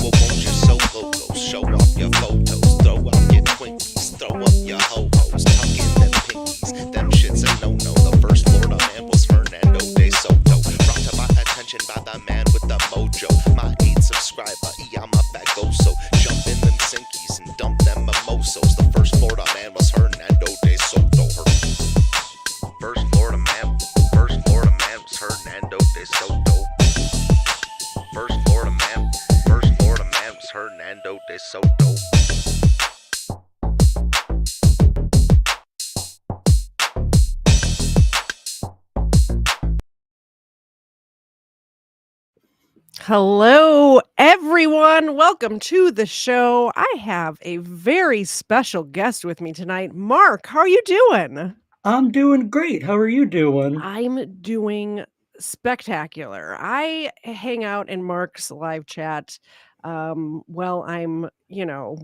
So won't you so loco, show off your photos, throw out your Twinkies, throw up your ho-hos, tuck in them pinkies, them shits a no-no. The first Florida man was Fernando de Soto, brought to my attention by the man with the mojo, my 8 subscriber, I'm a bagoso, jump in them sinkies and dump them mimosos. The first Florida man was Hernando de Soto. First Florida man was Hernando de Soto. First Florida man was Hernando de Soto. Hello, everyone. Welcome to the show. I have a very special guest with me tonight. Marc, how are you doing? I'm doing great. How are you doing? I'm doing spectacular. I hang out in Marc's live chat while I'm,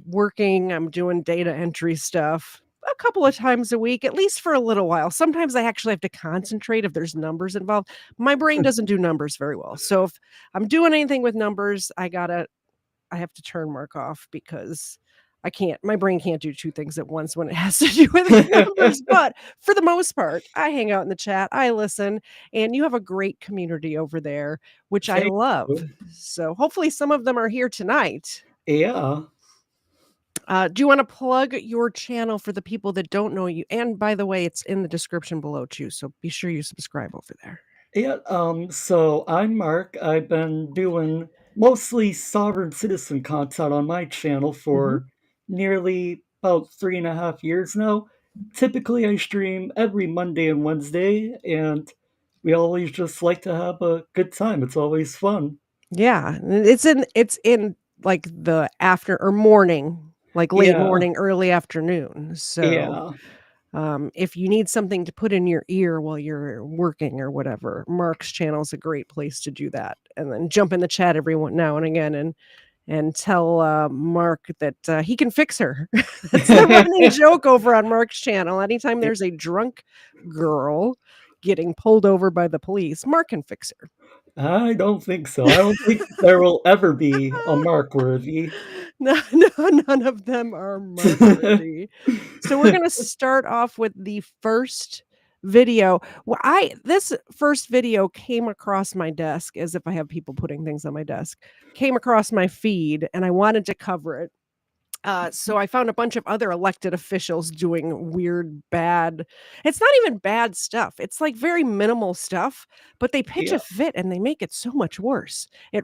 working. I'm doing data entry stuff a couple of times a week, at least for a little while. Sometimes I actually have to concentrate if there's numbers involved. My brain doesn't do numbers very well. So if I'm doing anything with numbers, I have to turn Marc off because my brain can't do 2 things at once when it has to do with numbers. But for the most part, I hang out in the chat, I listen, and you have a great community over there, which I Thank love. you. So hopefully some of them are here tonight. Yeah. Do you want to plug your channel for the people that don't know you? And by the way, it's in the description below too, so be sure you subscribe over there. Yeah. So I'm Mark. I've been doing mostly sovereign citizen content on my channel for nearly about 3.5 years now. Typically I stream every Monday and Wednesday, and we always just like to have a good time. It's always fun. Yeah, it's in like the after or morning, like late Yeah. morning, early afternoon. So, Yeah. if you need something to put in your ear while you're working or whatever, Marc's channel is a great place to do that. And then jump in the chat every now and again and tell Marc that he can fix her. That's the running joke over on Marc's channel. Anytime there's a drunk girl getting pulled over by the police, Marc can fix her. I don't think so. I don't think there will ever be a Mark worthy. No, none of them are Mark-worthy. So we're gonna start off with the first video. This first video came across my desk, as if I have people putting things on my desk, came across my feed, and I wanted to cover it. So I found a bunch of other elected officials doing weird, bad it's not even bad stuff. It's like very minimal stuff, but they pitch Yeah, a fit and they make it so much worse. yeah,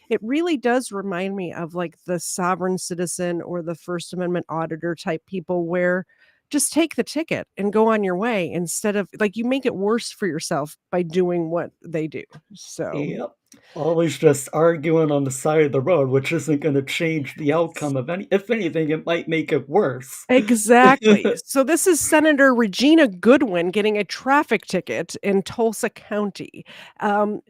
It really does remind me of like the sovereign citizen or the First Amendment auditor type people where just take the ticket and go on your way instead of like you make it worse for yourself by doing what they do. So yeah. Always just arguing on the side of the road, which isn't going to change the outcome of any. If anything, it might make it worse. exactly. So this is Senator Regina Goodwin getting a traffic ticket in Tulsa County.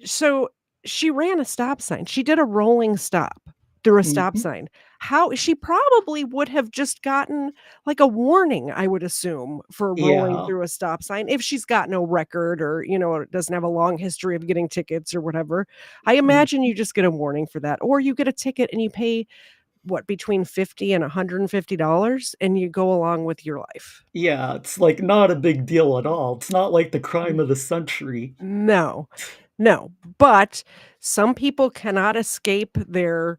So she ran a stop sign. She did a rolling stop through a stop Mhm. sign. How she probably would have just gotten like a warning, I would assume, for rolling Yeah. through a stop sign if she's got no record or, doesn't have a long history of getting tickets or whatever. I imagine Mhm. you just get a warning for that, or you get a ticket and you pay what, between 50 and $150, and you go along with your life. Yeah, it's like not a big deal at all. It's not like the crime of the century. No, no, but some people cannot escape their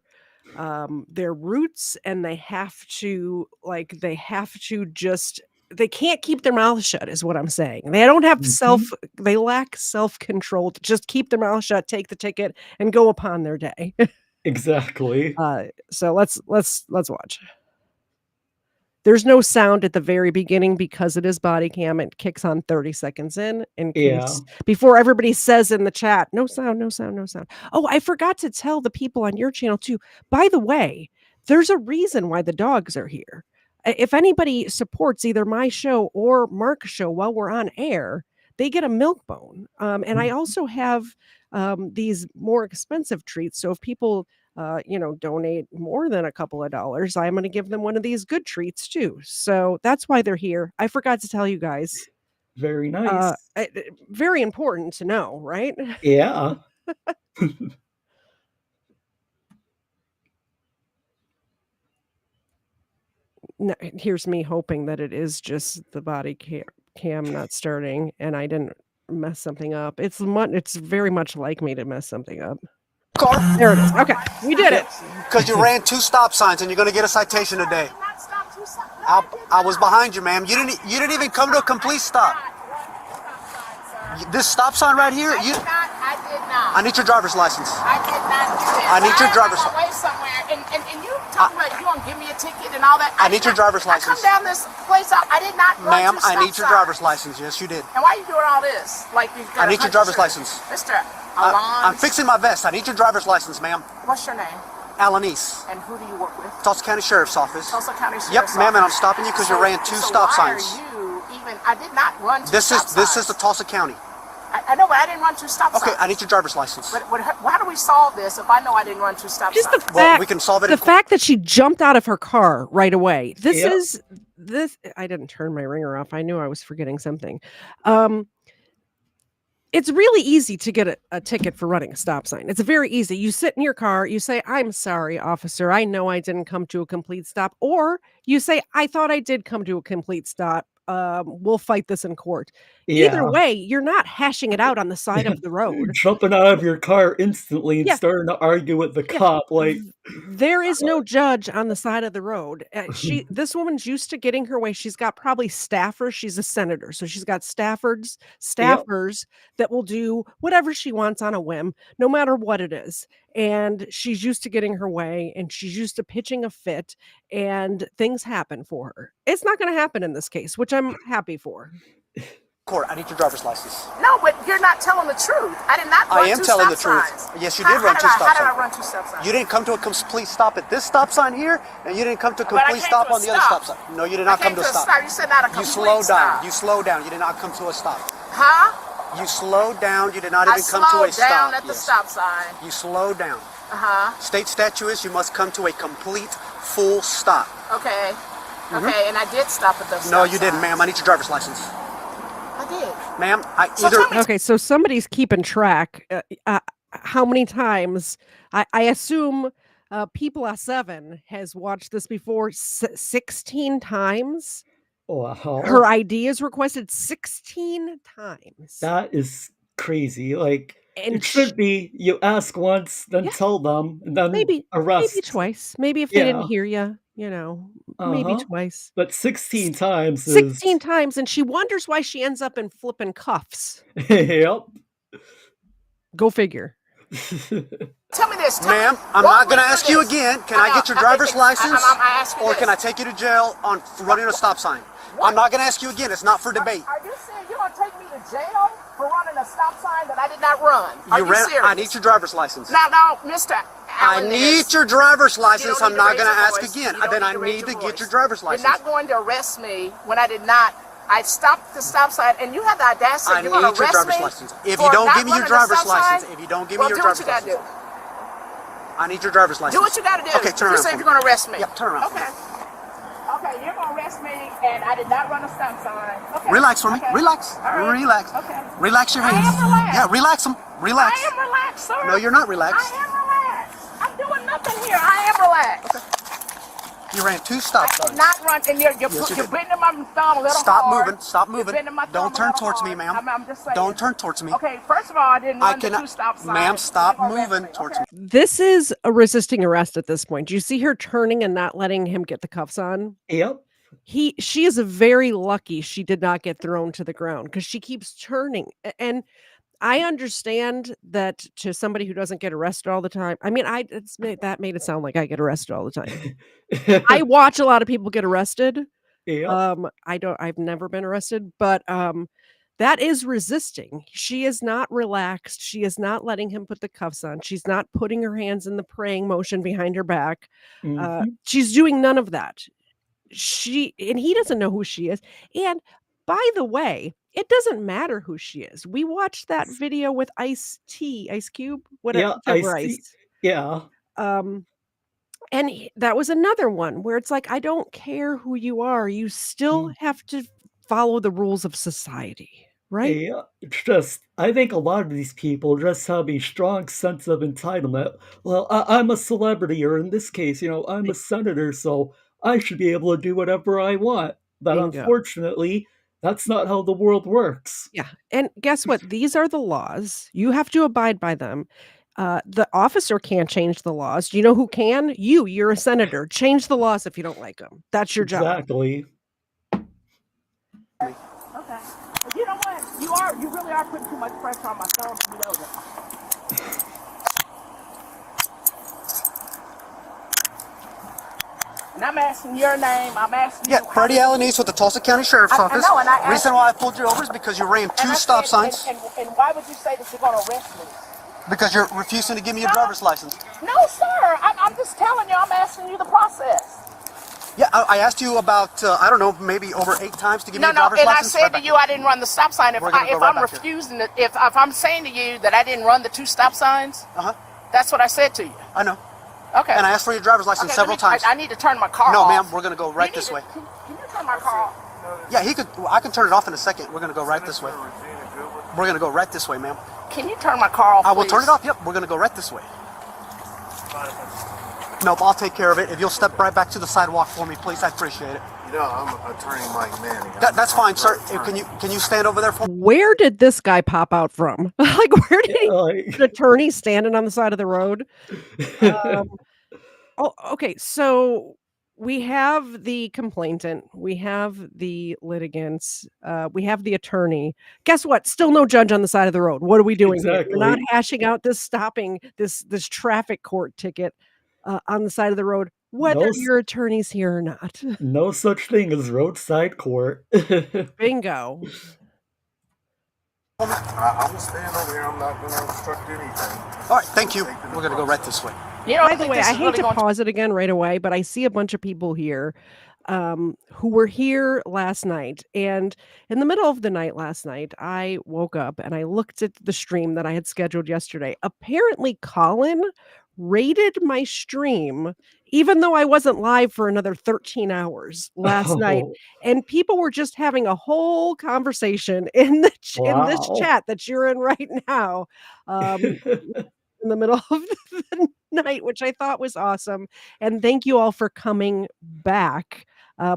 roots, and they have to just they can't keep their mouth shut is what I'm saying. Mhm. They lack self-control to just keep their mouth shut, take the ticket, and go upon their day. Exactly. So let's watch. There's no sound at the very beginning because it is body cam. It kicks on 30 seconds in Yeah. case before everybody says in the chat, "No sound, no sound, no sound." Oh, I forgot to tell the people on your channel too. By the way, there's a reason why the dogs are here. If anybody supports either my show or Marc's show while we're on air, they get a milk bone. And I Mhm. also have these more expensive treats. So if people donate more than a couple of dollars, I'm going to give them one of these good treats too. So that's why they're here. I forgot to tell you guys. Very nice. Very important to know, right? Yeah. here's me hoping that it is just the body cam not starting and I didn't mess something up. It's very much like me to mess something up. Car? There it is. Okay, we did it. Because you ran 2 stop signs and you're going to get a citation today. I was behind you, ma'am. You didn't even come to a complete stop. This stop sign right here, I did not. I need your driver's license. I did not do this. I need your driver's license. Away somewhere, and you talking about you gonna give me a ticket and all that. I need your driver's license. I come down this place. I did not run Ma'am, to stop I need your sign. driver's license. Yes, you did. And why are you doing all this? Like you got I need your driver's license. Mr. Alon. I'm fixing my vest. I need your driver's license, ma'am. What's your name? Alanis. And who do you work with? Tulsa County Sheriff's Office. Tulsa County Sheriff's Yep, ma'am, and I'm Office. stopping you because you ran 2 stop signs. Why are you even? I did not run 2 This stop is signs. the Tulsa County. I know, but I didn't run 2 stop signs. Okay, I need your driver's license. But how do we solve this if I know I didn't run 2 stop Just the signs? Well, fact, we can solve it the in fact that she jumped out of her car right away. Yep. I didn't turn my ringer off. I knew I was forgetting something. It's really easy to get a ticket for running a stop sign. It's very easy. You sit in your car, you say, "I'm sorry, officer. I know I didn't come to a complete stop." Or you say, "I thought I did come to a complete stop. We'll fight this in court." Either Yeah. way, you're not hashing it out on the side of the road. Jumping out of your car instantly and Yeah. starting to argue with the Yeah. cop, like, There is no judge on the side of the road. This woman's used to getting her way. She's got probably staffers. She's a senator, so she's got staffers that will do whatever she wants on a whim, no matter what it is. And she's used to getting her way, and she's used to pitching a fit, and things happen for her. It's not going to happen in this case, which I'm happy for. Court, I need your driver's license. No, but you're not telling the truth. I did not run I am 2 telling the stop truth. signs. Yes, you did run 2 stop How did I signs. run 2 stop signs? You didn't come to a complete stop at this stop sign here, and you didn't come to a But I complete came stop to a on the other stop. stop sign. No, you did I not came come to a stop. You said not a complete You slowed down. stop. You slowed down. You did not come to a stop. Huh? You slowed down. You did not I even come to a slowed stop. down at the Yes. stop sign. You slowed down. Uh-huh. State statute is you must come to a complete, full stop. Okay. Okay, and I did stop at the stop No, you didn't, sign. ma'am. I need your driver's license. I did. Ma'am, I So either... tell me- Okay, so somebody's keeping track. How many times? I assume People 7 has watched this before 16 times. wow. Her ID is requested 16 times. That is crazy. Like, And it should be you ask once, then Yeah. tell them, and then maybe arrest. twice. Maybe if they didn't Yeah. hear you, maybe Uh-huh. twice. But 16 times 16 times, and she wonders why she ends up in flipping cuffs. Yep. Go figure. Tell me this. Ma'am, I'm not going to ask you again. Can I get your driver's license? I ask you Or this. can I take you to jail on running a stop sign? I'm not going to ask you again. It's not for debate. Are you saying you're going to take me to jail for running a stop sign that I did not run? Are you serious? I need your driver's license. No, Mr. I Allen need is- your driver's You license. don't I'm need not to going to raise ask your voice. again. You don't Then I to raise need to your get voice. your driver's license. You're not going to arrest me when I did not. I stopped the stop sign, and you have the audacity. I You're going to need your arrest driver's me license. If for you don't not give me your running a driver's stop sign? license, if you don't give Well, me your do what driver's you gotta license, do. I need your driver's license. Do what you got to do. Okay, turn You around. say for you're me. going to arrest me. Yep, turn around. Okay. Okay, you're going to arrest me, and I did not run a stop sign. Okay. Relax for me. Okay. Relax. All right. Relax. Okay. Relax your I hands. am relaxed. Yeah, relax them. Relax. I am relaxed, sir. No, you're not relaxed. I am relaxed. I'm doing nothing here. I am relaxed. You ran 2 stop I did signs. not run, and you're you did. bending my thumb a little Stop hard. moving. Stop You're moving. bending my thumb Don't a turn little towards me, hard. ma'am. I'm just saying. Don't turn towards me. Okay, first of all, I didn't I run the cannot. 2 stop signs. Ma'am, stop You're gonna arrest moving me. towards Okay. me. This is a resisting arrest at this point. Do you see her turning and not letting him get the cuffs on? Yep. She is very lucky she did not get thrown to the ground because she keeps turning. And I understand that to somebody who doesn't get arrested all the time. I mean, that made it sound like I get arrested all the time. I watch a lot of people get arrested. Yep. I've never been arrested, but that is resisting. She is not relaxed. She is not letting him put the cuffs on. She's not putting her hands in the praying motion behind her back. Mhm. She's doing none of that. And he doesn't know who she is. And by the way, it doesn't matter who she is. We watched that video with Ice Cube, whatever, Yeah, whichever I see. Ice. Yeah. And that was another one where it's like, I don't care who you are. You still have to follow the rules of society, right? Yeah. It's just, I think a lot of these people just have a strong sense of entitlement. Well, I'm a celebrity, or in this case, I'm a senator, so I should be able to do whatever I want. But Bingo. unfortunately, that's not how the world works. Yeah. And guess what? These are the laws. You have to abide by them. The officer can't change the laws. Do you know who can? You're a senator. Change the laws if you don't like them. That's your job. Exactly. Okay. But you know what? You really are putting too much pressure on my thumb for me to know that. And I'm asking your name. I'm asking Yeah, you. Freddie Alanis with the Tulsa County Sheriff's Office. I know, and I asked Reason why I pulled you over is because you ran two stop signs. And why would you say that you're going to arrest me? Because you're refusing to give me your driver's license. No, sir. I'm just telling you. I'm asking you the process. Yeah, I asked you about, I don't know, maybe over 8 times to give me your driver's license. And I said to you I didn't run the stop sign. If I'm saying to you that I didn't run the 2 stop signs, that's what I said to you. I know. Okay. And I asked for your driver's license several times. I need to turn my car off. No, ma'am, we're going to go right this way. Can you turn my car off? Yeah, I can turn it off in a second. We're going to go right this way. We're going to go right this way, ma'am. Can you turn my car off, I will please? turn it off. Yep, we're going to go right this way. Nope, I'll take care of it. If you'll step right back to the sidewalk for me, please, I'd appreciate it. You know, I'm Attorney Mike Manning. That's fine, sir. Can you stand over there for me? Where did this guy pop out from? Like, where did an attorney standing on the side of the road? Oh, okay. So we have the complainant, we have the litigants, we have the attorney. Guess what? Still no judge on the side of the road. What are we doing here? We're not hashing out this traffic court ticket on the side of the road, whether your attorney's here or not. No such thing as roadside court. Bingo. I'm stand over here. I'm not going to obstruct anything. All right, thank you. We're going to go right this way. By the way, I hate to pause it again right away, but I see a bunch of people here who were here last night. And in the middle of the night last night, I woke up and I looked at the stream that I had scheduled yesterday. Apparently, Colin rated my stream, even though I wasn't live for another 13 hours last night. And people were just having a whole conversation in this chat that you're in right now. In the middle of the night, which I thought was awesome. And thank you all for coming back.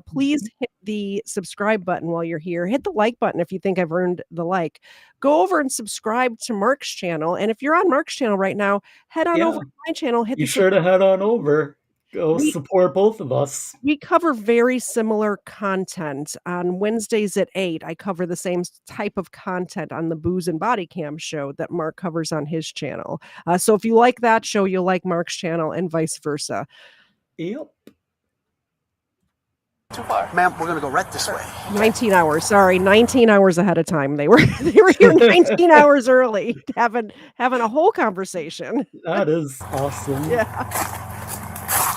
Please hit the subscribe button while you're here. Hit the like button if you think I've earned the like. Go over and subscribe to Marc's channel. And if you're on Marc's channel right now, head on over to my channel. Be sure to head on over. Go support both of us. We cover very similar content. On Wednesdays at 8, I cover the same type of content on the Booze and Body Cam show that Marc covers on his channel. So if you like that show, you'll like Marc's channel and vice versa. Yep. Too far. Ma'am, we're going to go right this way. 19 hours. Sorry, 19 hours ahead of time. They were here 19 hours early, having a whole conversation. That is awesome. Yeah.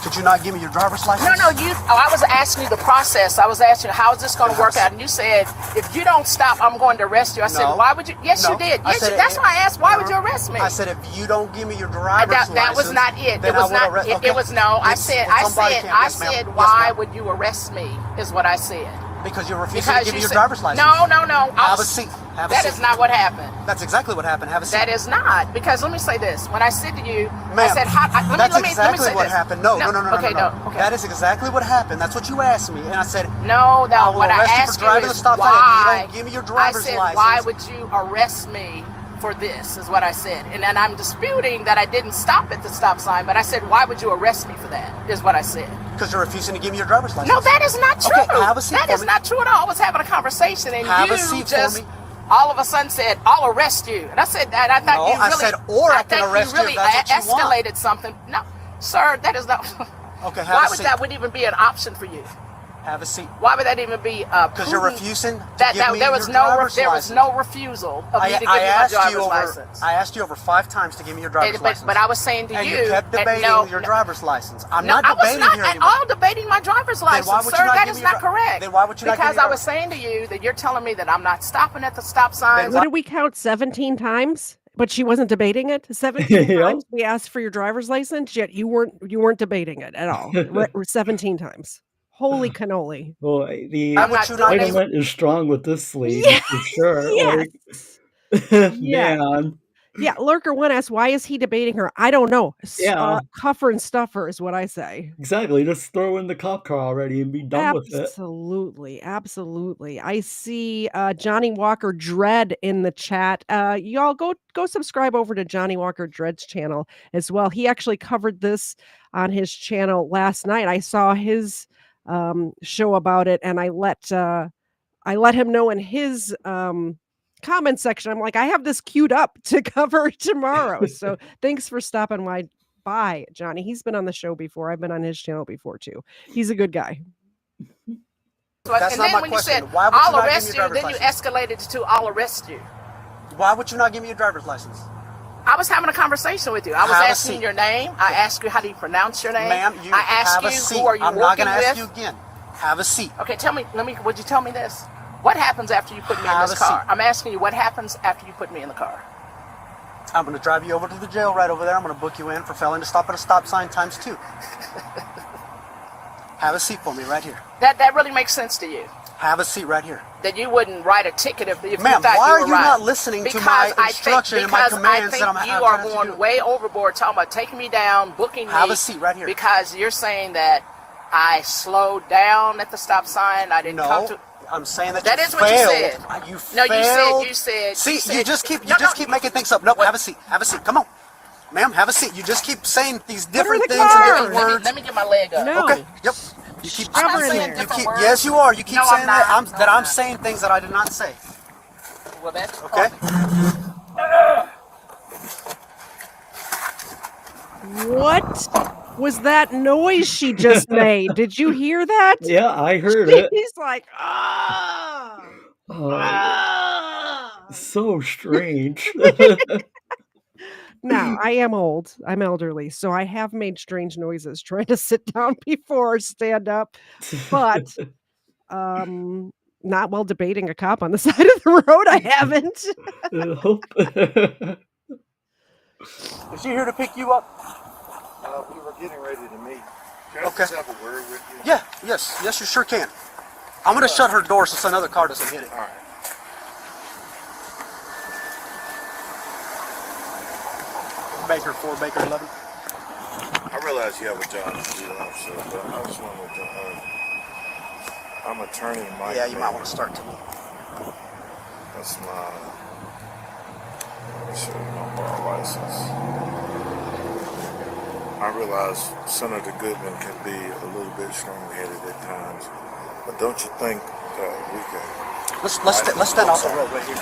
Could you not give me your driver's license? No, I was asking you the process. I was asking you, how is this going to work out? And you said, if you don't stop, I'm going to arrest you. I said, why would you? Yes, you did. Yes, that's why I asked, why would you arrest me? I said, if you don't give me your driver's license. That was not it. It was not. It was no. I said, why would you arrest me? Is what I said. Because you're refusing to give me your driver's license. No. Have a seat. That is not what happened. That's exactly what happened. Have a seat. That is not. Because let me say this. When I said to you, ma'am, I said, that's exactly what happened. No. Okay. That is exactly what happened. That's what you asked me. And I said, no. What I asked you is why. You don't give me your driver's license. I said, why would you arrest me for this, is what I said. And then I'm disputing that I didn't stop at the stop sign, but I said, why would you arrest me for that, is what I said. Because you're refusing to give me your driver's license. No, that is not true. Okay, have a seat that for is me. not true at all. I was having a conversation and have you a seat just for me. all of a sudden said, I'll arrest you. And I said that. I thought you really. I said, or I can arrest you if that's what you want. Escalated something. No, sir, that is not. Okay, have why a would seat. That would even be an option for you? Have a seat. Why would that even be? Because you're refusing to give me there was your driver's there license. was no refusal of me to give you my driver's license. I asked you over 5 times to give me your driver's license. But I was saying to and you, you kept debating your driver's license. I'm not debating here anymore. I was not at all debating my driver's license, sir. That is not correct. Then why would you not give me Because I was saying to you that you're telling me that I'm not stopping at the stop sign. What did we count? 17 times? But she wasn't debating it. 17 times we asked for your driver's license, yet you weren't debating it at all. 17 times. Holy cannoli. Well, the argument is strong with this lady, for sure. Yes. Man. Yeah, Lurker1 asks, why is he debating her? I don't know. Yeah. Cuffer and stuffer is what I say. Exactly. Just throw in the cop car already and be done with it. Absolutely, absolutely. I see Johnny Walker Dread in the chat. Y'all go subscribe over to Johnny Walker Dread's channel as well. He actually covered this on his channel last night. I saw his show about it, and I let him know in his comment section. I'm like, I have this queued up to cover tomorrow. So thanks for stopping by, Johnny. He's been on the show before. I've been on his channel before too. He's a good guy. That's and not then my when question. you said, Why would I'll you not arrest give me a you, driver's then license? you escalated to I'll arrest you. Why would you not give me a driver's license? I was having a conversation with you. I was Have a asking seat. your name. I asked you, how do you pronounce your name? Ma'am, you I asked have a you, seat. who are you I'm not working going to ask with? you again. Have a seat. Okay, would you tell me this? What happens after you put me in Have this a car? seat. I'm asking you, what happens after you put me in the car? I'm going to drive you over to the jail right over there. I'm going to book you in for failing to stop at a stop sign times 2. Have a seat for me right here. That really makes sense to you? Have a seat right here. That you wouldn't write a ticket if you Ma'am, thought why you are were you right. not listening to my instruction and my commands that I'm you I'm are trying to going do? way overboard talking about taking me down, booking Have me. a seat right here. Because you're saying that I slowed down at the stop sign. I didn't come to. I'm saying that That you is what you failed. said. You No, failed. you said. See, said, you just keep No, making things up. Nope, have a seat. Have a seat. Come on. Ma'am, have a seat. You just keep saying these different the things car. and different words. Let me get my leg up. No. Okay. Yep. You keep I'm not in saying there. you different keep, words. yes, you are. You keep No, saying I'm not. that I'm not. saying things that I did not say. Well, that's Okay. What was that noise she just made? Did you hear that? Yeah, I heard it. He's like, ah. So strange. Now, I am old. I'm elderly, so I have made strange noises trying to sit down before or stand up, but not while debating a cop on the side of the road. I haven't. Is she here to pick you up? We were getting ready to meet. Can I Okay. just have a word with you? Yeah. Yes, you sure can. I'm gonna shut her door so another car doesn't hit it. All right. Baker 4, Baker 11. I realize you have a job to do, officer, but I just wanted to. I'm attorney Mike. Yeah, you might want to start to me. That's my. Let me show you my bar license. I realize Senator Goodman can be a little bit strong-headed at times, but don't you think that we can? Let's stand off the road right here.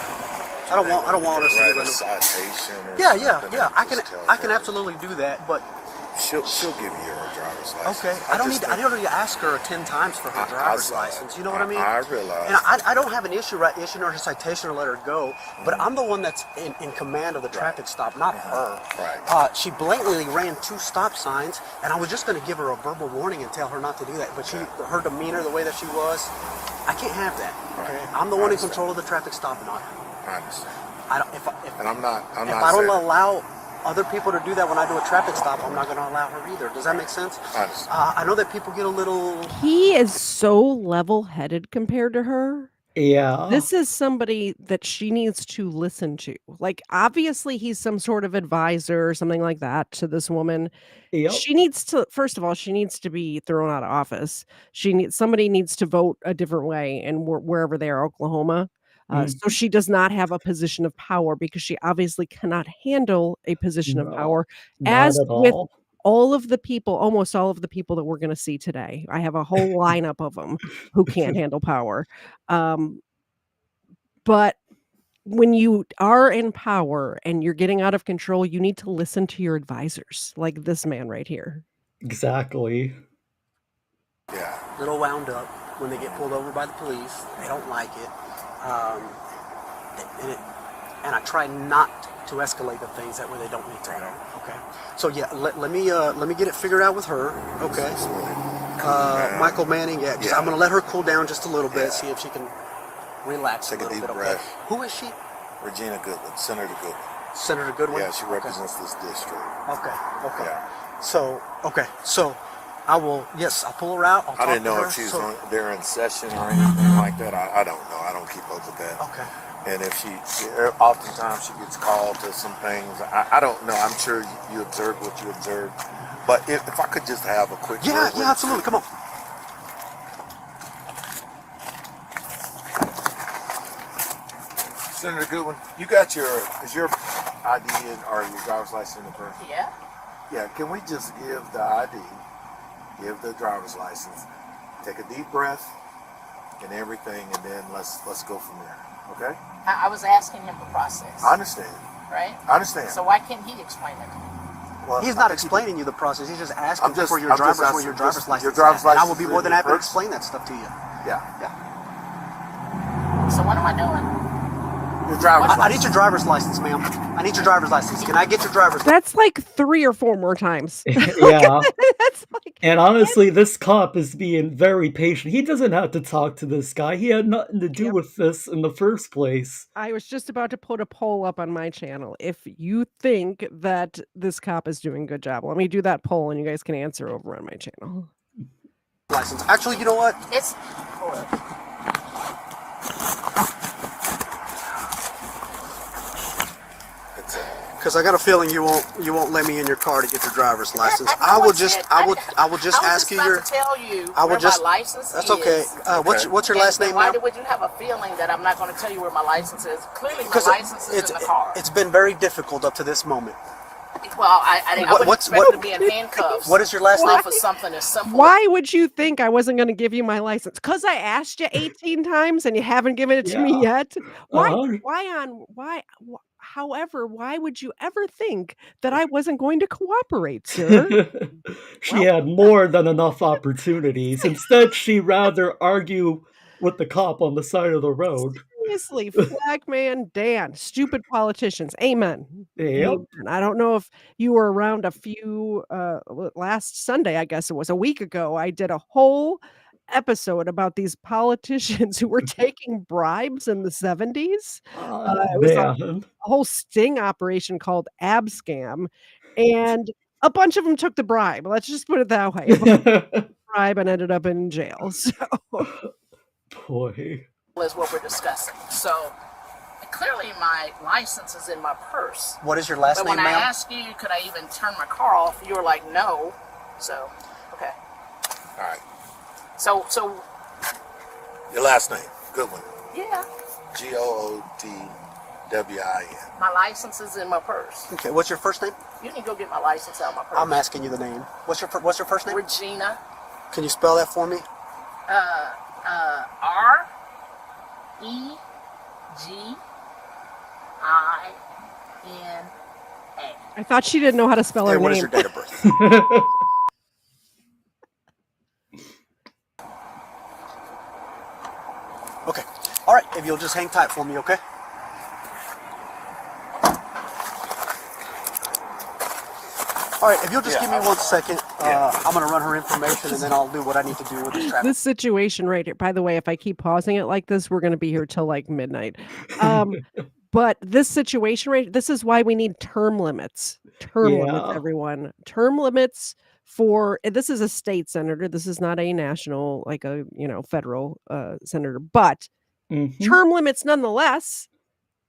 I don't want us to write get a citation or Yeah, something yeah. and I just tell can her. absolutely do that, but She'll give you her driver's license. okay. I don't need to ask her 10 times for her driver's license. You know what I mean? I realize. And I don't have an issue issuing her a citation or let her go, but I'm the one that's in command of the traffic stop, not her. Right. She blatantly ran 2 stop signs, and I was just going to give her a verbal warning and tell her not to do that. But her demeanor, the way that she was, I can't have that. Okay, I'm the one in control of the traffic stop, not her. I understand. If I'm not I saying, don't allow other people to do that when I do a traffic stop, I'm not going to allow her either. Does that make sense? I understand. I know that people get a little. He is so level-headed compared to her. Yeah. This is somebody that she needs to listen to. Like, obviously, he's some sort of advisor or something like that to this woman. Yep. She needs to, first of all, she needs to be thrown out of office. Somebody needs to vote a different way in wherever they are, Oklahoma. So she does not have a position of power because she obviously cannot handle a position of No, power. not As at with all. almost all of the people that we're going to see today. I have a whole lineup of them who can't handle power. But when you are in power and you're getting out of control, you need to listen to your advisors, like this man right here. Exactly. Yeah. Little wound up when they get pulled over by the police. They don't like it. And I try not to escalate the things that way they don't need to. Okay. So yeah, let me get it figured out with her. Okay. Michael Manning. Yeah. I'm gonna let her cool down just a little bit. See if she can relax Take a a little deep bit. breath. Okay. Who is she? Regina Goodman, Senator Goodman. Senator Goodwin. Yeah, she represents this district. Okay. Okay. Yeah. So I will. Yes, I'll pull her out. I didn't know if she's there in session or anything like that. I don't know. I don't keep up with that. Okay. And if oftentimes she gets called to some things. I don't know. I'm sure you observed what you observed. But if I could just have a quick word with you. Absolutely. Come on. Senator Goodwin, you got is your ID or your driver's license in the purse? Yeah. Yeah, can we just give the ID, give the driver's license, take a deep breath and everything, and then let's go from there, okay? I was asking him the process. I understand. Right? I understand. So why can't he explain it to me? Well, He's not explaining you the process. He's just asking for your I'm driver's just license. your driver's And I license will be is more in than your happy to purse? explain that stuff to you. Yeah. So what am I doing? Your driver's I license. need your driver's license, ma'am. I need your driver's license. Can I get your driver's license? That's like 3 or 4 more times. Yeah. That's like, And honestly, this cop is being very patient. He doesn't have to talk to this guy. He had nothing to do with this in the first place. I was just about to put a poll up on my channel. If you think that this cop is doing a good job, let me do that poll and you guys can answer over on my channel. License. Actually, you know what? It's Because I got a feeling you won't let me in your car to get your driver's license. I will just ask you your. tell you I will where just. my license That's is. okay. What's your last name, Why ma'am? would you have a feeling that I'm not going to tell you where my license is? Clearly, my Because license is in the car. it's been very difficult up to this moment. Well, I wouldn't expect to be in handcuffs. What is your last name? Off of something as simple. Why would you think I wasn't going to give you my license? Because I asked you 18 times and you haven't given it to me yet. However, why would you ever think that I wasn't going to cooperate, sir? She had more than enough opportunities. Instead, she'd rather argue with the cop on the side of the road. Seriously, Flag Man Dan, stupid politicians. Amen. Yep. Amen. I don't know if you were around last Sunday, I guess it was a week ago. I did a whole episode about these politicians who were taking bribes in the 70s. It was a whole sting operation called Ab Scam, and a bunch of them took the bribe. Let's just put it that way. Bribe and ended up in jail. So, boy, is what we're discussing. So clearly, my license is in my purse. What is your last but name, when ma'am? I asked you, could I even turn my car off? You were like, no. So, okay. All right. So Your last name, Goodwin. Yeah. Goodwin. My license is in my purse. Okay. What's your first name? You can go get my license out of my purse. I'm asking you the name. What's your first name? Regina. Can you spell that for me? REGINA. I thought she didn't know how to spell her What name. is your date of birth? Okay. All right. If you'll just hang tight for me, okay? All right. If you'll just give me 1 second, I'm gonna run her information and then I'll do what I need to do with this traffic. This situation right here, by the way, if I keep pausing it like this, we're going to be here till like midnight. But this situation this is why we need term limits. Term limits, everyone. Term limits this is a state senator. This is not a national, like a, federal senator, but term limits nonetheless.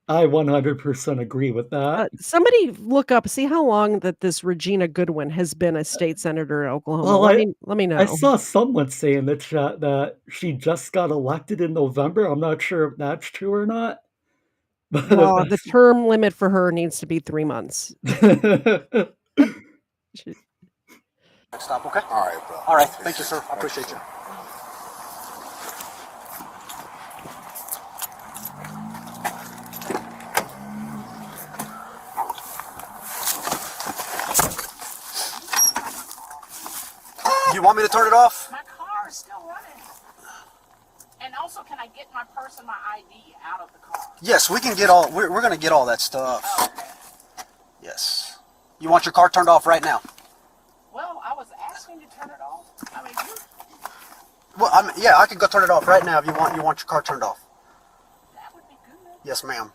I 100% agree with that. Somebody look up, see how long that this Regina Goodwin has been a state senator in Oklahoma. Well, let me know. I saw someone say in the chat that she just got elected in November. I'm not sure if that's true or not. Well, the term limit for her needs to be 3 months. Stop, okay? All right, bro. All right. Thank you, sir. I appreciate you. You want me to turn it off? My car is still running. And also, can I get my purse and my ID out of the car? Yes, we can get all. We're gonna get all that stuff. Oh, okay. Yes. You want your car turned off right now? Well, I was asking you to turn it off. I mean, Well, I can go turn it off right now if you want. You want your car turned off? that would be good. Yes, ma'am.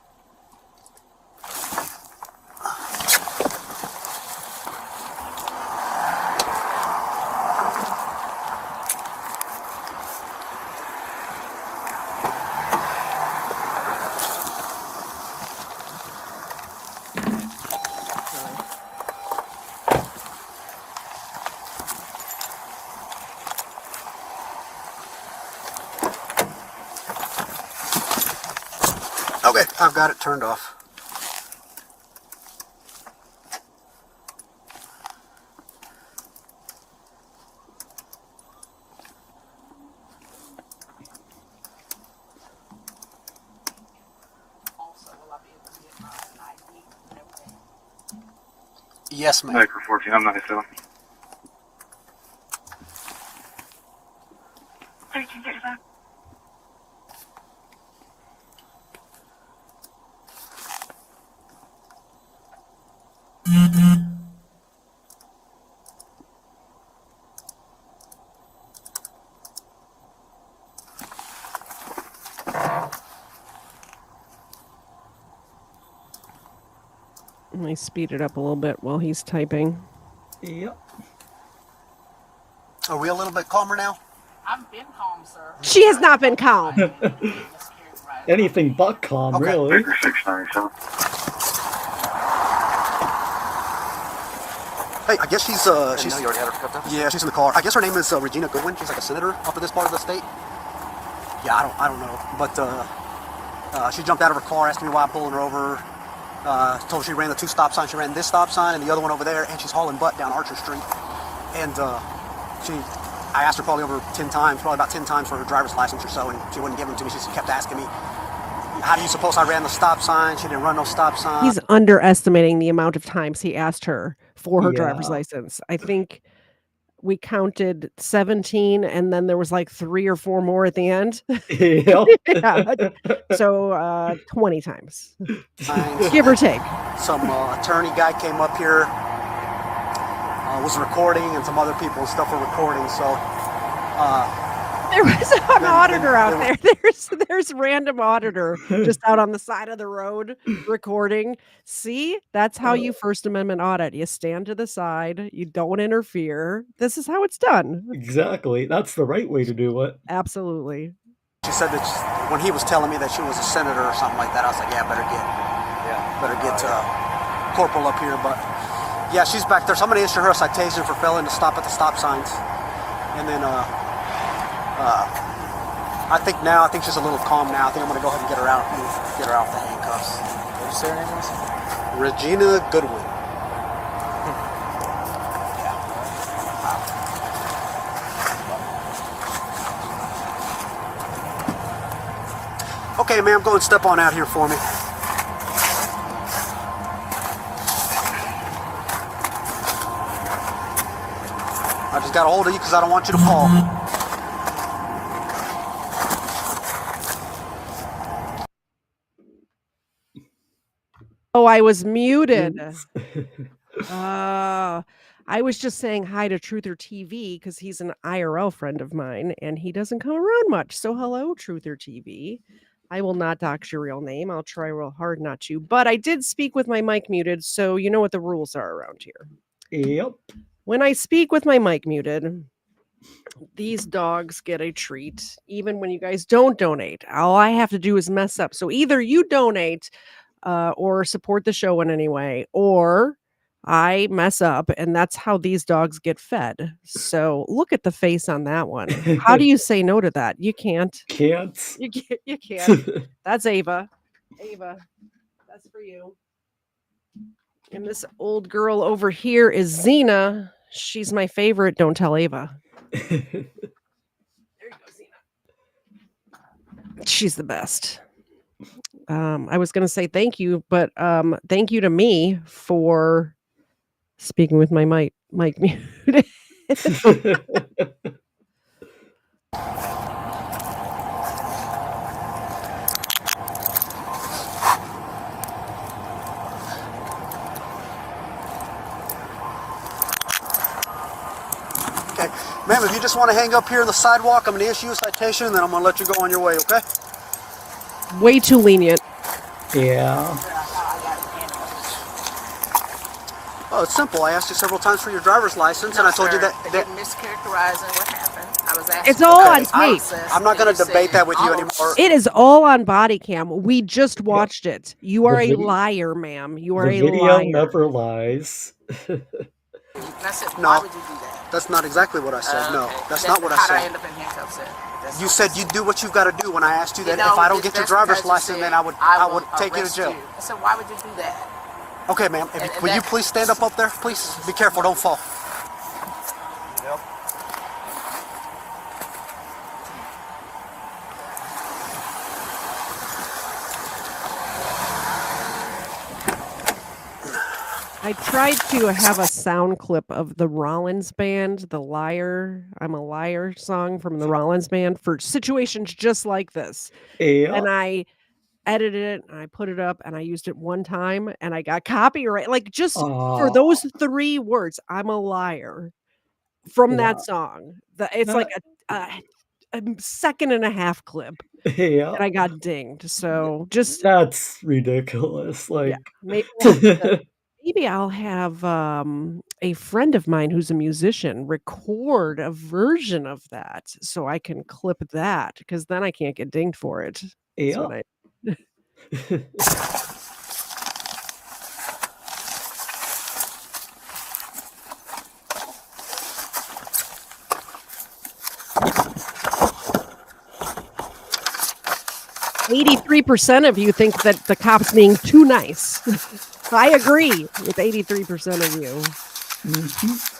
Okay, I've got it turned off. Yes, ma'am. Micro 14, I'm 97. 1335. Let me speed it up a little bit while he's typing. Yep. Are we a little bit calmer now? I've been calm, sir. She has not been calm. Anything but calm, Okay. really. Micro 697. Hey, I guess she's you already had her picked up. yeah, she's in the car. I guess her name is Regina Goodwin. She's like a senator up in this part of the state. Yeah, I don't know, but she jumped out of her car, asking me why I'm pulling her over. Told her she ran the 2 stop signs. She ran this stop sign and the other one over there, and she's hauling butt down Archer Street. And I asked her probably over 10 times, probably about 10 times for her driver's license or so, and she wouldn't give them to me. She just kept asking me, how do you suppose I ran the stop sign? She didn't run no stop sign. He's underestimating the amount of times he asked her for her driver's Yeah. license. I think we counted 17, and then there was like 3 or 4 more at the end. Yep. Yeah. So 20 times, give or take. Some attorney guy came up here, was recording, and some other people and stuff were recording. So There was an auditor out there there. There's random auditor just out on the side of the road recording. See, that's how you First Amendment audit. You stand to the side. You don't interfere. This is how it's done. Exactly. That's the right way to do it. Absolutely. she said that when he was telling me that she was a senator or something like that, I was like, yeah, better get Corporal up here. But yeah, she's back there. So I'm going to issue her a citation for failing to stop at the stop signs. And then I think she's a little calm now. I think I'm going to go ahead and get her out off the handcuffs. What did you say her name was? Regina Goodwin. Okay, ma'am, go and step on out here for me. I just got a hold of you because I don't want you to fall. Oh, I was muted. I was just saying hi to Truther TV because he's an IRL friend of mine and he doesn't come around much. So hello, Truther TV. I will not dox your real name. I'll try real hard not to. But I did speak with my mic muted, so you know what the rules are around here. Yep. When I speak with my mic muted, these dogs get a treat, even when you guys don't donate. All I have to do is mess up. So either you donate or support the show in any way, or I mess up, and that's how these dogs get fed. So look at the face on that one. How do you say no to that? You can't. Can't. You can't. That's Ava. Ava, that's for you. And this old girl over here is Xena. She's my favorite. Don't tell Ava. There you go, Xena. She's the best. I was going to say thank you, but thank you to me for speaking with my mic muted. Okay, ma'am, if you just want to hang up here on the sidewalk, I'm going to issue a citation, and then I'm going to let you go on your way, okay? Way too lenient. Yeah. Oh, it's simple. I asked you several times for your driver's license, and I told you that... They're mischaracterizing what happened. I was asking. It's all on tape. I'm not going to debate that with you anymore. It is all on body cam. We just watched it. You are a liar, ma'am. You are The a video liar. never lies. And I said, No. why would you do that? That's not exactly what I said. No, Okay. that's not what I How did I said. end up in handcuffs then? You said you'd do what you've got to do when I asked you that. know, If I don't get your that's driver's because you license, said, then I would will take you to arrest jail. I said, why would you do that? Okay, ma'am. Will you please stand up there? Please be careful. Don't fall. Yep. I tried to have a sound clip of the Rollins Band, the Liar, I'm a Liar song from the Rollins Band for situations just like this. Yeah. And I edited it and I put it up and I used it one time and I got copyright, like just for those 3 words, I'm a liar, from that Wow. song. It's like a second and a half clip. Yeah. And I got dinged. So just That's ridiculous. yeah, Like, maybe I'll have a friend of mine who's a musician record a version of that so I can clip that because then I can't get dinged for it. That's yeah. what I 83% of you think that the cop's being too nice. I agree with 83% of you. Mhm.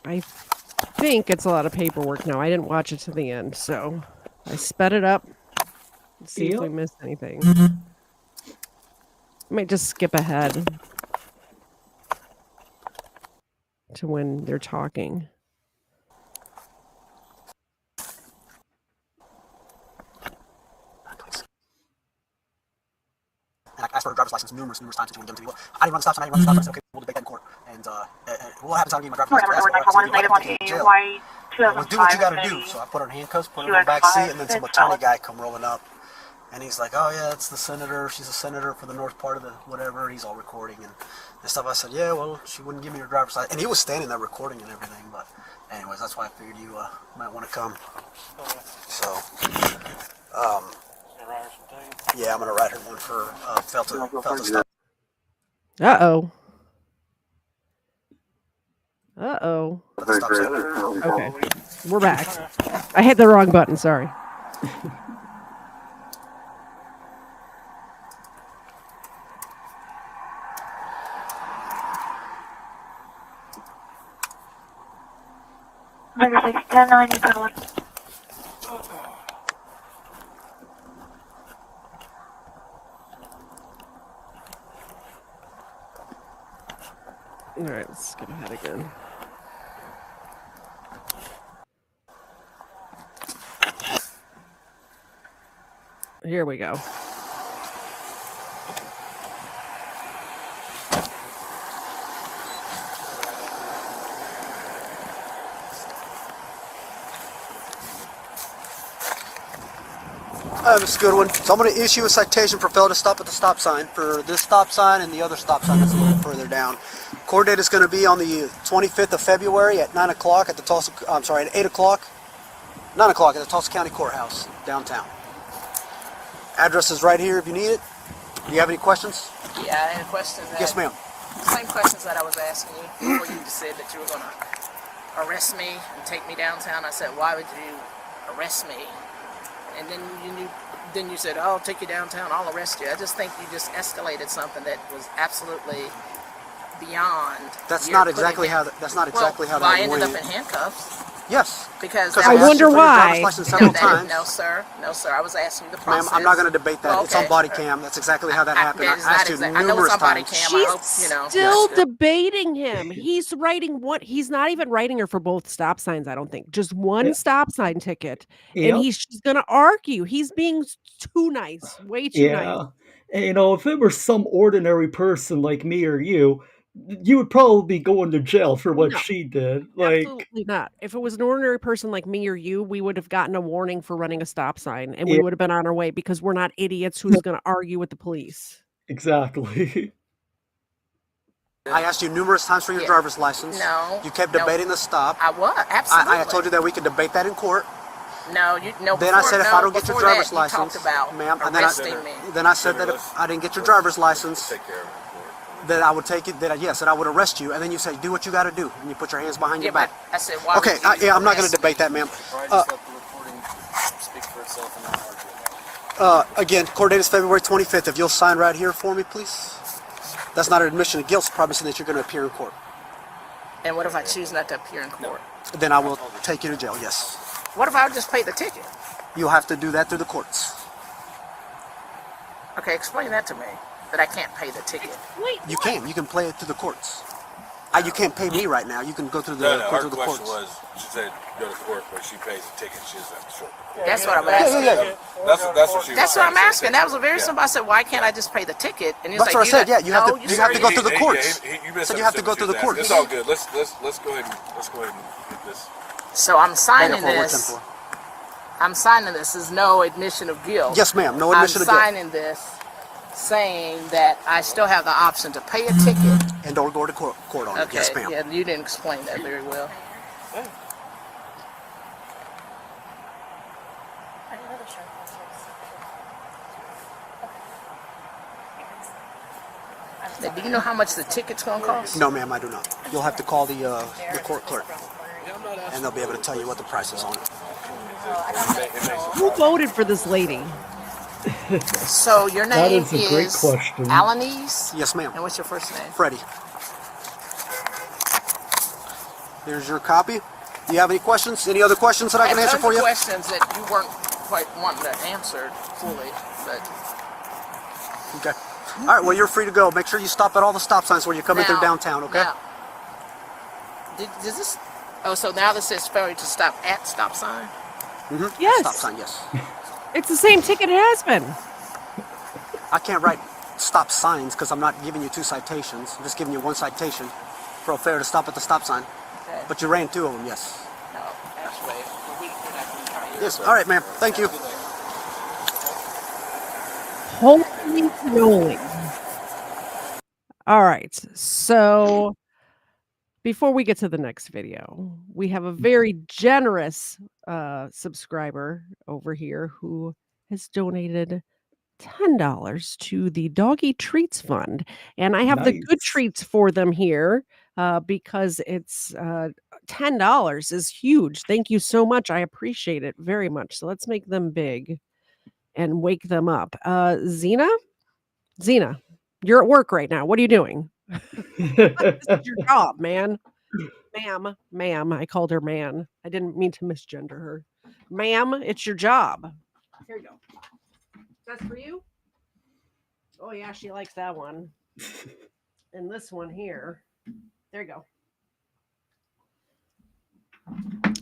I think it's a lot of paperwork now. I didn't watch it to the end, so I sped it up. Let's see if we missed anything. I might just skip ahead to when they're talking. And I asked for a driver's license numerous times since you wouldn't give it to me. Well, I didn't run the stop sign. I didn't run the stop sign. I said, okay, we'll debate that in court. And what happens? I'll give you my driver's license. Well, do what you got to do. So I put her in handcuffs, put her in the back seat, and then some attorney guy come rolling up. And he's like, oh, yeah, it's the senator. She's a senator for the north part of the whatever. He's all recording and stuff. I said, yeah, well, she wouldn't give me her driver's license. And he was standing there recording and everything. But anyways, that's why I figured you might want to come. So, yeah, I'm going to write her one for fail to stop. Uh-oh. Uh-oh. Okay. We're back. I hit the wrong button. Sorry. All right, let's skip ahead again. Here we go. That's a good one. So I'm going to issue a citation for failure to stop at the stop sign for this stop sign and the other stop sign that's a little further down. Court date is going to be on the 25th of February at 9 o'clock at the Tulsa, I'm sorry, at 8 o'clock, 9 o'clock at the Tulsa County Courthouse, downtown. Address is right here if you need it. Do you have any questions? Yeah, I had a question. Yes, ma'am. Same questions that I was asking you before you said that you were going to arrest me and take me downtown. I said, why would you arrest me? And then you said, oh, I'll take you downtown, I'll arrest you. I just think you just escalated something that was absolutely beyond. That's not exactly how that I ended up in handcuffs. Yes. Because I wonder why. No, sir. I was asking you the process. Ma'am, I'm not going to debate that. Well, It's on body cam. That's exactly how that happened. I asked you I know it's numerous on body times. cam. She's I hope, you know. still debating him. He's writing what? He's not even writing her for both stop signs, I don't think. Just one stop sign ticket. Yep. And she's going to argue. He's being too nice. Way too nice. Yeah. And, you know, if it were some ordinary person like me or you would probably be going to jail for what she did. Like, absolutely not. If it was an ordinary person like me or you, we would have gotten a warning for running a stop sign and we would have been on our way because we're not idiots who's going to argue with the police. Exactly. I asked you numerous times for your driver's license. No. You kept debating the stop. I was, absolutely. I told you that we could debate that in court. No, you no. Then I before- said if no, I don't get your before driver's that, you license, talked about ma'am, and arresting me. then I said that if I didn't get your driver's license, Take care of it in court. that I would take it. That I would arrest you. And then you say, do what you got to do, and you put your hands behind Yeah, your back. but I said, why Okay, would you yeah, I'm not going to arrest debate me? that, ma'am. Probably just let the recording speak for itself and not argue about it. Again, court date is February 25th. If you'll sign right here for me, please. That's not an admission of guilt. It's promising that you're going to appear in court. And what if I choose not to appear in court? Then I will take you to jail. Yes, What if I just pay the ticket? you'll have to do that through the courts. Okay, explain that to me. That I can't pay the ticket. Wait, You can. You can play it through the courts. You can't pay me right now. You can go through the No, go her through the question courts. was, she said go to court, but she pays the ticket. She doesn't have to show up to court. That's what I'm asking. That's what she was That's what trying I'm to say. asking. That was a very Yeah. simple. I said, why can't I just pay the ticket? And he's That's like, what I said. Yeah, you have no, to. You have to go through the He- courts. you So you have to go through the courts. It's all good. Let's go ahead and get this. So I'm signing Mayor, this. 410-4. I'm signing this. There's no admission of guilt. Yes, ma'am. No admission I'm of guilt. signing this saying that I still have the option to pay a ticket. And don't go to court on it. Okay, Yes, ma'am. yeah, you didn't explain that very well. Now, do you know how much the ticket's gonna cost? No, ma'am, I do not. You'll have to call the court clerk, and they'll be able to tell you what the price is on it. who voted for this lady? So your That name is a great question. Alanis? Yes, ma'am. And what's your first name? Freddie. Here's your copy. Do you have any questions? Any other questions that I can have answer tons for of you? questions that you weren't quite wanting to answer fully, but Okay. All right. Well, you're free to go. Make sure you stop at all the stop signs when you're coming through now- downtown. Okay. Now, does this? Oh, so now this says failure to stop at stop sign. Yes, Stop sign. Yes. it's the same ticket it has been. I can't write stop signs because I'm not giving you two citations. I'm just giving you one citation for a failure to stop at the stop sign. Okay. But you ran two of them. Yes. No, actually, we're not going to try you. Yes. All right, ma'am. Thank you. Holy moly. All right. So before we get to the next video, we have a very generous subscriber over here who has donated $10 to the Doggy Treats Fund. And I have the good Nice. treats for them here because it's $10 is huge. Thank you so much. I appreciate it very much. So let's make them big and wake them up. Zena, you're at work right now. What are you doing? This is your job, man. Ma'am. I called her man. I didn't mean to misgender her. Ma'am, it's your job. Here you go. That's for you? Oh, yeah, she likes that one. And this one here. There you go.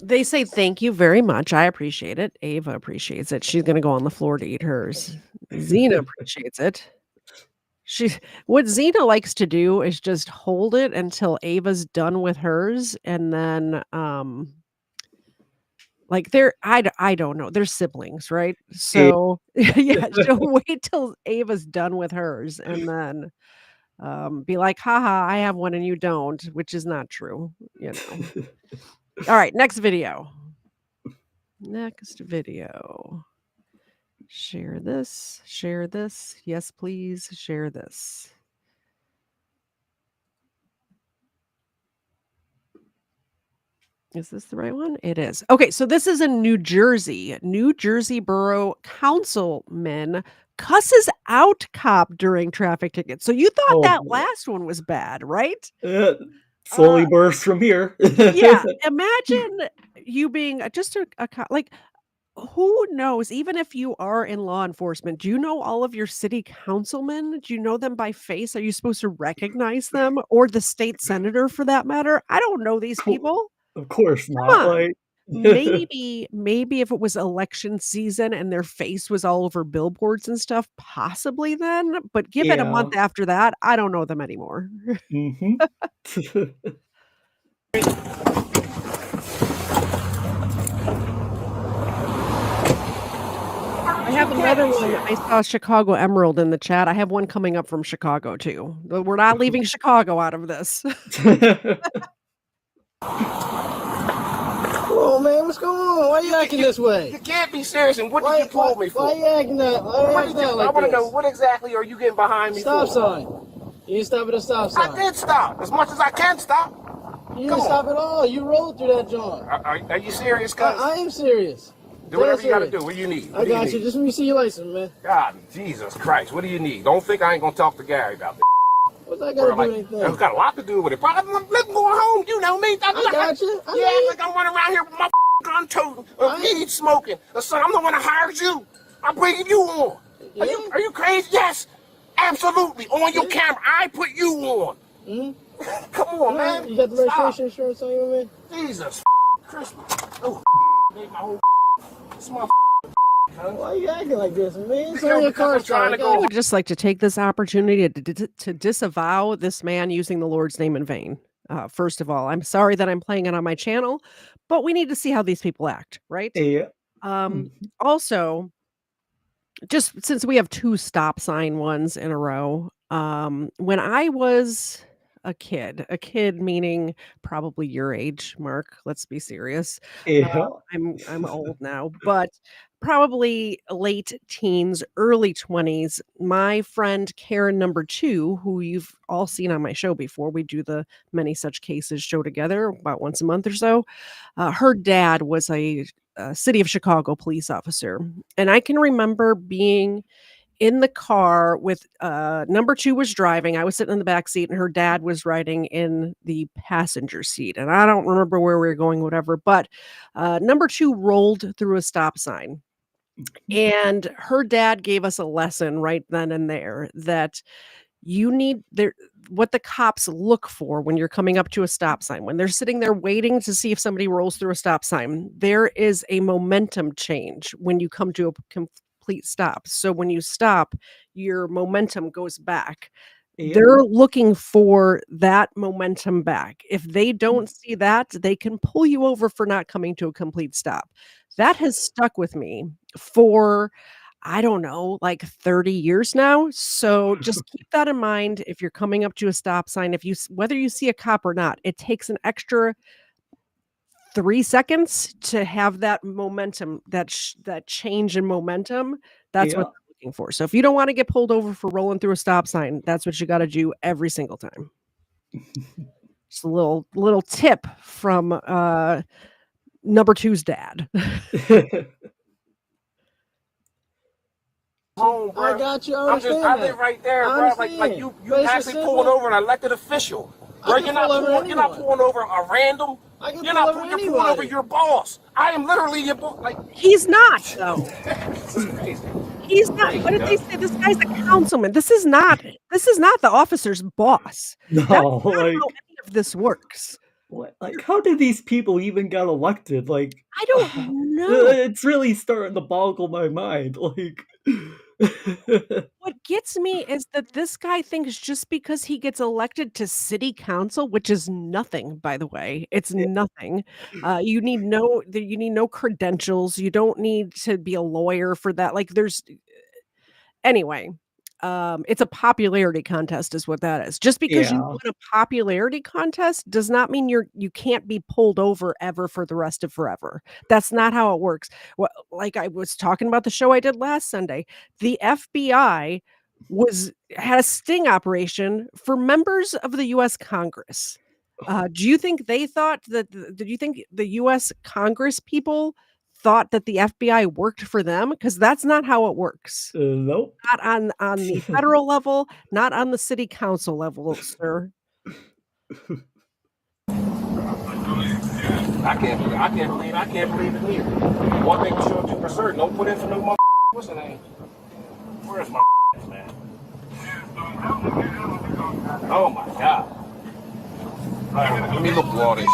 They say thank you very much. I appreciate it. Ava appreciates it. She's gonna go on the floor to eat hers. Xena appreciates it. What Xena likes to do is just hold it until Ava's done with hers, and then like I don't know. They're siblings, right? So yeah, she'll wait till Ava's done with hers and then be like, haha, I have one and you don't, which is not true, you know. All right, next video. Share this. Yes, please share this. Is this the right one? It is. Okay, so this is in New Jersey. New Jersey Borough Councilman cusses out cop during traffic tickets. So you thought Oh, that boy. last one was bad, right? Slowly burst from here. Yeah, imagine you being just a cop. Like, who knows? Even if you are in law enforcement, do you know all of your city councilmen? Do you know them by face? Are you supposed to recognize them, or the state senator for that matter? I don't know these Cool. people. Of course not. on. Like Maybe if it was election season and their face was all over billboards and stuff, possibly then. But give it a Yeah. month after that, I don't know them anymore. Mhm. I have another one. I saw Chicago Emerald in the chat. I have one coming up from Chicago too. But we're not leaving Chicago out of this. on, man. What's going on? Why you acting this way? You can't be serious. And what Why, did you pull me for? Why you acting that? Why you acting that like I want to this? know what exactly are you getting behind me Stop for? sign. You didn't stop at a stop sign. I did stop as much as I can stop. You didn't stop at all. You rolled through that joint. Are you serious, cuz? I am serious. Do whatever you got to serious. do. What do you need? I got you. Just let me see your license, man. God, Jesus Christ. What do you need? Don't think I ain't going to talk to Gary about this. What's that got to do with anything? It's got a lot to do with it. Probably, let's go home. You know me. I got you. Like I'm running around here with my gun toting, weed smoking. Son, I'm the one that hired you. I'm bringing you on. Yeah. Are you crazy? Yes, absolutely. On your camera, I put you on. Mm-hmm. Come on, man. You got the registration insurance on you, man? Jesus Christmas. Oh, made my whole this mother. Why you acting like this, man? It's on your car. Trying to I go. would just like to take this opportunity to disavow this man using the Lord's name in vain. First of all, I'm sorry that I'm playing it on my channel, but we need to see how these people act, right? Yeah. Also, just since we have 2 stop sign ones in a row, when I was a kid meaning probably your age, Mark, let's be serious. Yeah. I'm old now, but probably late teens, early 20s. My friend Karen number 2, who you've all seen on my show before, we do the Many Such Cases show together about once a month or so. Her dad was a city of Chicago police officer. And I can remember being in the car with number 2 was driving. I was sitting in the back seat and her dad was riding in the passenger seat. And I don't remember where we were going, whatever, but number 2 rolled through a stop sign. And her dad gave us a lesson right then and there that you need what the cops look for when you're coming up to a stop sign, when they're sitting there waiting to see if somebody rolls through a stop sign, there is a momentum change when you come to a complete stop. So when you stop, your momentum goes back. Yeah. They're looking for that momentum back. If they don't see that, they can pull you over for not coming to a complete stop. That has stuck with me for, I don't know, like 30 years now. So just keep that in mind if you're coming up to a stop sign. Whether you see a cop or not, it takes an extra 3 seconds to have that momentum, that change in momentum. That's what they're looking for. So if you don't want to get pulled over for rolling through a stop sign, that's what you got to do every single time. Just a little tip from number 2's dad. Home, bro. I got you. I live right there, bro. Like you actually pulling over an elected official. Bro, you're not pulling over a random. You're pulling over your boss. I am literally your boss. Like he's not though. This is crazy. He's not. What did they say? This guy's a councilman. This is not the officer's boss. No, That's not how any of this works. What? Like, how did these people even get elected? Like, I don't know. It's really starting to boggle my mind. Like, what gets me is that this guy thinks just because he gets elected to city council, which is nothing, by the way, it's nothing. You need no credentials. You don't need to be a lawyer for that. Like, anyway. It's a popularity contest is what that is. Just because you win a popularity contest does not mean you can't be pulled over ever for the rest of forever. That's not how it works. Well, like I was talking about the show I did last Sunday, the FBI had a sting operation for members of the US Congress. Do you think they thought did you think the US Congress people thought that the FBI worked for them? Because that's not how it works. Nope. Not on the federal level, not on the city council level, sir. I can't believe it either. One thing for sure, 2 for certain. Don't put in for no mother. What's the name? Where's my man? Oh my God. Let me look through all this.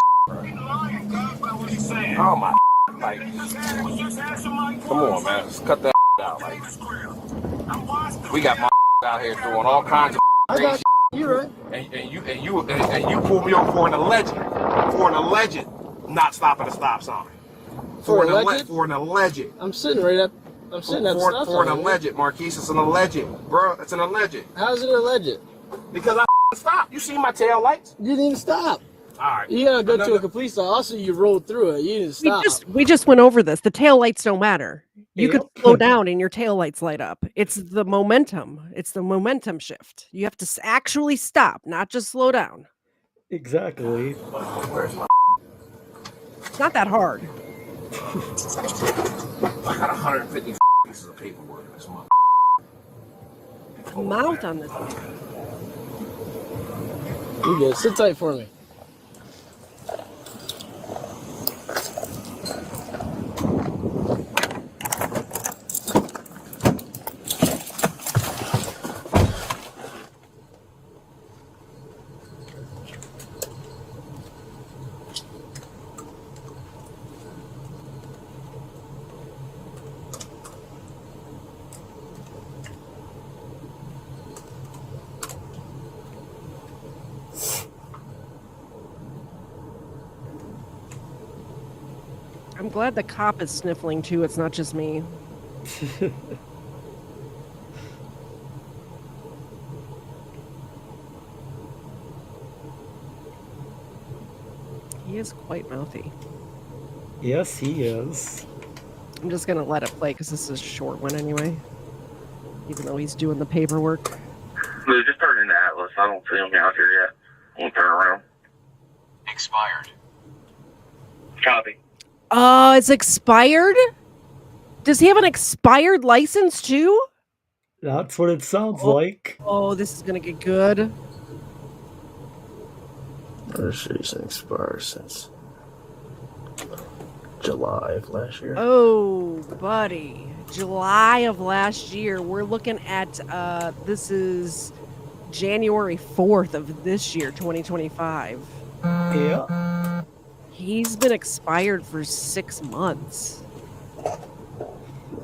Oh my. Like, come on, man. Let's cut that out. Like, we got my out here doing all kinds of. I got you right. And you pulled me over for an alleged not stopping a stop sign. For an alleged. I'm sitting right up. I'm sitting at the stop sign. For an alleged, Marquise. It's an alleged, bro. It's an alleged. How's it alleged? Because I stopped. You see my tail lights? You didn't even stop. All right. You gotta go to a complete stop. Also, you rolled through it. You didn't stop. We just went over this. The taillights don't matter. You could Yep. slow down and your taillights light up. It's the momentum. It's the momentum shift. You have to actually stop, not just slow down. Exactly. It's not that hard. I got 150 pieces of paperwork this month. Mouth on this. You good? Sit tight for me. I'm glad the cop is sniffling too. It's not just me. He is quite mouthy. Yes, he is. I'm just gonna let it play because this is a short one anyway. Even though he's doing the paperwork. They just turned into Atlas. I don't see him out here yet. We'll turn around. Expired. Copy. It's expired? Does he have an expired license too? That's what it sounds like. Oh, this is gonna get good. Registration expired since July of last year. Oh, buddy. July of last year. We're looking at this is January 4th of this year, 2025. Yeah. He's been expired for 6 months.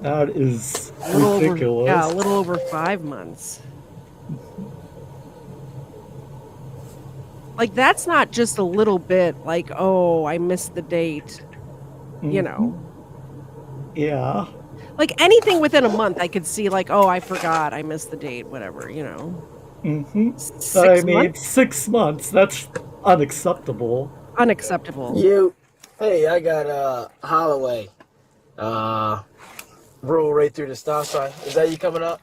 That is A little ridiculous. Over, a little over 5 months. Like, that's not just a little bit like, oh, I missed the date. You know. Yeah. Like, anything within a month, I could see, like, oh, I forgot, I missed the date, whatever, you know. Mm-hmm. 6 I mean, months? 6 months. That's unacceptable. Unacceptable. You. Hey, I got Holloway. Roll right through the stop sign. Is that you coming up?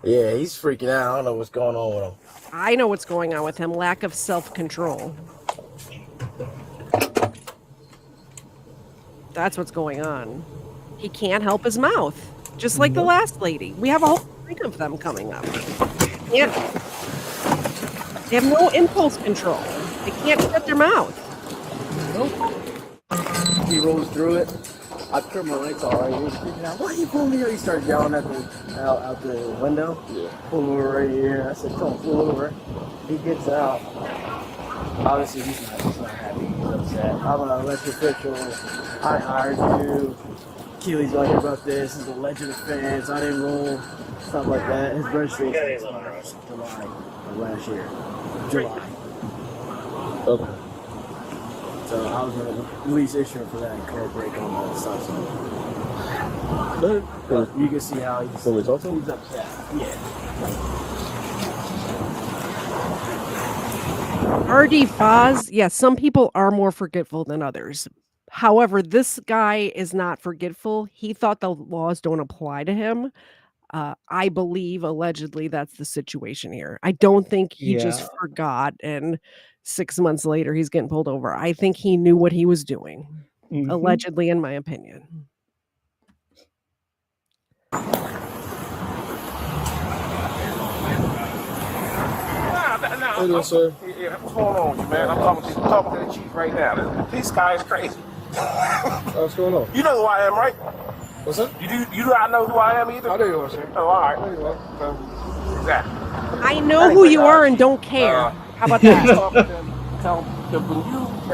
Yeah, he's freaking out. I don't know what's going on with him. I know what's going on with him. Lack of self-control. That's what's going on. He can't help his mouth. Just like the last lady. We have a whole string of them coming up. They have no impulse control. They can't shut their mouth. He rolls through it. I turned my lights all right. He was freaking out. Why are you pulling me over? He started yelling at the out the window. Yeah. Pull over right here. I said, "Don't pull over." He gets out. Obviously, he's not happy. He's upset. I'm an elected official. I hired you. Keely's all here about this. This is a alleged offense. I didn't roll. Stuff like that. His registration expired July of last year. July. Okay. So I was going to release issue for that curb break on the stop sign. But you can see how he's upset. Yeah. RD Foz, yes, some people are more forgetful than others. However, this guy is not forgetful. He thought the laws don't apply to him. I believe, allegedly, that's the situation here. I don't think he just forgot and 6 months later he's getting pulled over. I think he knew what he was doing, allegedly, in my opinion. Nah, sir. Yeah, what's going on with you, man? I'm talking to the chief right now. This guy is crazy. What's going on? You know who I am, right? What's that? You do not know who I am either? I know you are, sir. Oh, all right. Exactly. I know who you are and don't care. How about that? Tell them when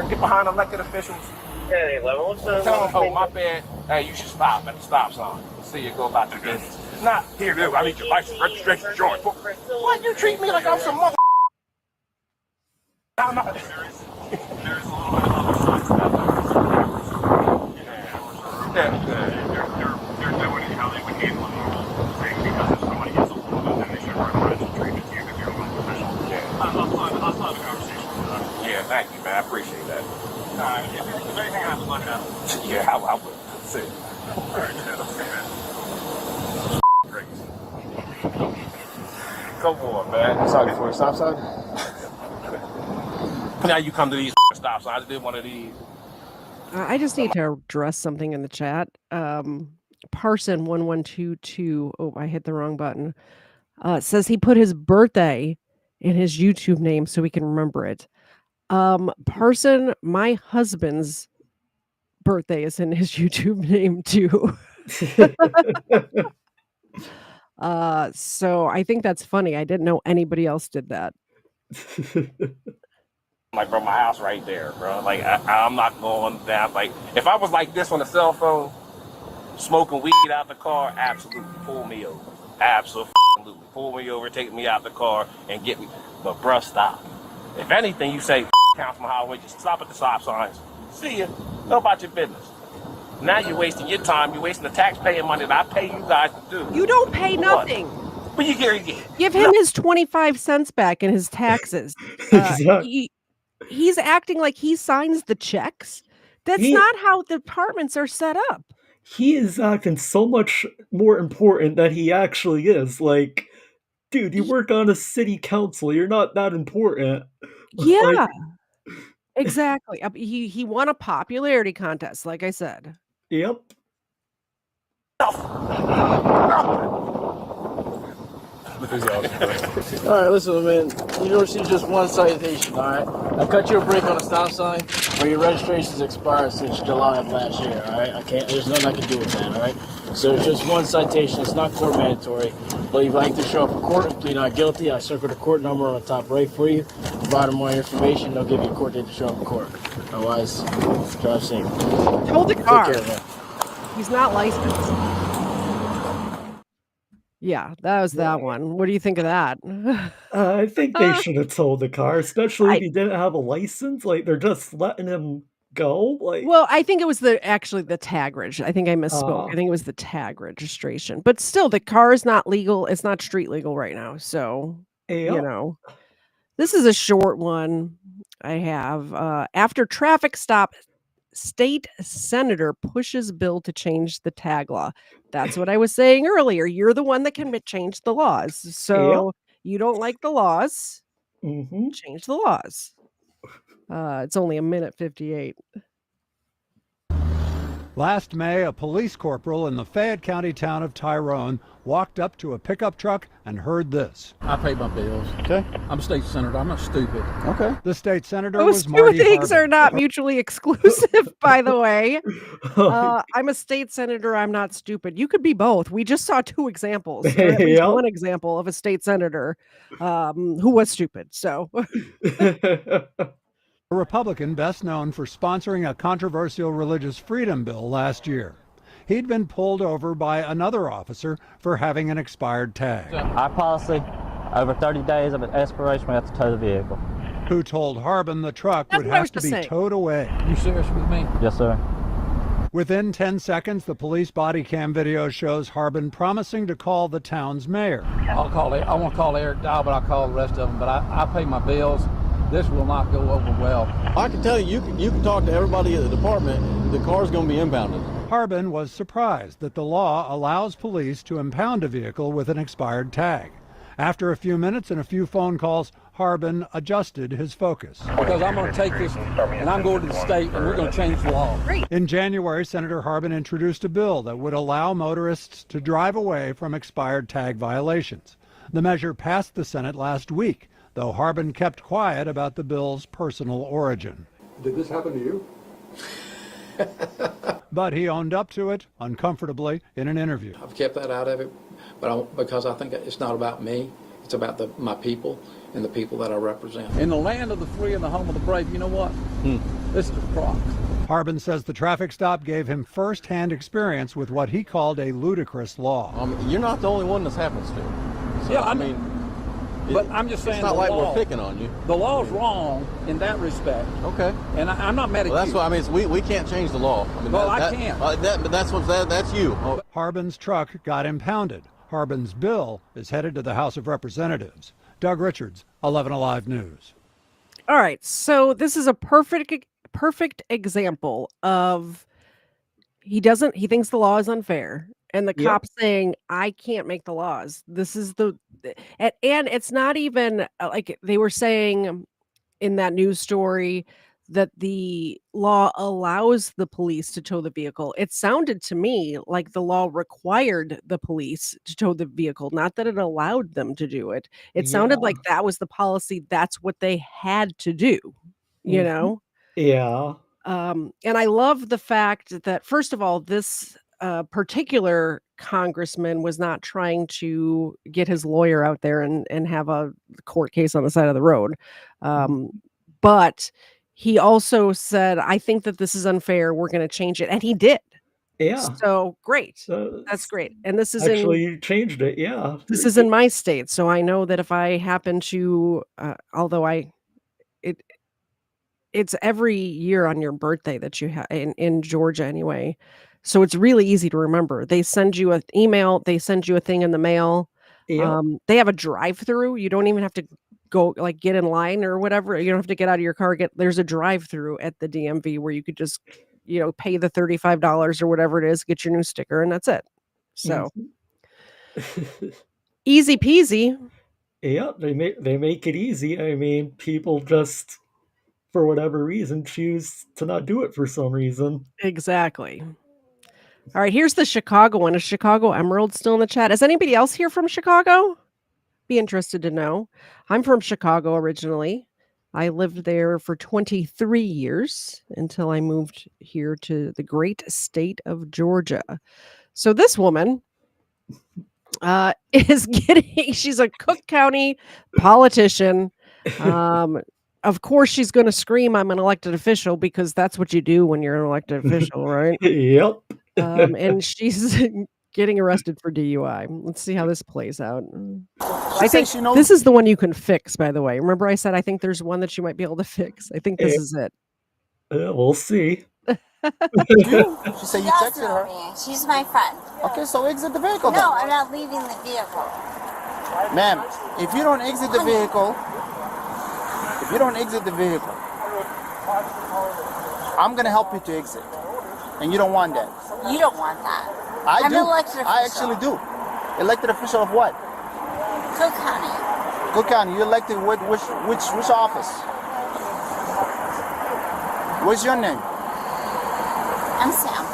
you get behind elected officials, Hey, Level, what's tell them, oh, my bad. Hey, you should stop at the stop sign. See you go about your business. Not, here, dude, I need your license, registration, joint. What? You treat me like I'm some mother... I'm not... they're doing it how they would handle it. Because if somebody gets a hold of it, then they should recommend treatment to you if you're a professional. Yeah. I'll have a conversation with them. Yeah, thank Come on, man. Sorry for a stop sign. Now you come to these stop signs. I did one of these. I just need to address something in the chat. Parson 1122. Oh, I hit the wrong button. Says he put his birthday in his YouTube name so we can remember it. Parson, my husband's birthday is in his YouTube name too. So I think that's funny. I didn't know anybody else did that. Like, bro, my house right there, bro. Like, I'm not going down. Like, if I was like this on a cell phone, smoking weed out the car, absolutely pull me over. Absolutely pull me over, take me out the car, and get me. But, bro, stop. If anything, you say, Councilman Highway, just stop at the stop signs. See ya. Go about your business. Now you're wasting your time. You're wasting the taxpaying money that I pay you guys to do. You don't pay nothing. But you get Give him his 25 cents back in his taxes. He's acting like he signs the checks. That's not how the departments are set up. He is acting so much more important than he actually is. Like, dude, you work on a city council. You're not that important. Yeah, Like, exactly. He won a popularity contest, like I said. Yep. All right, listen, man. You receive just one citation, all right? I cut you a break on a stop sign where your registration's expired since July of last year, all right? There's nothing I can do with that, all right? So it's just one citation. It's not court mandatory. But if you'd like to show up for court and plead not guilty, I circle the court number on the top right for you. Provide them more information, they'll give you a court date to show up in court. Otherwise, drive safe. Hold the car. Take care, man. He's not licensed. Yeah, that was that one. What do you think of that? I think they should have towed the car, especially if he didn't have a license. Like, they're just letting him go. Like, well, I think it was actually the tag reg. I think I misspoke. I think it was the tag registration. But still, the car is not legal. It's not street legal right now. So, you know, this is a short one I have. After traffic stop, state senator pushes bill to change the tag law. That's what I was saying earlier. You're the one that can change the laws. So you don't like the laws. Change the laws. It's only a minute 58. Last May, a police corporal in the Fayette County town of Tyrone walked up to a pickup truck and heard this. I pay my bills. Okay. I'm a state senator. I'm not stupid. Okay. The state senator Those was two Marty things Harbin. are not mutually exclusive, by the way. I'm a state senator. I'm not stupid. You could be both. We just saw two examples, or at least one example of a state senator who was stupid. So. A Republican best known for sponsoring a controversial religious freedom bill last year. He'd been pulled over by another officer for having an expired tag. Our policy, over 30 days of expiration, we have to tow the vehicle. Who told Harbin the truck would have to be towed away. You serious with me? Yes, sir. Within 10 seconds, the police body cam video shows Harbin promising to call the town's mayor. I'll call it. I won't call Eric Dow, but I'll call the rest of them. But I pay my bills. This will not go over well. I can tell you can talk to everybody at the department. The car's going to be impounded. Harbin was surprised that the law allows police to impound a vehicle with an expired tag. After a few minutes and a few phone calls, Harbin adjusted his focus. Because I'm going to take this and I'm going to the state and we're going to change the law. In January, Senator Harbin introduced a bill that would allow motorists to drive away from expired tag violations. The measure passed the Senate last week, though Harbin kept quiet about the bill's personal origin. Did this happen to you? But he owned up to it, uncomfortably, in an interview. I've kept that out of it, because I think it's not about me. It's about my people and the people that I represent. In the land of the free and the home of the brave, you know what? This is a crock. Harbin says the traffic stop gave him first-hand experience with what he called a ludicrous law. You're not the only one this happens to. So, yeah, I mean, but I'm just saying, it's not like we're picking on you. The law's wrong in that respect. Okay. And I'm not mad at you. That's what I mean. We can't change the law. I mean, I can't. But that's you. Harbin's truck got impounded. Harbin's bill is headed to the House of Representatives. Doug Richards, 11 Alive News. All right, so this is a perfect example of he thinks the law is unfair, and the cop saying, I can't make the laws. This is the And it's not even like they were saying in that news story that the law allows the police to tow the vehicle. It sounded to me like the law required the police to tow the vehicle, not that it allowed them to do it. It sounded Yeah. like that was the policy. That's what they had to do, you Mhm. know? Yeah. And I love the fact that, first of all, this particular congressman was not trying to get his lawyer out there and have a court case on the side of the road. But he also said, I think that this is unfair. We're going to change it. And he did. Yeah. So great. So That's great. And this is actually, you changed it. Yeah. this is in my state. So I know that if I happen to, although it, it's every year on your birthday that you have in Georgia anyway. So it's really easy to remember. They send you an email, they send you a thing in the mail. Yep. They have a drive-through. You don't even have to go like get in line or whatever. You don't have to get out of your car. There's a drive-through at the DMV where you could just, pay the $35 or whatever it is, get your new sticker, and that's it. So easy peasy. Yeah, they make it easy. I mean, people just for whatever reason choose to not do it for some reason. Exactly. All right, here's the Chicago one. Is Chicago Emerald still in the chat? Is anybody else here from Chicago? Be interested to know. I'm from Chicago originally. I lived there for 23 years until I moved here to the great state of Georgia. So this woman she's a Cook County politician. Of course, she's going to scream, I'm an elected official, because that's what you do when you're an elected official, right? Yep. And she's getting arrested for DUI. Let's see how this plays out. I think this is the one you can fix, by the way. Remember I said I think there's one that you might be able to fix. I think this is it. We'll see. She said you texted her. Me. She's my friend. Okay, so exit the vehicle No, then. I'm not leaving the vehicle. Ma'am, if you don't exit the vehicle, I'm gonna help you to exit. And you don't want that. You don't want that. I'm an elected official. I actually do. Elected official of what? Cook County. Cook County. You elected which office? What's your name? I'm Sam.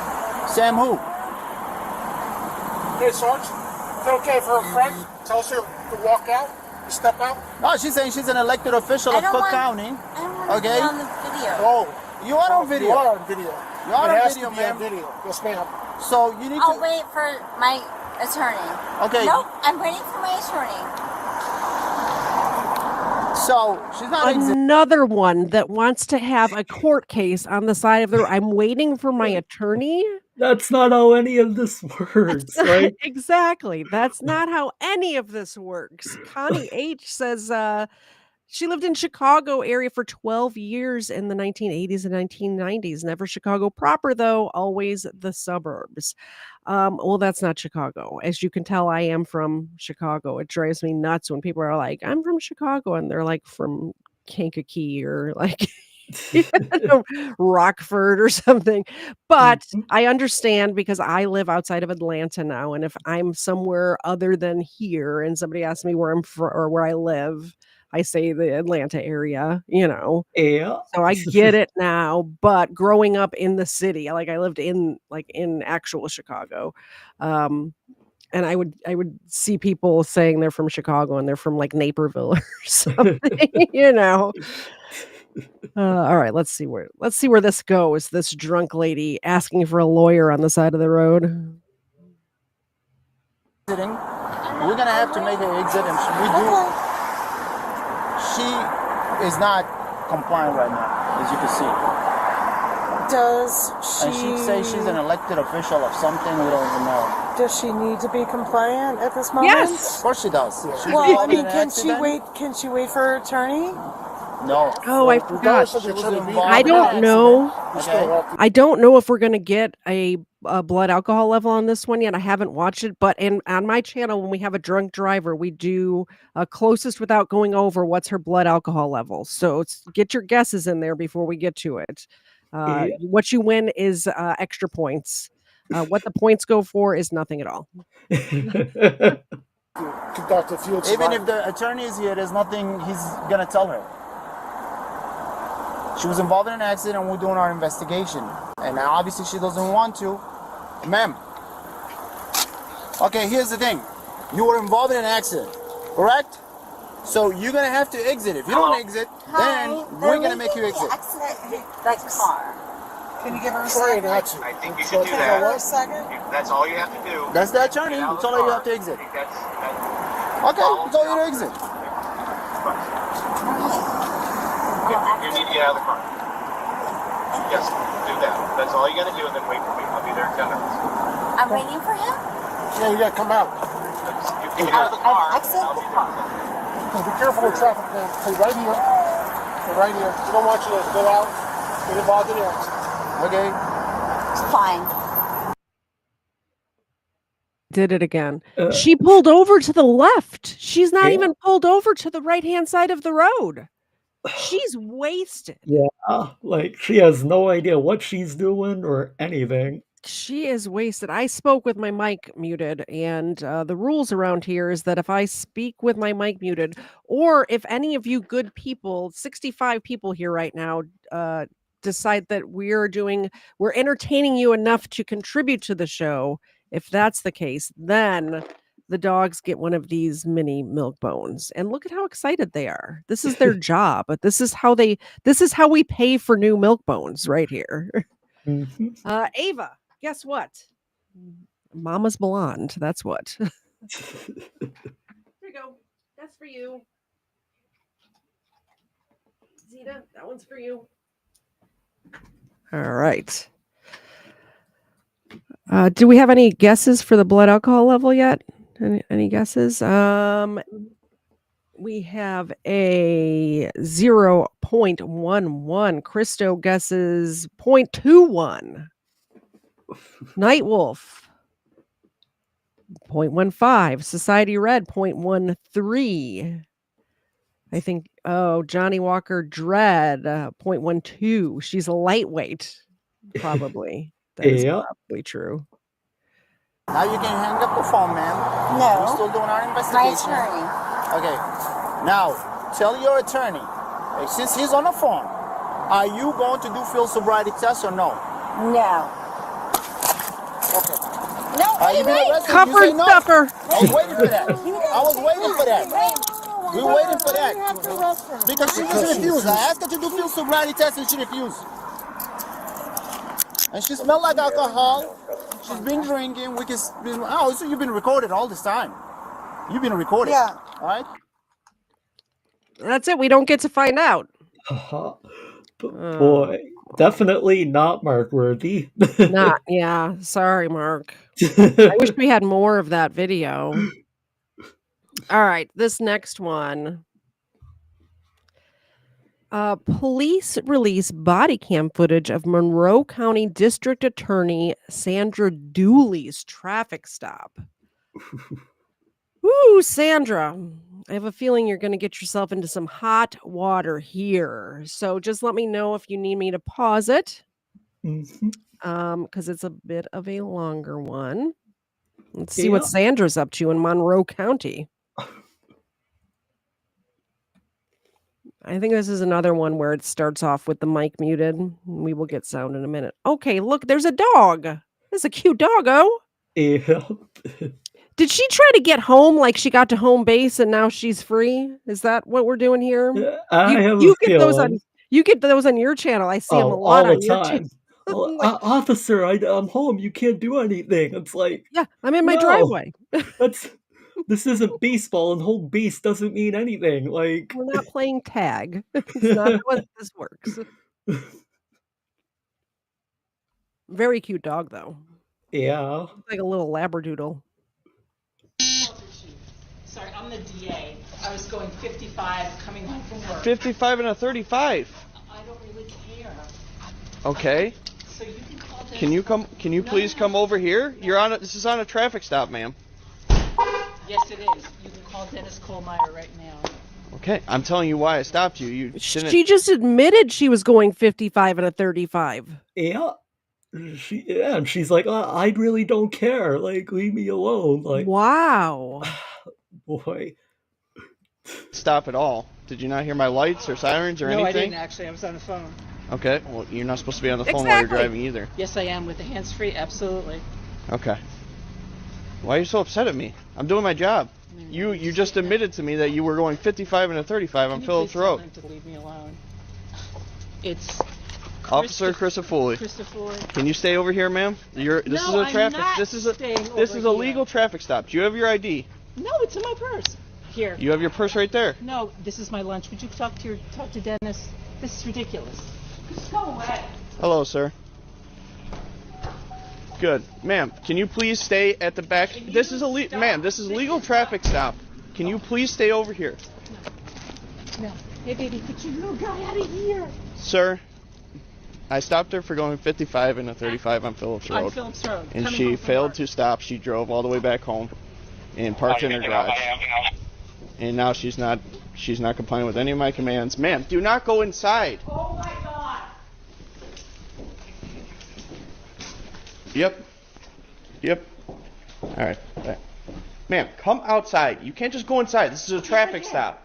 Sam who? Hey, Sarge, is it okay for her friend tells her to walk out, to step out? No, she's saying she's an elected official of Cook County. I don't want to Okay. be on the video. Oh, you are on video. You are on video. You are It on has video, to be on ma'am. video. Yes, ma'am. So you need I'll to. wait for my attorney. Okay. Nope, I'm waiting for my attorney. So she's not exiting. Another one that wants to have a court case on the side of the road. I'm waiting for my attorney. That's not how any of this works, right? Exactly. That's not how any of this works. Connie H says she lived in Chicago area for 12 years in the 1980s and 1990s. Never Chicago proper, though, always the suburbs. Well, that's not Chicago. As you can tell, I am from Chicago. It drives me nuts when people are like, I'm from Chicago, and they're like from Kankakee or like Rockford or something. But I understand because I live outside of Atlanta now. And if I'm somewhere other than here and somebody asks me where I'm from or where I live, I say the Atlanta area, Yeah. So I get it now. But growing up in the city, like I lived in actual Chicago. And I would see people saying they're from Chicago and they're from like Naperville or something, all right, let's see where this goes. This drunk lady asking for a lawyer on the side of the road. We're gonna have to make her exit, and we do. She is not compliant right now, as you can see. Does she? And she says she's an elected official of something we don't even know. Does she need to be compliant at this moment? Yes, of course she does. She's Well, I involved in mean, an can she accident. wait? Can she wait for her attorney? No. Oh, I forgot. She was involved I in don't an know. accident, okay? I don't know if we're going to get a blood alcohol level on this one yet. I haven't watched it, but on my channel, when we have a drunk driver, we do closest without going over what's her blood alcohol level. So get your guesses in there before we get to it. What you win is extra points. What the points go for is nothing at all. Conduct a field Even survival. if the attorney is here, there's nothing he's gonna tell her. She was involved in an accident and we're doing our investigation. And obviously she doesn't want to. Ma'am. Okay, here's the thing. You were involved in an accident, correct? So you're gonna have to exit. If you don't exit, then we're gonna make you exit. That car. Can you give her a Try second? not to. I think you should do Give her that. a second. That's all you have to do. That's the attorney. Get out of It's the all you car. have to exit. I think that's Okay, it's all you to exit. you need to get out of the car. Yes, do that. That's all you got to do, and then wait for me. I'll be there in 10 minutes. I'm waiting for him. Yeah, you gotta come out. You get out of the car. Exit I'll the be there. car. Okay, be careful with traffic, man. Stay right here. Stay right here. We don't want you to go out, get involved in the accident. Okay. It's fine. Did it again. She pulled over to the left. She's not Yeah. even pulled over to the right-hand side of the road. She's wasted. Yeah, like she has no idea what she's doing or anything. She is wasted. I spoke with my mic muted, and the rules around here is that if I speak with my mic muted, or if any of you good people, 65 people here right now, decide that we're entertaining you enough to contribute to the show, if that's the case, then the dogs get one of these mini milk bones. And look at how excited they are. This is their job, but this is how we pay for new milk bones right here. Ava, guess what? Mama's blonde. That's what. Here you go. That's for you. Zeta, that one's for you. All right. Do we have any guesses for the blood alcohol level yet? Any guesses? We have a 0.11. Christo guesses 0.21. Nightwolf 0.15. Society Red 0.13. I think, Johnny Walker Dread 0.12. She's a lightweight, probably. That is probably true. Now you can hang up the phone, ma'am. No. We're still doing our My investigation. attorney. Okay. Now, tell your attorney, since he's on the phone, are you going to do field sobriety tests or no? No. Okay. No, Are you being arrested? Cover You say and no. stuffer. I was waiting for that. I was waiting for that. We were waiting for that. Because she just refused. I asked her to do field sobriety tests and she refused. And she smelled like alcohol. She's been drinking. So you've been recorded all this time. You've been recorded. Yeah. All right? That's it. We don't get to find out. Boy, definitely not Mark worthy. Not, yeah. Sorry, Mark. I wish we had more of that video. All right, this next one. Police release body cam footage of Monroe County District Attorney Sandra Dooley's traffic stop. Ooh, Sandra, I have a feeling you're going to get yourself into some hot water here. So just let me know if you need me to pause it. Because it's a bit of a longer one. Let's see what Sandra's up to in Monroe County. I think this is another one where it starts off with the mic muted. We will get sound in a minute. Okay, look, there's a dog. There's a cute doggo. Yeah. Did she try to get home like she got to home base and now she's free? Is that what we're doing here? You get those on your channel. I see them a lot on your channel. Well, officer, I'm home. You can't do anything. It's like, yeah, I'm in my driveway. This isn't baseball, and home base doesn't mean anything. Like, we're not playing tag. It's not how this works. Very cute dog, though. Yeah. Looks like a little labradoodle. Sorry, I'm the DA. I was going 55 coming home from work. 55 and a 35. I don't really care. Okay. So you can call Dennis. Can you please come over here? This is on a traffic stop, ma'am. Yes, it is. You can call Dennis Kohlmeyer right now. Okay, I'm telling you why I stopped you. She just admitted she was going 55 and a 35. Yeah. And she's like, I really don't care. Like, leave me alone. Like, wow. boy. Stop at all. Did you not hear my lights or sirens or anything? No, I didn't actually. I was on the phone. Okay, well, you're not supposed to be on the phone while you're driving either. Yes, I am with the hands-free. Absolutely. Okay. Why are you so upset at me? I'm doing my job. You just admitted to me that you were going 55 and a 35 on Phillips Road. Can you please tell him to leave me alone? It's Officer Christofoli. Can you stay over here, ma'am? This is a traffic. This is a legal traffic stop. Do you have your ID? No, it's in my purse. Here. You have your purse right there. No, this is my lunch. Would you talk to Dennis? This is ridiculous. Just go away. Hello, sir. Good, ma'am. Can you please stay at the back? This is a legal traffic stop. Can you please stay over here? No. Hey, baby, get your little guy out of here. Sir, I stopped her for going 55 and a 35 on Phillips Road. On Phillips Road. And she failed to stop. She drove all the way back home and parked in her garage. And now she's not complying with any of my commands. Ma'am, do not go inside. Oh my God. Yep. All right. Ma'am, come outside. You can't just go inside. This is a traffic stop.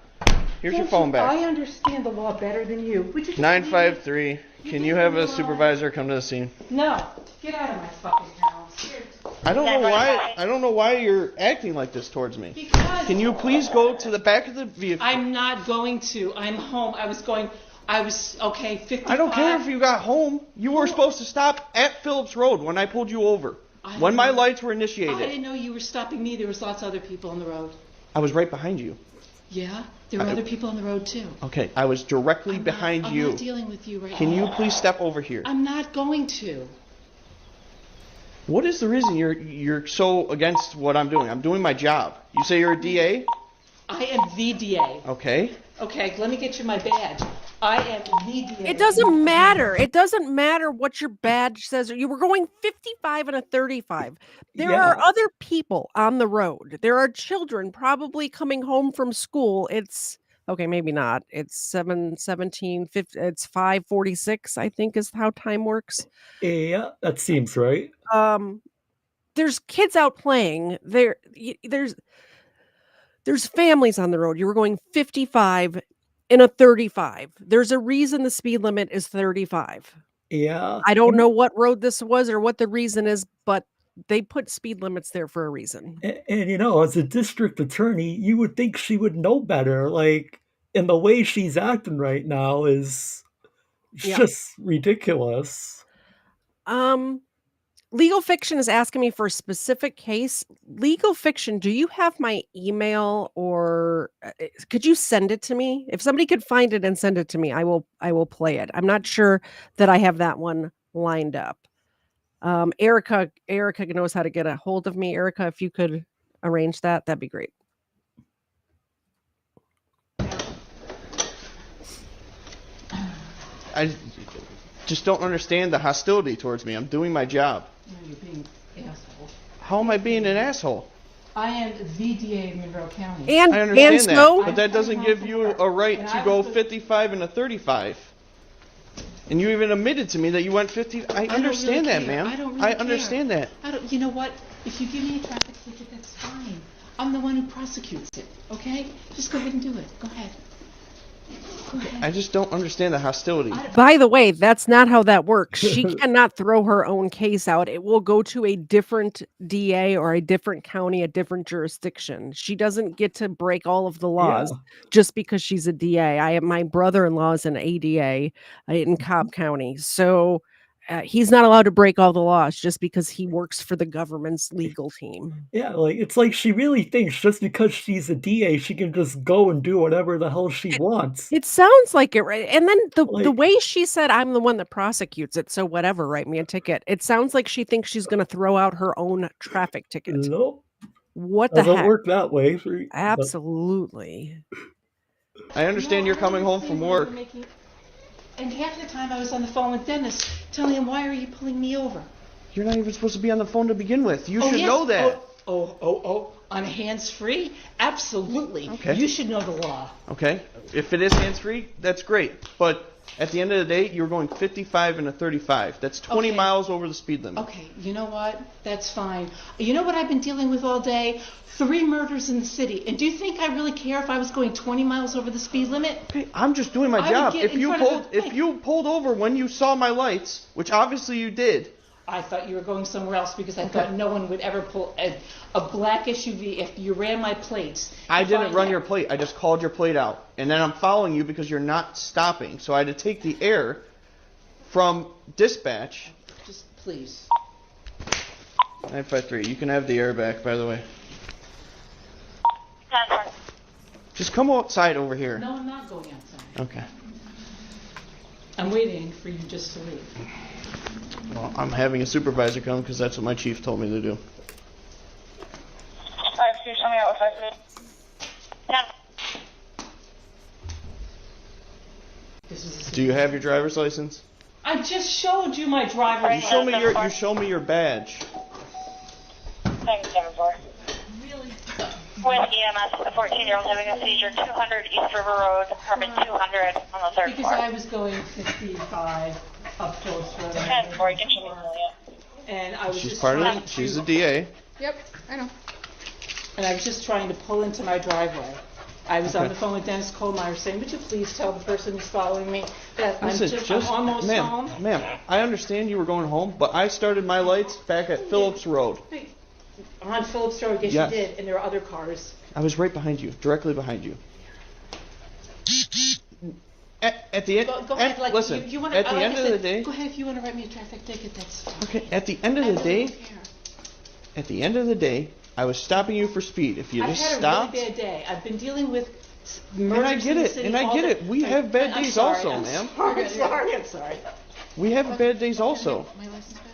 Here's your phone back. I understand the law better than you. Would you just 953. Can you have a supervisor come to the scene? No. Get out of my fucking house. I don't know why you're acting like this towards me. Because Can you please go to the back of the vehicle? I'm not going to. I'm home. Okay, 55. I don't care if you got home. You were supposed to stop at Phillips Road when I pulled you over. When my lights were initiated. I didn't know you were stopping me. There was lots of other people on the road. I was right behind you. Yeah? There were other people on the road too. Okay, I was directly behind you. I'm not dealing with you right now. Can you please step over here? I'm not going to. What is the reason you're so against what I'm doing? I'm doing my job. You say you're a DA? I am the DA. Okay. Okay, let me get you my badge. I am the DA. It doesn't matter. It doesn't matter what your badge says. You were going 55 and a 35. There are other people on the road. There are children probably coming home from school. It's okay, maybe not. It's 7:17. It's 5:46. I think is how time works. Yeah, that seems right. There's kids out playing. There's families on the road. You were going 55 in a 35. There's a reason the speed limit is 35. Yeah. I don't know what road this was or what the reason is, but they put speed limits there for a reason. And as a district attorney, you would think she would know better. And the way she's acting right now is just ridiculous. Legal Fiction is asking me for a specific case. Legal Fiction, do you have my email or could you send it to me? If somebody could find it and send it to me, I will play it. I'm not sure that I have that one lined up. Erica knows how to get a hold of me. Erica, if you could arrange that, that'd be great. I just don't understand the hostility towards me. I'm doing my job. No, you're being an asshole. How am I being an asshole? I am the DA of Monroe County. I understand that, but that doesn't give you a right to go 55 and a 35. And you even admitted to me that you went 50. I understand that, ma'am. I understand that. You know what? If you give me a traffic ticket, that's fine. I'm the one who prosecutes it, okay? Just go ahead and do it. Go ahead. I just don't understand the hostility. By the way, that's not how that works. She cannot throw her own case out. It will go to a different DA or a different county, a different jurisdiction. She doesn't get to break all of the laws just because she's a DA. My brother-in-law is an ADA in Cobb County. So he's not allowed to break all the laws just because he works for the government's legal team. Yeah, it's like she really thinks just because she's a DA, she can just go and do whatever the hell she wants. It sounds like it, right? And then the way she said, I'm the one that prosecutes it, so whatever, write me a ticket. It sounds like she thinks she's going to throw out her own traffic ticket. Nope. What the heck? Doesn't work that way. Absolutely. I understand you're coming home from work. And half the time I was on the phone with Dennis telling him, why are you pulling me over? You're not even supposed to be on the phone to begin with. You should know that. On hands-free? Absolutely. Okay. You should know the law. Okay. If it is hands-free, that's great. But at the end of the day, you were going 55 and a 35. That's 20 miles over the speed limit. Okay, you know what? That's fine. You know what I've been dealing with all day? 3 murders in the city. And do you think I really care if I was going 20 miles over the speed limit? Okay, I'm just doing my job. If you pulled over when you saw my lights, which obviously you did. I thought you were going somewhere else because I thought no one would ever pull a black SUV if you ran my plates. I didn't run your plate. I just called your plate out. And then I'm following you because you're not stopping. So I had to take the air from dispatch. Just please. 953. You can have the air back, by the way. Just come outside over here. No, I'm not going outside. Okay. I'm waiting for you just to leave. Well, I'm having a supervisor come because that's what my chief told me to do. 5-2, show me out with 5-2. Do you have your driver's license? I just showed you my driver's license. You show me your badge. 774. Really? With EMS, a 14-year-old having a seizure, 200 East River Road, apartment 200 on the third because floor. I was going 55 up close road. 10-4, get you And I was She's just part of trying it. She's a DA. Yep, I know. And I was just trying to pull into my driveway. I was on the phone with Dennis Kohlmeyer saying, would you please tell the person who's following me that I'm almost home? Ma'am, I understand you were going home, but I started my lights back at Phillips Road. On Phillips Road, yes, you did, and there are other cars. I was right behind you, directly behind you. At the end, go ahead, like, listen. At the end of the day, go ahead if you want to write me a traffic ticket. That's fine. Okay. At the end of the day, I was stopping you for speed. If you just stopped. I've had a really bad day. I've been dealing with And I get it. We have bad days also, ma'am. I'm sorry. We have bad days also. My license back?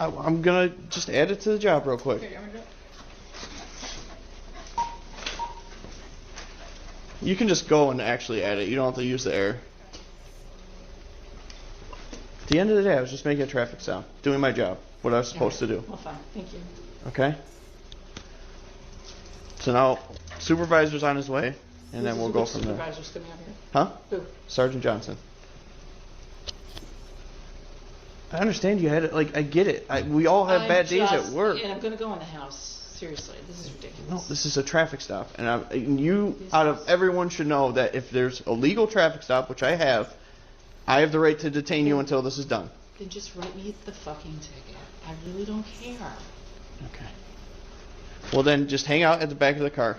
I'm gonna just add it to the job real quick. Okay, I'm gonna do it. You can just go and actually add it. You don't have to use the air. At the end of the day, I was just making a traffic stop, doing my job, what I was supposed to do. Well, fine. Thank you. Okay? So now, supervisor's on his way, and then we'll go from there. Supervisor's coming out here? Huh? Who? Sergeant Johnson. I understand you had it. Like, I get it. We all have bad days at work. And I'm going to go in the house. Seriously, this is ridiculous. No, this is a traffic stop, and you, out of everyone, should know that if there's a legal traffic stop, which I have the right to detain you until this is done. Then just write me the fucking ticket. I really don't care. Okay. Well, then just hang out at the back of the car.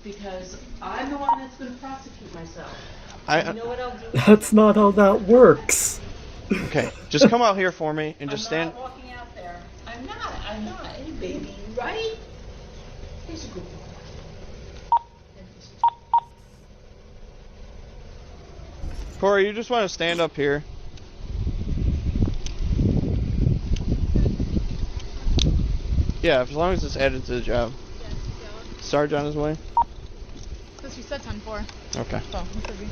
Because I'm the one that's going to prosecute myself. You know what I'll do? That's not how that works. Okay, just come out here for me and just stand. I'm not walking out there. I'm not. Hey, baby, right? He's a good boy. Corey, you just want to stand up here. Yeah, as long as it's added to the job. Sarge on his way? Because you said 10-4. Okay. So, it could be.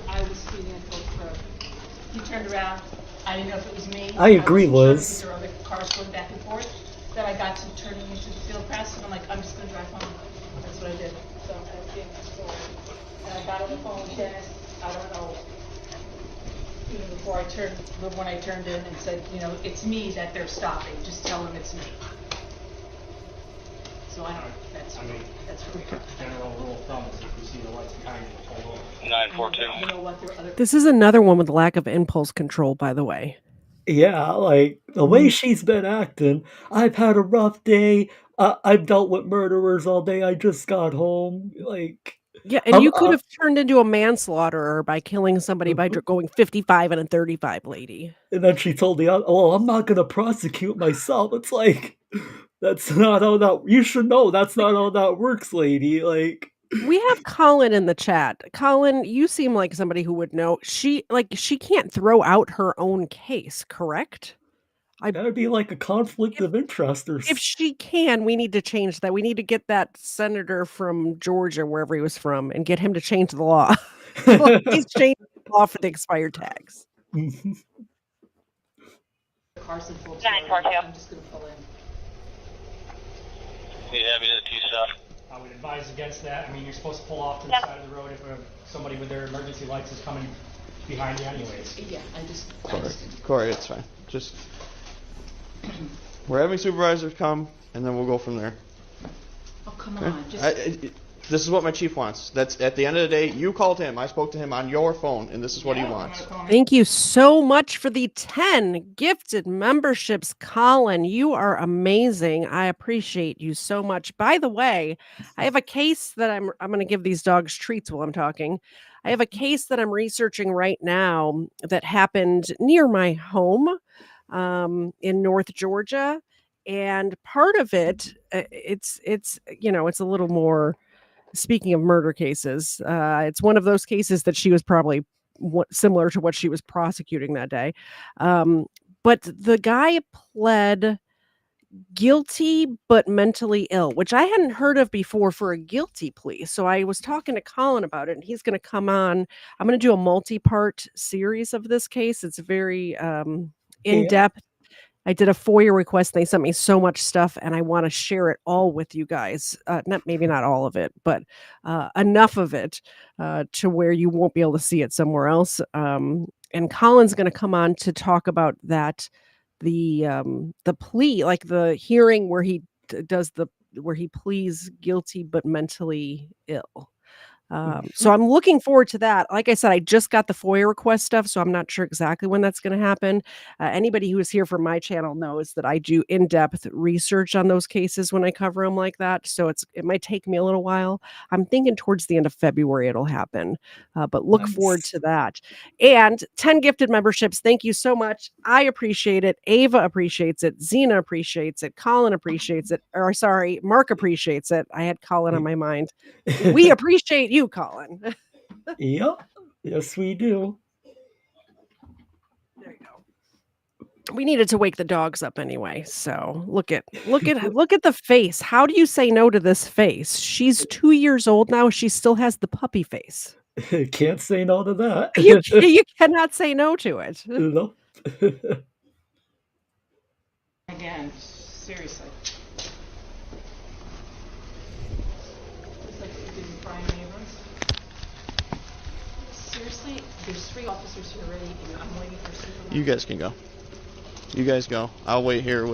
I was speeding in Phillips Road. He turned around. I didn't know if it was me. I agree, Liz. There were other cars going back and forth. Then I got to turning into the field press, and I'm like, I'm just going to drive home. That's what I did. So I was being restored. And I got on the phone with Dennis. I don't know. Even before I turned, when I turned in and said, you know, it's me that they're stopping. Just tell them it's me. So I don't know. That's really good. General rule of thumb is if you see the lights behind you, pull over. 942. You know what? There are other. This is another one with lack of impulse control, by the way. Yeah, like the way she's been acting. I've had a rough day. I've dealt with murderers all day. I just got home. Like, yeah, and you could have turned into a manslaughterer by killing somebody by going 55 and a 35, lady. And then she told me, "Oh, I'm not gonna prosecute myself." It's like, that's not how that. You should know that's not how that works, lady. Like. We have Colin in the chat. Colin, you seem like somebody who would know. She can't throw out her own case, correct? That would be like a conflict of interest or If she can, we need to change that. We need to get that senator from Georgia, wherever he was from, and get him to change the law. He's changed the law for the expired tags. Carson folks. 942. I'm just gonna pull in. Yeah, me too, so. I would advise against that. I mean, you're supposed to pull off to the side of the road if somebody with their emergency lights is coming behind you anyways. Yeah, I just Corey, it's fine. Just we're having supervisors come, and then we'll go from there. Oh, come Okay? on. Just This is what my chief wants. That's at the end of the day. You called him. I spoke to him on your phone, and this is what he wants. Thank you so much for the 10 gifted memberships, Colin. You are amazing. I appreciate you so much. By the way, I have a case that I'm going to give these dogs treats while I'm talking. I have a case that I'm researching right now that happened near my home in North Georgia, and part of it, it's a little more. Speaking of murder cases, it's one of those cases that she was probably similar to what she was prosecuting that day. But the guy pled guilty but mentally ill, which I hadn't heard of before for a guilty plea. So I was talking to Colin about it, and he's going to come on. I'm going to do a multi-part series of this case. It's very in-depth. I did a FOIA request. They sent me so much stuff, and I want to share it all with you guys. Maybe not all of it, but enough of it to where you won't be able to see it somewhere else. And Colin's going to come on to talk about that, the plea, like the hearing where he where he pleads guilty but mentally ill. So I'm looking forward to that. Like I said, I just got the FOIA request stuff, so I'm not sure exactly when that's going to happen. Anybody who is here from my channel knows that I do in-depth research on those cases when I cover them like that. So it might take me a little while. I'm thinking towards the end of February it'll happen, but look forward to that. And 10 gifted memberships. Thank you so much. I appreciate it. Ava appreciates it. Zena appreciates it. Colin appreciates it. Or sorry, Mark appreciates it. I had Colin on my mind. We appreciate you, Colin. Yep. Yes, we do. There you go. We needed to wake the dogs up anyway. So look at the face. How do you say no to this face? She's 2 years old now. She still has the puppy face. Can't say no to that. You cannot say no to it. Nope. again, seriously. Seriously, there's 3 officers here already, and I'm waiting for supervisor. You guys can go. You guys go. I'll wait here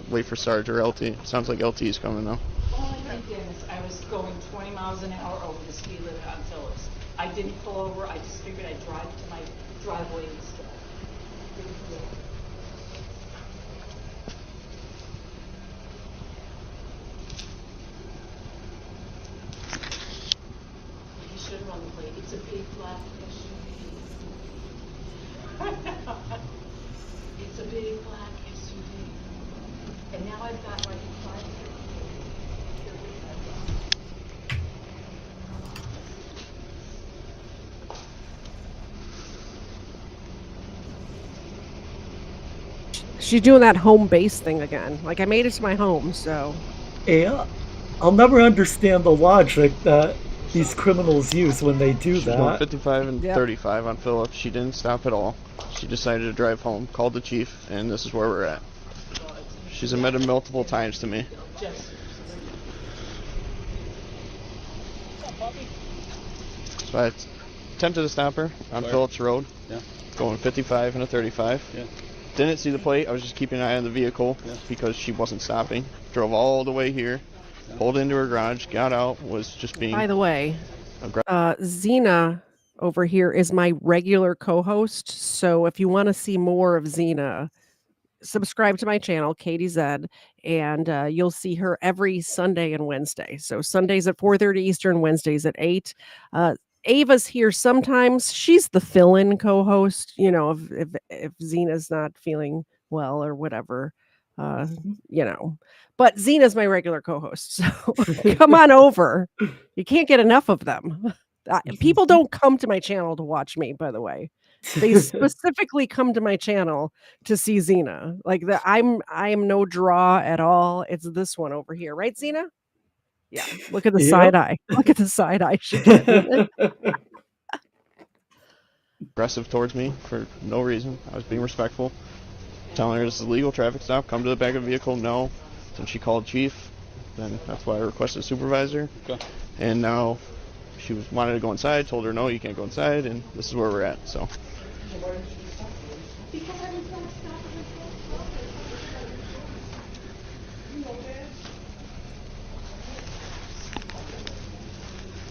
wait for Sarge or LT. Sounds like LT is coming though. All I did is I was going 20 miles an hour over the speed limit on Phillips. I didn't pull over. I just figured I'd drive to my driveway instead. You should run the plate. It's a big black SUV. It's a big black SUV. And now I've got like 5 She's doing that home base thing again. Like, I made it to my home, so. Yeah. I'll never understand the logic that these criminals use when they do She's going that. 55 and 35 on Phillips. She didn't stop at all. She decided to drive home, called the chief, and this is where we're at. She's admitted multiple times to me. So I attempted to stop her on Phillips Road, going 55 and a 35. Didn't see the plate. I was just keeping an eye on the vehicle because she wasn't stopping. Drove all the way here, pulled into her garage, got out, was just being... By the way, Xena over here is my regular co-host. So if you want to see more of Xena, subscribe to my channel, KTZed, and you'll see her every Sunday and Wednesday. So Sundays at 4:30 Eastern, Wednesdays at 8. Ava's here sometimes. She's the fill-in co-host, you know, if Xena's not feeling well or whatever, you know. But Xena's my regular co-host, so come on over. You can't get enough of them. People don't come to my channel to watch me, by the way. They specifically come to my channel to see Xena. Like I am no draw at all. It's this one over here, right, Xena? Yeah. Look at the side Yep. eye. Look at the side eye she gave me. Aggressive towards me for no reason. I was being respectful, telling her this is a legal traffic stop. Come to the back of the vehicle. No. Then she called chief. Then that's why I requested a supervisor. Okay. And now she wanted to go inside. Told her no, you can't go inside. And this is where we're at. So.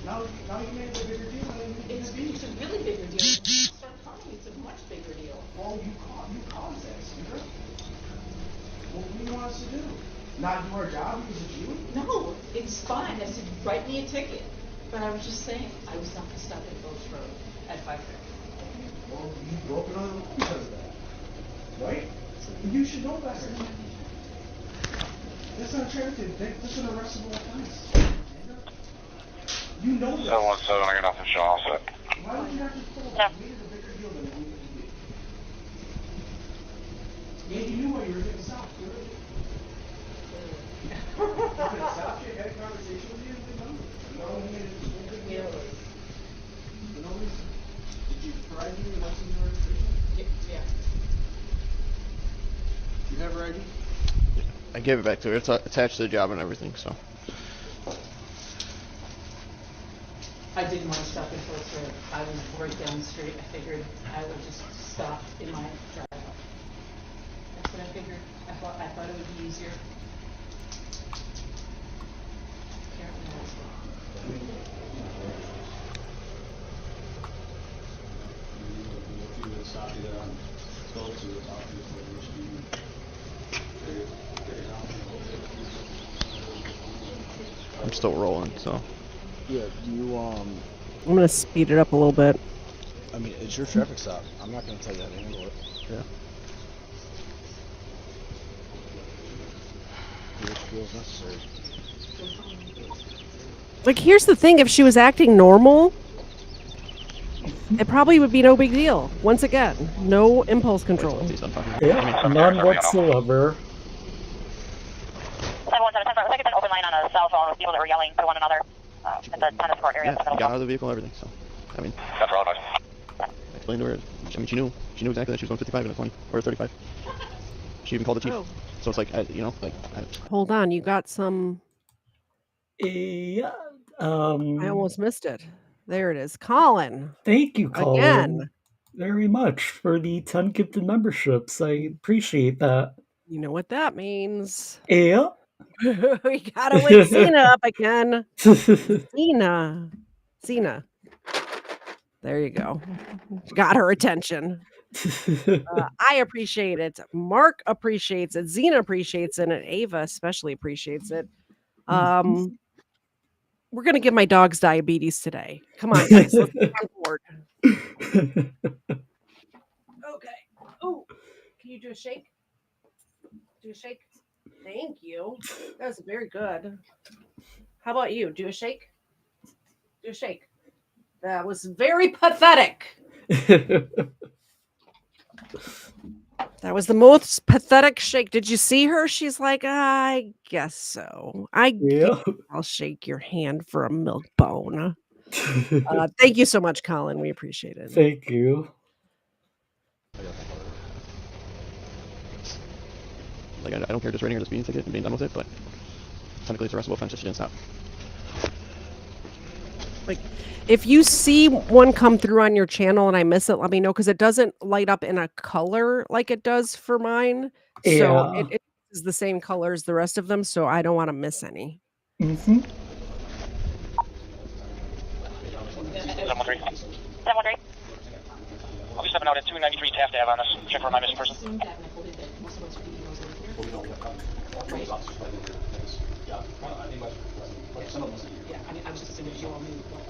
Now you made it a bigger deal. It's a really bigger deal. Start calling, it's a much bigger deal. Well, you caused that, Sandra. What do you want us to do? Not do our job because of you? No, it's fine. I said, write me a ticket. But I was just saying, I was not going to stop at Ghost Road at 5:30. Well, you broke another rule because of that. Right? You should know better. That's not charity. That's an arrestable offense. You know this. 717, I got nothing showing offset. Why would you have to pull it? You made it a bigger deal than it needed to be. Yeah, you knew why you were getting stopped, really. You could have stopped you, had a conversation with you, and been done. No one made it a big deal. For no reason. Did you provide you with license and registration? Yeah. You have her ID? I gave it back to her. It's attached to the job and everything. So. I didn't want to stop in Forest Road. I was right down the street. I figured I would just stop in my driveway. That's what I figured. I thought it would be easier. Apparently not as well. I'm still rolling. So. Yeah, you, I'm gonna speed it up a little bit. I mean, it's your traffic stop. I'm not going to tell you how to handle it. Yeah. Do what feels necessary. Like, here's the thing: if she was acting normal, it probably would be no big deal. Once again, no impulse control. Yeah, none whatsoever. 717, looks like it's an open line on a cell phone with people that were yelling to one another at the tennis court area. Yeah, got out of the vehicle and everything. So, I mean, I explained to her. I mean, she knew exactly that she was going 55 in a 20 or a 35. She even called the chief. Oh. So it's like, Hold on, you got some. Yeah. I almost missed it. There it is, Colin. Thank you, Colin. Again. Very much for the 10 gifted memberships. I appreciate that. You know what that means. Yeah. We gotta wake Xena up again. Xena. There you go. Got her attention. I appreciate it. Mark appreciates it. Xena appreciates it. And Ava especially appreciates it. We're going to give my dogs diabetes today. Come on, guys. Let's get on board. Okay. Oh, can you do a shake? Do a shake? Thank you. That was very good. How about you? Do a shake? Do a shake. That was very pathetic. That was the most pathetic shake. Did you see her? She's like, I guess so. I'll shake your hand for a milk bone. Thank you so much, Colin. We appreciate it. Thank you. like, I don't care just writing her the speeding ticket and being done with it, but technically it's a arrestable offense if she didn't stop. Like, if you see one come through on your channel and I miss it, let me know, because it doesn't light up in a color like it does for mine. So Yeah. it is the same color as the rest of them, so I don't want to miss any. Mm-hmm. 713. 713. I'll be stepping out at 293 Taft Ave on this. Check for my missing person. Yeah, I mean, I was just assuming you all knew what.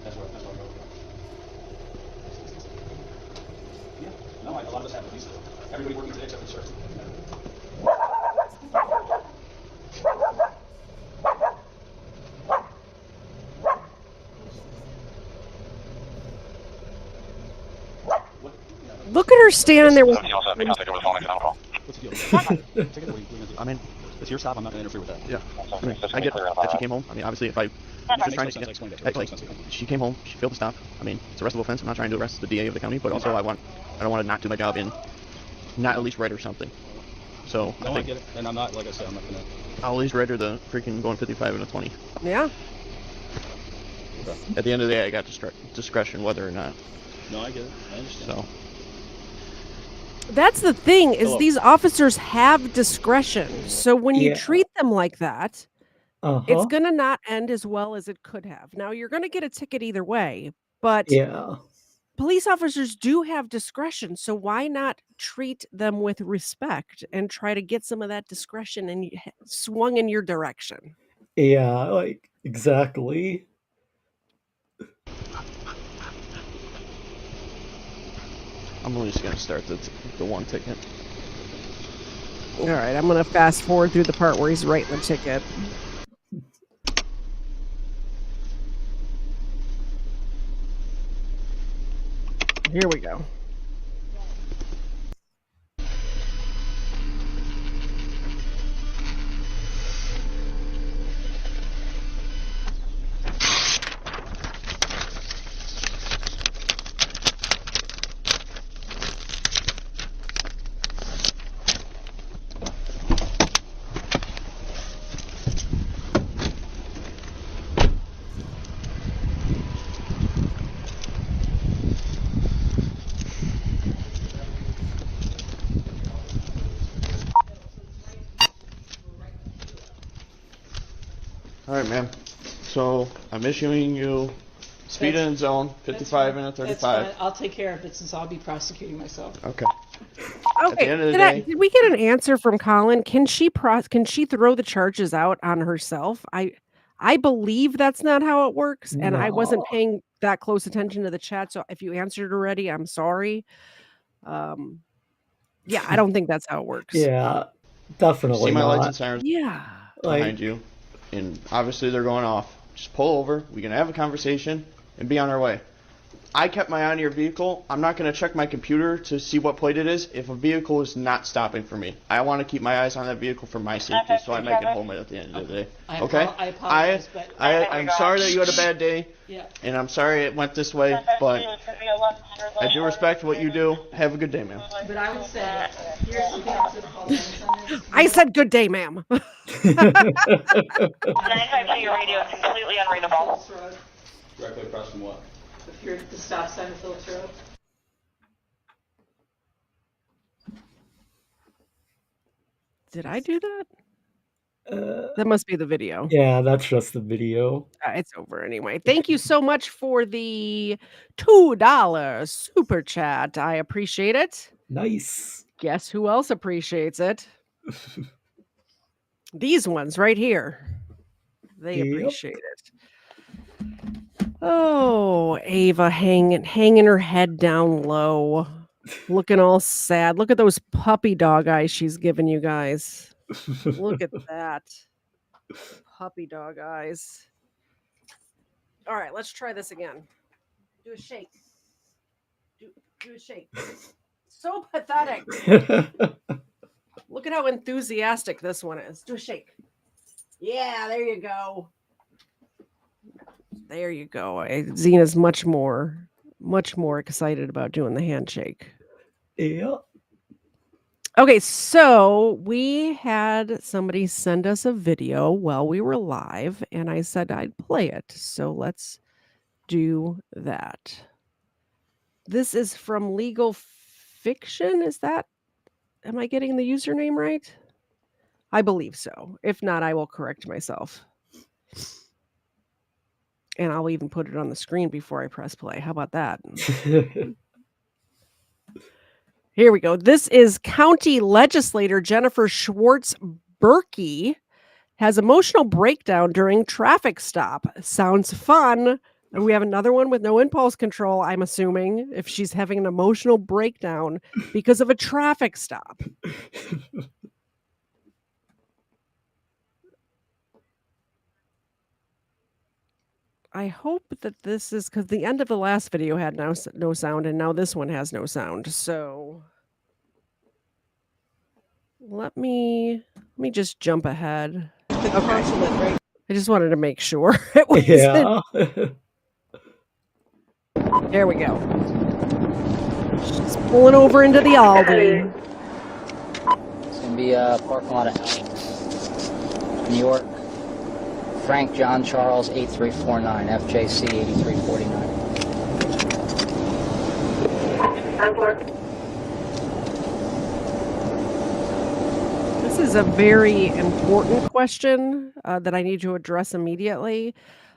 That's what I'm going. Yeah, no, a lot of us have at least everybody working today except for the Look at her standing there with. What's the deal? Ticket, what are you gonna do? I mean, it's your stop. I'm not gonna interfere with that. Yeah. I mean, I get that she came home. I mean, obviously, if I just trying to like, she came home, she failed to stop. I mean, it's a arrestable offense. I'm not trying to arrest the DA of the county, but also I don't want to not do my job and not at least write her something. So No, I get it, and I'm not, like I said, I'm not gonna. I'll at least write her the freaking going 55 and a 20. Yeah. At the end of the day, I got discretion whether or not. No, I get it. I understand. So. That's the thing, is Hello. these officers have discretion. So when you treat them like that, it's going to not end as well as it could have. Now, you're going to get a ticket either way, but police officers do have discretion. So why not treat them with respect and try to get some of that discretion and swung in your direction? Yeah, like, exactly. I'm only just gonna start the one ticket. All right, I'm going to fast forward through the part where he's writing the ticket. Here we go. Alright, ma'am. So, I'm issuing you speed in zone, 55 and a 35. That's fine. I'll take care of it since I'll be prosecuting myself. Okay. Okay. end of the day- Did we get an answer from Colin? Can she throw the charges out on herself? I believe that's not how it works, and I wasn't No. paying that close attention to the chat. So if you answered already, I'm sorry. Yeah, I don't think that's how it works. Yeah, definitely See my lights not. and sirens Yeah. behind you, and obviously they're going off. Just pull over. We can have a conversation and be on our way. I kept my eye on your vehicle. I'm not going to check my computer to see what plate it is if a vehicle is not stopping for me. I want to keep my eyes on that vehicle for my safety, so I make it home at the end of the day. Okay? I apologize, but I'm sorry that you had a bad day, yeah. and I'm sorry it went this way, but I do respect what you do. Have a good day, ma'am. But I would say, here's something else to apologize on this. I said good day, ma'am. 952, your radio is completely unreadable. Directly across from what? If you're at the stop sign of Phillips Road. Did I do that? That must be the video. Yeah, that's just the video. It's over anyway. Thank you so much for the $2 super chat. I appreciate it. Nice. Guess who else appreciates it? These ones right here. They Yep. appreciate it. Oh, Ava hanging her head down low, looking all sad. Look at those puppy dog eyes she's giving you guys. Look at that. Puppy dog eyes. All right, let's try this again. Do a shake. Do a shake. So pathetic. Look at how enthusiastic this one is. Do a shake. Yeah, there you go. There you go. Zena's much more excited about doing the handshake. Yeah. Okay, so we had somebody send us a video while we were live, and I said I'd play it. So let's do that. This is from Legal Fiction. Am I getting the username right? I believe so. If not, I will correct myself. And I'll even put it on the screen before I press play. How about that? Here we go. This is County Legislator Jennifer Schwartz Berkey has emotional breakdown during traffic stop. Sounds fun. And we have another one with no impulse control, I'm assuming, if she's having an emotional breakdown because of a traffic stop. I hope that this is because the end of the last video had no sound, and now this one has no sound. So let me just jump ahead. The consulate, right? I just wanted to make sure it was. Yeah. There we go. She's pulling over into the Aldi. It's gonna be a parking lot of New York. Frank John Charles 8349, FJC 8349. This is a very important question that I need to address immediately.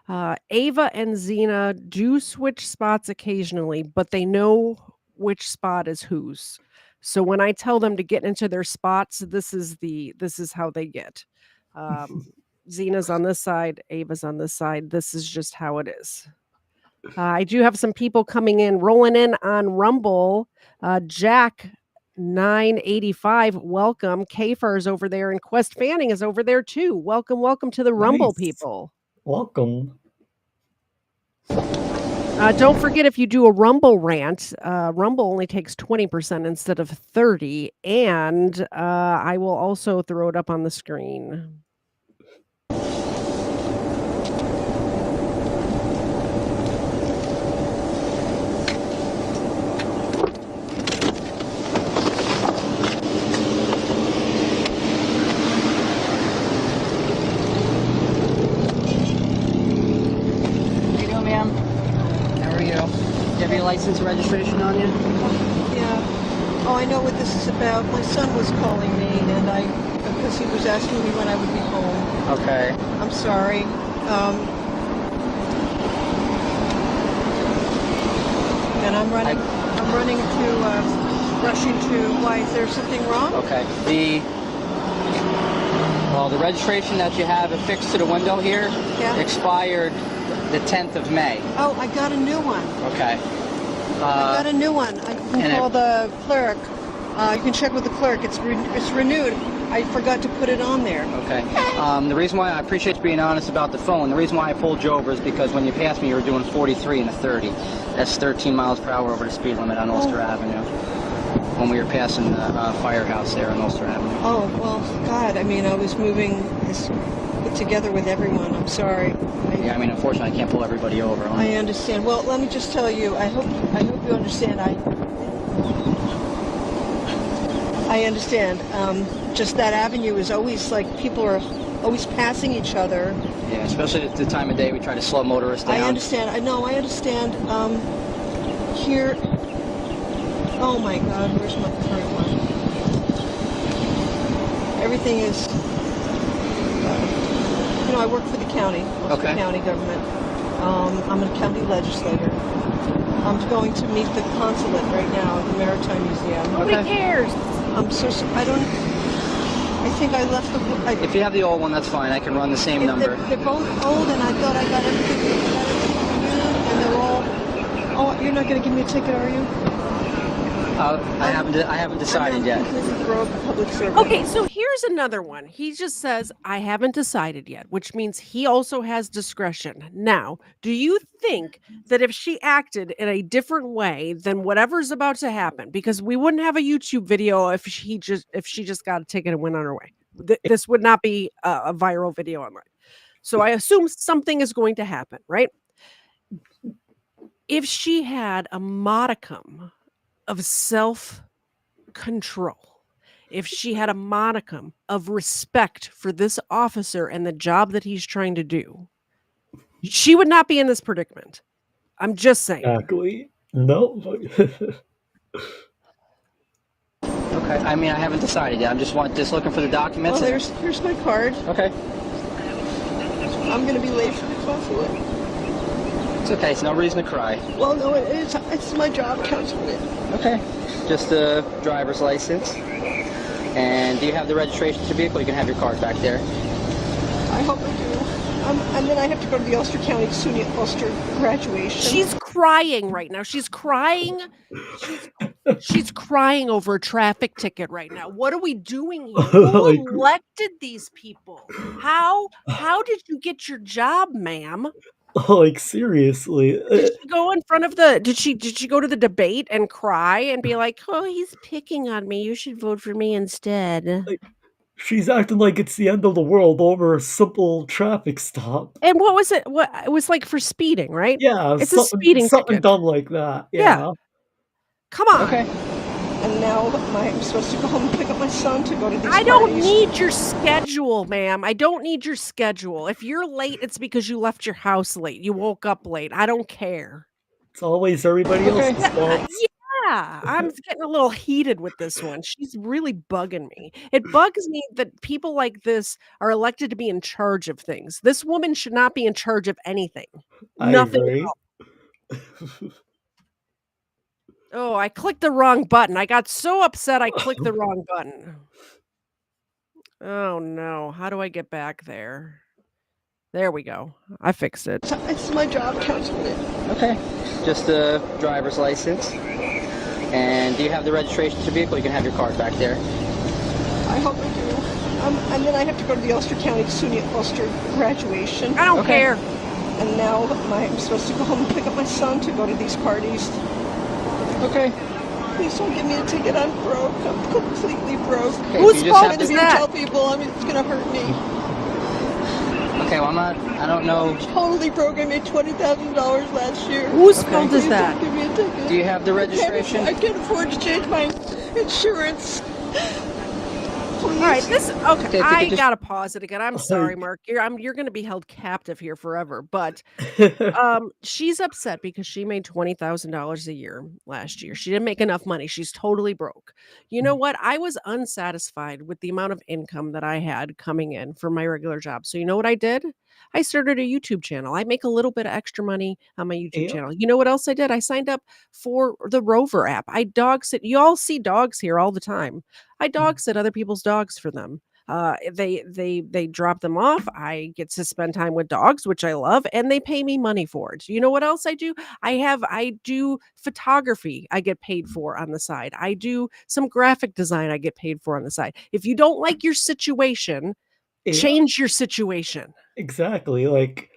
Ava and Xena do switch spots occasionally, but they know which spot is whose. So when I tell them to get into their spots, this is how they get. Xena's on this side, Ava's on this side. This is just how it is. I do have some people coming in, rolling in on Rumble. Jack 985, welcome. Kfar's over there, and Quest Fanning is over there too. Welcome to the Rumble, people. Welcome. Don't forget, if you do a Rumble rant, Rumble only takes 20% instead of 30%, and I will also throw it up on the screen. License registration on you? Yeah. Oh, I know what this is about. My son was calling me, and because he was asking me when I would be home. Okay. I'm sorry. And I'm rushing to. Why, is there something wrong? Okay. The registration that you have affixed to the window here expired the 10th of May. Oh, I got a new one. Okay. I got a new one. I can call the clerk. You can check with the clerk. It's renewed. I forgot to put it on there. Okay. The reason why I appreciate you being honest about the phone. The reason why I pulled you over is because when you passed me, you were doing 43 and a 30. That's 13 miles per hour over the speed limit on Ulster Avenue. When we were passing the firehouse there on Ulster Avenue. Oh well, God. I mean, I was moving put together with everyone. I'm sorry. Yeah, I mean, unfortunately, I can't pull everybody over. I understand. Well, let me just tell you. I hope you understand. I understand. Just that avenue is always like people are always passing each other. Yeah, especially at the time of day we try to slow motorists down. I understand. I know. I understand. Here. Oh my God, where's my current one? Everything is. I work for the county, Ulster County government. I'm a county legislator. I'm going to meet the consulate right now at the Maritime Museum. Nobody cares. I'm so I don't. I think I left the. If you have the old one, that's fine. I can run the same number. They're both old, and I thought I got everything and they're all. Oh, you're not going to give me a ticket, are you? I haven't decided yet. Okay, so here's another one. He just says, I haven't decided yet, which means he also has discretion. Now, do you think that if she acted in a different way than whatever's about to happen, because we wouldn't have a YouTube video if she just got a ticket and went on her way. This would not be a viral video online. So I assume something is going to happen, right? If she had a modicum of self-control, if she had a modicum of respect for this officer and the job that he's trying to do, she would not be in this predicament. I'm just saying. Exactly. No. Okay. I mean, I haven't decided yet. I'm just looking for the documents. Well, here's my card. Okay. I'm going to be late for the consulate. It's okay. It's no reason to cry. Well, no, it's my job, Councilman. Okay. Just a driver's license. And do you have the registration to the vehicle? You can have your card back there. I hope I do. And then I have to go to the Ulster County SUNY Ulster graduation. She's crying right now. She's crying. She's crying over a traffic ticket right now. What are we doing here? Who elected these people? How did you get your job, ma'am? Like, seriously. Did she go in front of the did she go to the debate and cry and be like, "Oh, he's picking on me. You should vote for me instead." Like, she's acting like it's the end of the world over a simple traffic stop. And what was it? What it was like for speeding, right? Yeah, It's a speeding something ticket. dumb like that, Yeah. yeah. Come on. Okay. And now I'm supposed to go home and pick up my son to go to these I don't parties. need your schedule, ma'am. I don't need your schedule. If you're late, it's because you left your house late. You woke up late. I don't care. It's always everybody Okay. else's fault. Yeah, I'm getting a little heated with this one. She's really bugging me. It bugs me that people like this are elected to be in charge of things. This woman should not be in charge of anything. I Nothing at agree. all. Oh, I clicked the wrong button. I got so upset I clicked the wrong button. Oh no. How do I get back there? There we go. I fixed it. It's my job, Councilman. Okay. Just a driver's license. And do you have the registration to the vehicle? You can have your card back there. I hope I do. And then I have to go to the Ulster County SUNY Ulster graduation. I don't care. And now I'm supposed to go home and pick up my son to go to these parties. Okay. Please don't give me a ticket. I'm broke. I'm completely broke. Okay, Whose fault is that? Tell people it's going to hurt me. Okay, well, I don't know. Totally broke. I made $20,000 last year. Whose fault is Please that? don't give me a ticket. Do you have the registration? I can't afford to change my insurance. Please. All right, okay. if you I could just- gotta pause it again. I'm sorry, Mark. You're gonna be held captive here forever. But she's upset because she made $20,000 a year last year. She didn't make enough money. She's totally broke. You know what? I was unsatisfied with the amount of income that I had coming in from my regular job. So you know what I did? I started a YouTube channel. I make a little bit of extra money on my YouTube Yep. channel. You know what else I did? I signed up for the Rover app. I dog sit. You all see dogs here all the time. I dog sit other people's dogs for them. They drop them off. I get to spend time with dogs, which I love, and they pay me money for it. You know what else I do? I do photography. I get paid for on the side. I do some graphic design. I get paid for on the side. If you don't like your situation, Yeah. change your situation. Exactly. Like,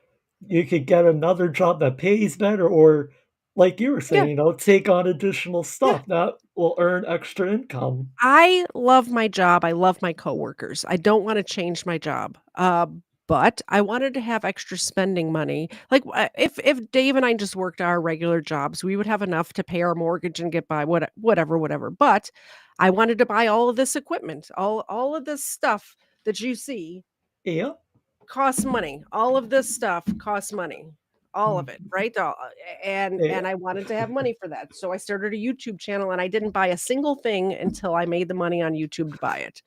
you could get another job that pays better, or like you were saying, take on additional stuff that will earn extra income. I love my job. I love my coworkers. I don't want to change my job. But I wanted to have extra spending money. Like if Dave and I just worked our regular jobs, we would have enough to pay our mortgage and get by whatever. But I wanted to buy all of this equipment, all of this stuff that you see Yeah. costs money. All of this stuff costs money. All of it, right? And I wanted to have money for that. So I started a YouTube channel and I didn't buy a single thing until I made the money on YouTube to buy it.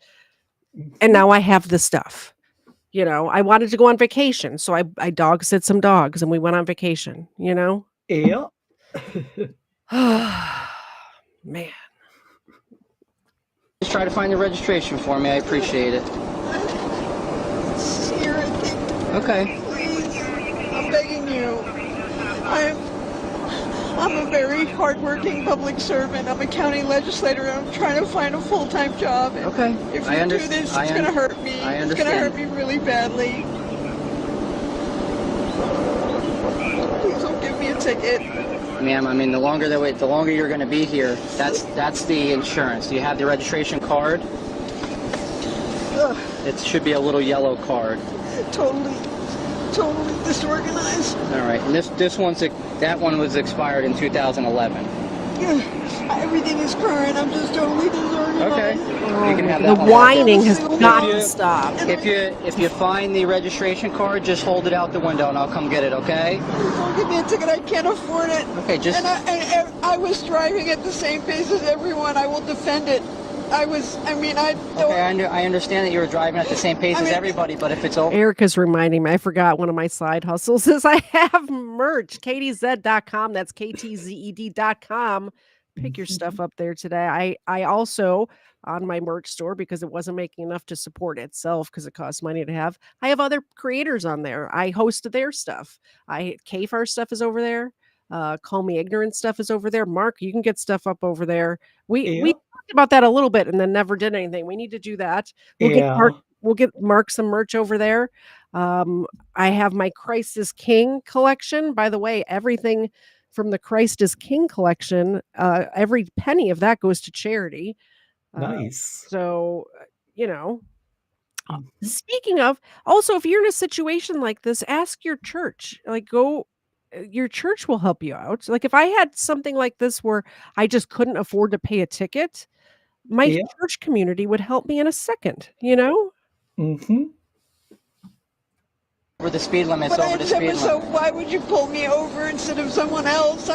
And now I have the stuff. You know, I wanted to go on vacation. So I dog sit some dogs and we went on vacation, you know? Yeah. Man. Just try to find the registration for me. I appreciate it. It's here, I think. Okay. Please, I'm begging you. I'm a very hardworking public servant. I'm a county legislator. I'm trying to find a full-time job. And Okay. if you do this, it's going to hurt me. I It's going to hurt understand. me really badly. Please don't give me a ticket. Ma'am, I mean, the longer you're going to be here, that's the insurance. Do you have the registration card? Ugh, It should be a little yellow card. totally disorganized. All right. And that one was expired in 2011. Everything is current. I'm just totally disorganized. Okay. You can have The that one. whining has got to stop. If you find the registration card, just hold it out the window and I'll come get it, okay? Please don't give me a ticket. I can't afford it. Okay, just... And I was driving at the same pace as everyone. I will defend it. Okay, I understand that you were driving at the same pace as everybody, but if it's over... Erica's reminding me, I forgot one of my side hustles is I have merch, KTZed.com. That's KTZed.com. Pick your stuff up there today. I also, on my merch store, because it wasn't making enough to support itself because it costs money to have, I have other creators on there. I host their stuff. KFAR stuff is over there. Call Me Ignorant stuff is over there. Marc, you can get stuff up over there. We talked about that a little bit and then never did anything. We need to do that. We'll get Marc some merch over there. I have my Christ is King collection. By the way, everything from the Christ is King collection, every penny of that goes to charity. Nice. So, you know, speaking of, also, if you're in a situation like this, ask your church. Like, your church will help you out. Like, if I had something like this where I just couldn't afford to pay a ticket, my Yeah. church community would help me in a second, you know? Mm-hmm. Over the speed limit, But over the speed limit. so why would you pull me over instead of someone else?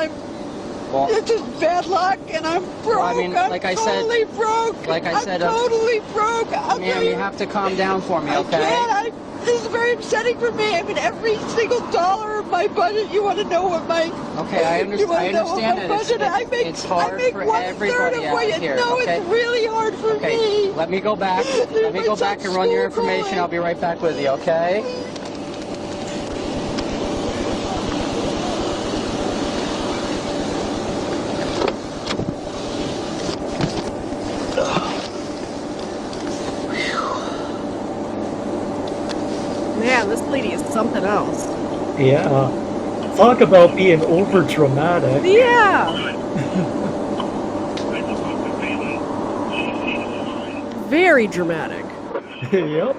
It's just bad luck, and I'm broke. Well, I mean, like I said, totally broke. Like I said, I'm totally broke. ma'am, you have to calm down for me, okay? I can't. This is very upsetting for me. I mean, every single dollar of my budget. You want to know what my? Okay, I understand that it's hard for everybody out here. No, okay? it's really hard for me. Let me go back. Let me go back and run your information. I'll be right back with you, okay? Man, this lady is something else. Yeah. Talk about being over dramatic. Yeah. Very dramatic. Yep.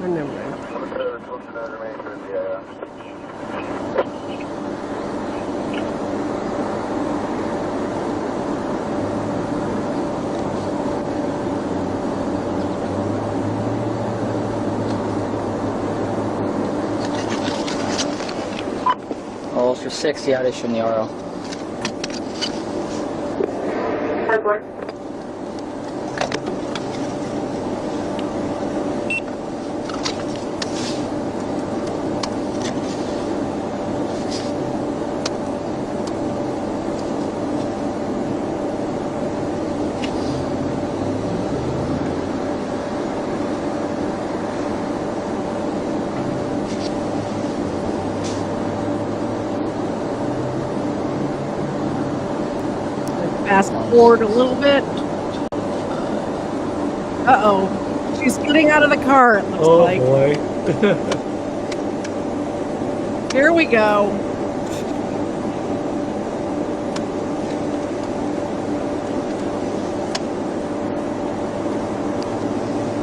Never mind. Oh, for 60, I'd issue in the RO. Fast forward a little bit. Uh-oh. She's getting out of the car, it looks like. Oh, boy. Here we go.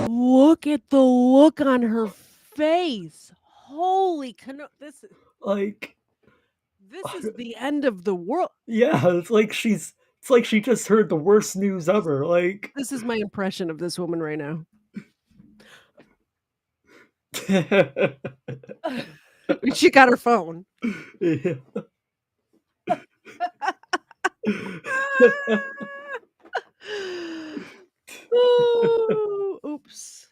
Look at the look on her face. Holy this is the end of the world. Yeah, it's like she just heard the worst news ever. Like, this is my impression of this woman right now. She got her phone. Yeah. Oh, oops.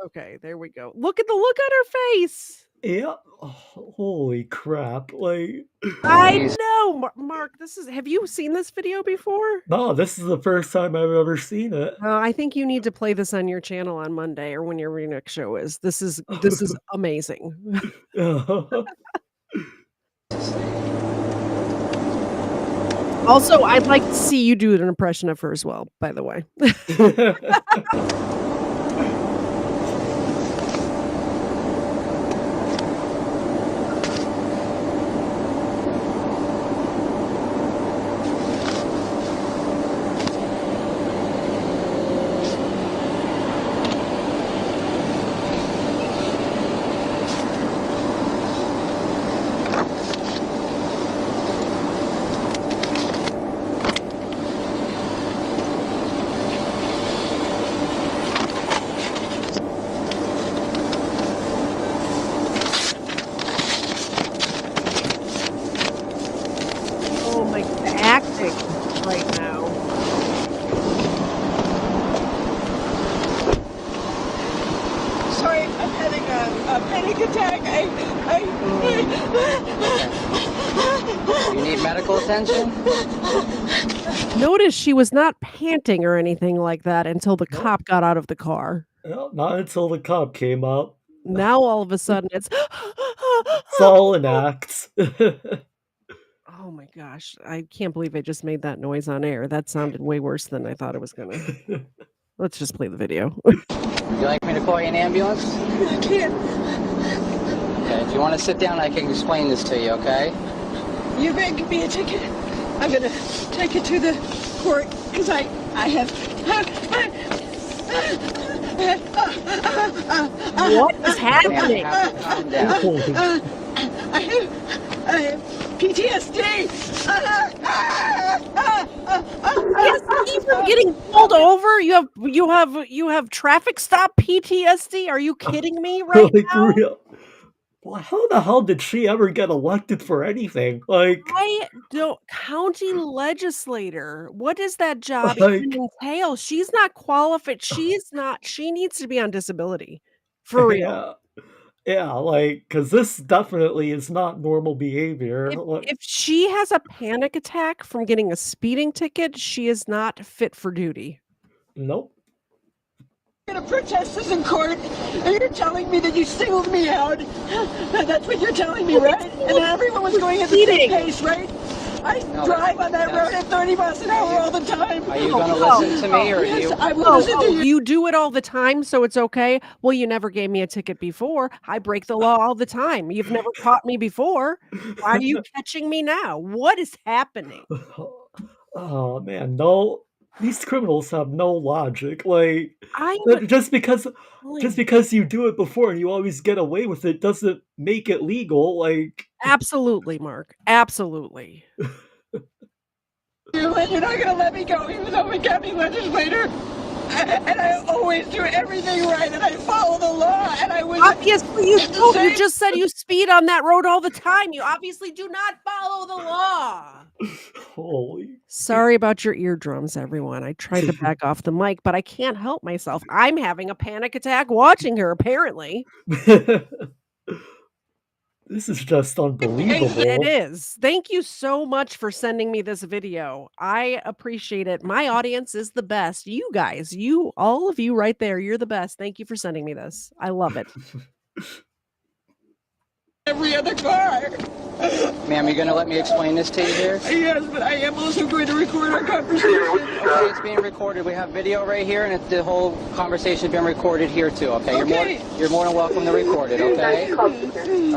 Okay, there we go. Look at the look on her face. Yeah. Oh, holy crap. Like, I know, Mark, have you seen this video before? No, this is the first time I've ever seen it. I think you need to play this on your channel on Monday or when your next show is. This is amazing. Also, I'd like to see you do an impression of her as well, by the way. Right now. Sorry, I'm having a panic attack. You need medical attention? Notice she was not panting or anything like that until the cop got out of the car. Well, not until the cop came up. Now all of a sudden it's It's all an act. Oh my gosh, I can't believe I just made that noise on air. That sounded way worse than I thought it was gonna. Let's just play the video. Would you like me to call you an ambulance? I can't. Okay, if you want to sit down, I can explain this to you, okay? You're going to give me a ticket. I'm going to take it to the court because I have... What is happening? Calm down. I have PTSD. PTSD from getting pulled over? You have traffic stop PTSD? Are you kidding me right Like, now? well, how the hell did she ever get elected for anything? Like, I don't. County legislator. What does that job Like- even entail? She's not qualified. She's not. She needs to be on disability. For real. yeah, like, because this definitely is not normal behavior. If she has a panic attack from getting a speeding ticket, she is not fit for duty. Nope. I'm going to protest this in court, and you're telling me that you singled me out. That's what you're telling me, right? And everyone was going at the same pace, right? I drive on that road at 30 miles an hour all the time. Are you going to listen to me, or yes, you? I will listen to you. You do it all the time, so it's okay. Well, you never gave me a ticket before. I break the law all the time. You've never caught me before. Why are you catching me now? What is happening? Oh man, no. These criminals have no logic. Like, I'm just because you do it before and you always get away with it doesn't make it legal. Like, Absolutely, Mark. Absolutely. You're not going to let me go, even though I'm a county legislator. And I always do everything right, and I follow the law, and I was... Obviously, you don't. You just said you speed on that road all the time. You obviously do not follow the law. Holy. Sorry about your eardrums, everyone. I tried to back off the mic, but I can't help myself. I'm having a panic attack watching her, apparently. This is just unbelievable. It is. Thank you so much for sending me this video. I appreciate it. My audience is the best. You guys, all of you right there, you're the best. Thank you for sending me this. I love it. Every other car. Ma'am, you're going to let me explain this to you here? Yes, but I am also going to record our conversation. Okay, it's being recorded. We have video right here, and the whole conversation is being recorded here too. Okay, you're more than welcome to record it. Okay. All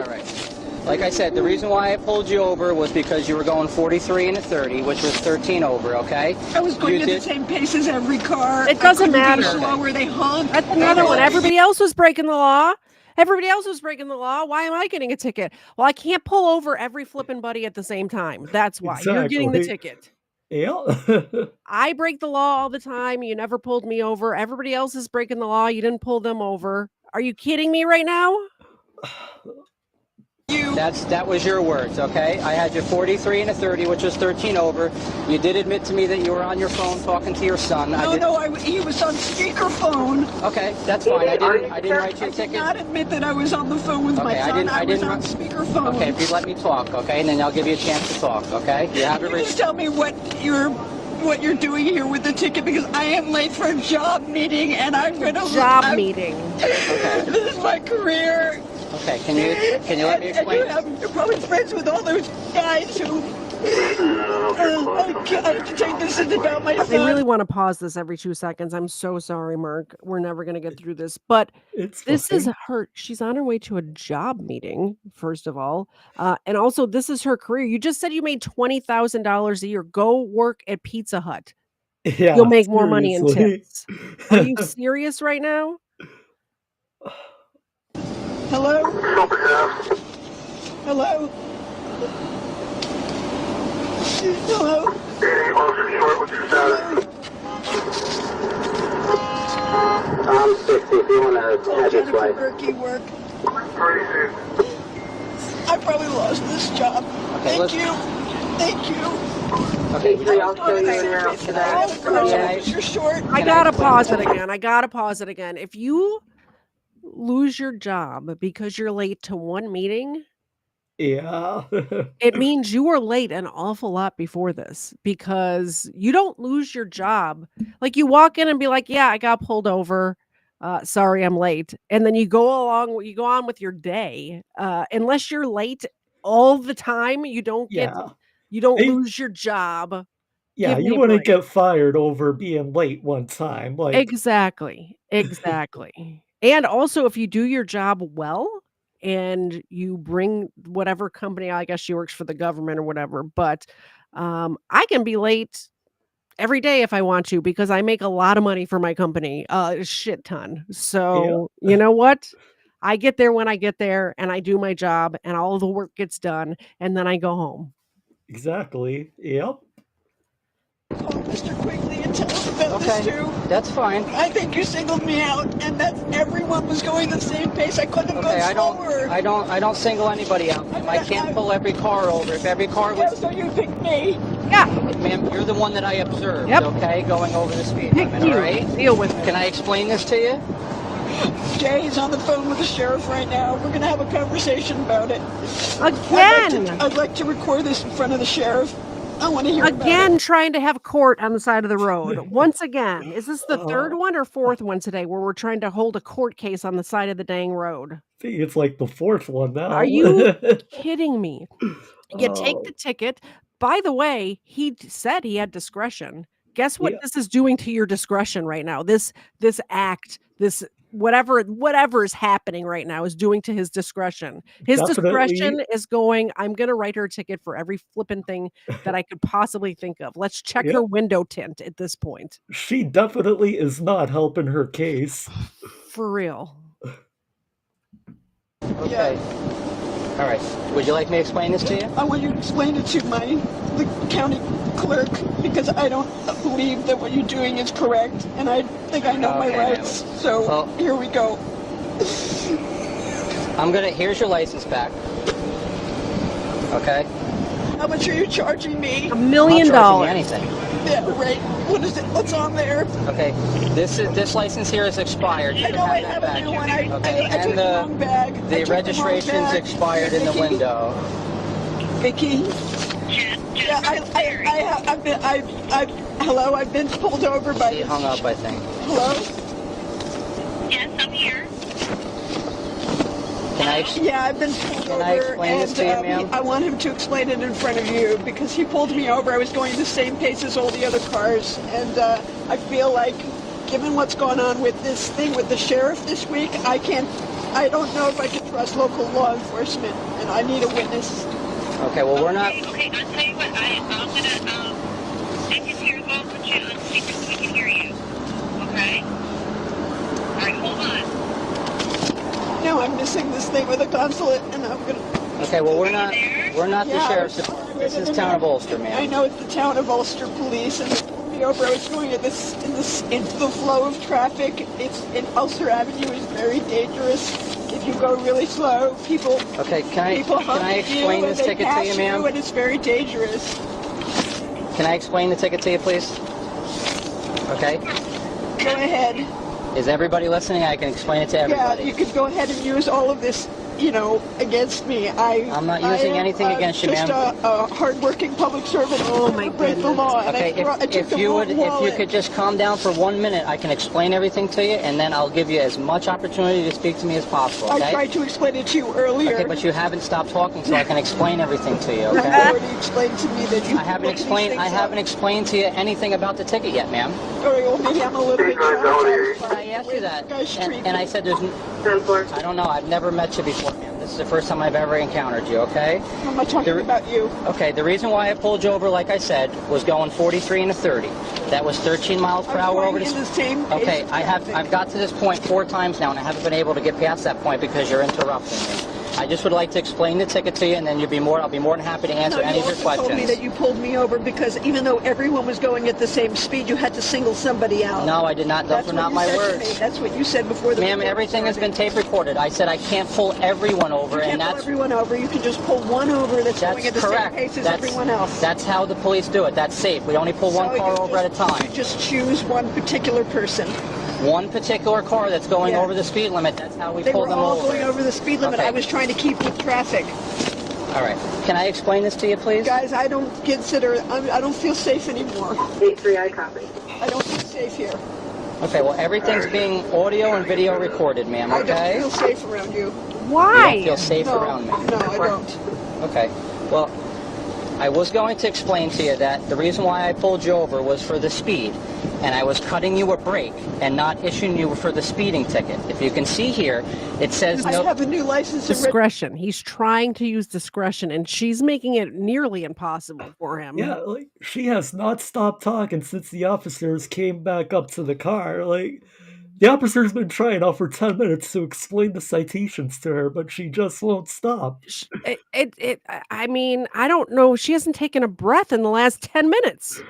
right. Like I said, the reason why I pulled you over was because you were going 43 and a 30, which was 13 over. Okay. I was going at the same pace as every car. It doesn't matter. Where they honk. That's another one. Everybody else was breaking the law. Everybody else was breaking the law. Why am I getting a ticket? Well, I can't pull over every flipping buddy at the same time. That's why. You're getting the ticket. Yeah. I break the law all the time. You never pulled me over. Everybody else is breaking the law. You didn't pull them over. Are you kidding me right now? That was your words, okay? I had you 43 and a 30, which was 13 over. You did admit to me that you were on your phone talking to your son. He was on speakerphone. Okay, that's fine. I didn't write you a ticket. I did not admit that I was on the phone with my son. I was on speakerphone. Okay, if you let me talk, okay, and then I'll give you a chance to talk, okay? You have Just tell me what you're doing here with the ticket, because I am late for a job meeting, and I'm going to... Job meeting. Okay. This is my career. Okay, can you let me explain? You're probably friends with all those guys who... I have to take this about my son. I really want to pause this every 2 seconds. I'm so sorry, Mark. We're never going to get through this. But this is her. She's on her way to a job meeting, first of all. And also, this is her career. You just said you made $20,000 a year. Go work at Pizza Hut. Yeah, You'll make more money in seriously. tips. Are you serious right now? Hello? Hello? Hello? I'm 60 if you want to head this way. Work. I probably lost this job. Okay, Thank you. Okay, I'll show you in your today. You're short. I gotta pause it again. If you lose your job because you're late to one meeting, Yeah. it means you were late an awful lot before this, because you don't lose your job. Like, you walk in and be like, yeah, I got pulled over. Sorry, I'm late. And then you go on with your day. Unless you're late all the time, you don't lose your job. Yeah, Give me you a wouldn't break. get fired over being late one time. Like, Exactly. Exactly. And also, if you do your job well and you bring whatever company, I guess she works for the government or whatever, but I can be late every day if I want to because I make a lot of money for my company, a shit ton. yeah, So, you know what? I get there when I get there and I do my job and all the work gets done and then I go home. exactly. Yep. Call Mr. Quigley and tell him about this Okay, too. that's fine. I think you singled me out, and that everyone was going the same pace. I couldn't have Okay, gone slower. I don't single anybody out, ma'am. I can't pull every car over. If every car Yeah, was, so you picked me. Yeah. ma'am, you're the one that I observed. Yep. Okay, going over the speed Pick limit. you. All right. Deal with it. Can I explain this to you? Jay's on the phone with the sheriff right now. We're gonna have a conversation about it. Again. I'd like to record this in front of the sheriff. I want to hear about Again, it. trying to have court on the side of the road. Once again. Is this the third I one or fourth one today where we're trying to hold a court case on the side of the dang road? think it's like the fourth one now. Are you kidding me? You take Oh, the ticket. By the way, he said he had discretion. Guess what yeah, this is doing to your discretion right now? This act, this whatever is happening right now is doing to his discretion. His definitely. discretion is going, I'm going to write her a ticket for every flippin' thing that I could possibly think of. Let's check Yeah, her window tint at this point. she definitely is not helping her case. For real. Okay. All right. Would you like me to explain this to you? I want you to explain it to the county clerk because I don't believe that what you're doing is correct, and I think I know my Okay, rights. So well, here we go. Here's your license back. Okay. How much are you charging me? $1 million. I'm not charging you anything. Yeah, right. What is it? What's on there? Okay. This license here is expired. You I can know I that have back. a new one. I And took the wrong bag. I the took registration's wrong bag. expired in the Vicky? window. Vicky? Yeah, hello, I've been pulled over by She hung up, I think. Hello? Yes, I'm here. Yeah, I've been pulled over, I explain this to you, ma'am? I want him to explain it in front of you because he pulled me over. I was going the same pace as all the other cars, and I feel like, given what's going on with this thing with the sheriff this week, I don't know if I can trust local law enforcement, and I need a witness. Okay, well, we're not. Okay, I'll tell you what, I'm gonna, I can hear, I'll put you on speaker so we can hear you. Okay? Alright, hold on. No, I'm missing this thing with the consulate, and I'm gonna. Okay, well, we're not the Yeah, sheriff's department. This is town of Ulster, ma'am. I know it's the town of Ulster police, and they pulled me over. I was going into the flow of traffic. Ulster Avenue is very dangerous. If you go really slow, people Can I explain this ticket to you, ma'am? And it's very dangerous. Can I explain the ticket to you, please? Okay. Go ahead. Is everybody listening? I can explain it to everybody. Yeah, you could go ahead and use all of this, against me. I'm not using anything against you, ma'am. I'm just a hard-working public servant. Oh my break the law. And Okay, if you could just calm down for 1 minute, I can explain everything to you, and then I'll give you as much opportunity to speak to me as possible. Okay? I tried to explain it to you earlier. Okay, but you haven't stopped talking, so I can explain everything to you. Okay? You already explained to me that you. I haven't explained to you anything about the ticket yet, ma'am. All right, well, maybe I'm a little bit shy. But I asked you that, and I said I don't know. I've never met you before, ma'am. This is the first time I've ever encountered you. Okay? I'm not talking about you. Okay. The reason why I pulled you over, like I said, was going 43 and a 30. That was 13 miles per hour over the same pace Okay, of I've got to this point 4 times now, and I haven't been able to get past that point because you're interrupting me. I just would like to explain the ticket to you, and then I'll be more than happy to answer any of your questions. You told me that you pulled me over because even though everyone was going at the same speed, you had to single somebody out. No, I did not. Those were not my words. That's what you said before the. Ma'am, everything has been tape recorded. I said I can't pull everyone over, You can't pull everyone over. You can just pull one over that's going at the same pace as everyone else. That's how the police do it. That's safe. We only pull one car over at a time. You just choose one particular person. One particular car that's going over the speed limit. That's how we pull them over. They were all going over the speed limit. Okay. I was trying to keep with traffic. All right. Can I explain this to you, please? Guys, I don't feel safe anymore. 83, I copy. I don't feel safe here. Okay, well, everything's being audio and video recorded, ma'am, okay? I don't feel safe around you. Why? You don't feel safe around me? No, I don't. Okay. Well, I was going to explain to you that the reason why I pulled you over was for the speed, and I was cutting you a break and not issuing you for the speeding ticket. If you can see here, it says I have a new license. Discretion. He's trying to use discretion, and she's making it nearly impossible for him. Yeah, like she has not stopped talking since the officers came back up to the car. Like the officer's been trying now for 10 minutes to explain the citations to her, but she just won't stop. I mean, I don't know. She hasn't taken a breath in the last 10 minutes.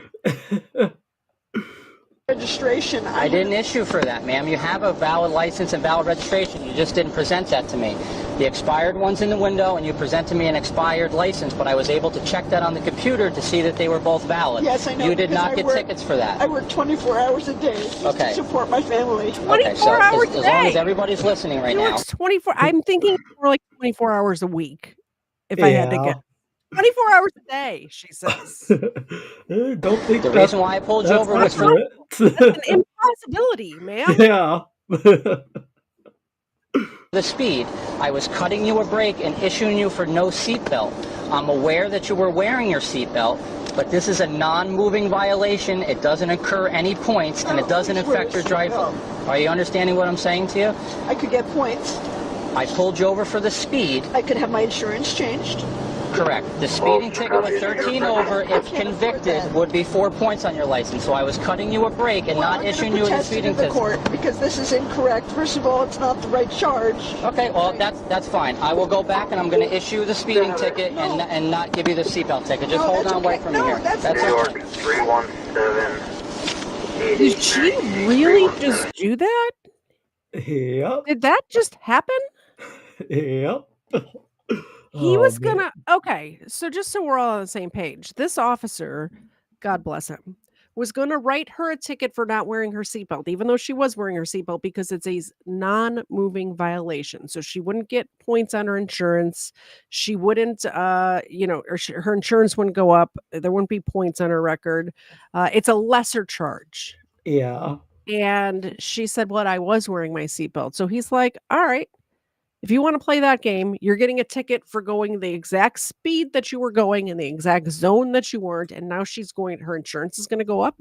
Registration. I didn't issue for that, ma'am. You have a valid license and valid registration. You just didn't present that to me. The expired one's in the window, and you presented me an expired license, but I was able to check that on the computer to see that they were both valid. Yes, I know. You did because not get tickets for that. I work 24 hours a day to support my family. 24 hours a day. As long as everybody's listening right now. Works 24. I'm thinking more like 24 hours a week. If I had to get 24 hours a day, she says. Don't think the reason why I pulled you over was for that's an impossibility, man. Yeah. the speed. I was cutting you a break and issuing you for no seatbelt. I'm aware that you were wearing your seatbelt, but this is a non-moving violation. It doesn't incur any points, and it doesn't affect your driving. Are you understanding what I'm saying to you? I could get points. I pulled you over for the speed. I could have my insurance changed. Correct. The speeding ticket with 13 over, if convicted, would be 4 points on your license. So I was cutting you a break and not issuing you a speeding ticket. Court because this is incorrect. First of all, it's not the right charge. Okay, well that's fine. I will go back and I'm going to issue the speeding ticket and not give you the seatbelt ticket. Just hold on, wait for me here. That's New York 317. Did she really just do that? Yep. Did that just happen? Yep. He was gonna. Okay, so just so we're all on the same page, this officer, God bless him, was gonna write her a ticket for not wearing her seatbelt, even though she was wearing her seatbelt, because it's a non-moving violation. So she wouldn't get points on her insurance. She wouldn't, her insurance wouldn't go up. There wouldn't be points on her record. It's a lesser charge. Yeah. And she said, "What? I was wearing my seatbelt." So he's like, "All right. If you want to play that game, you're getting a ticket for going the exact speed that you were going in the exact zone that you weren't." And now her insurance is going to go up.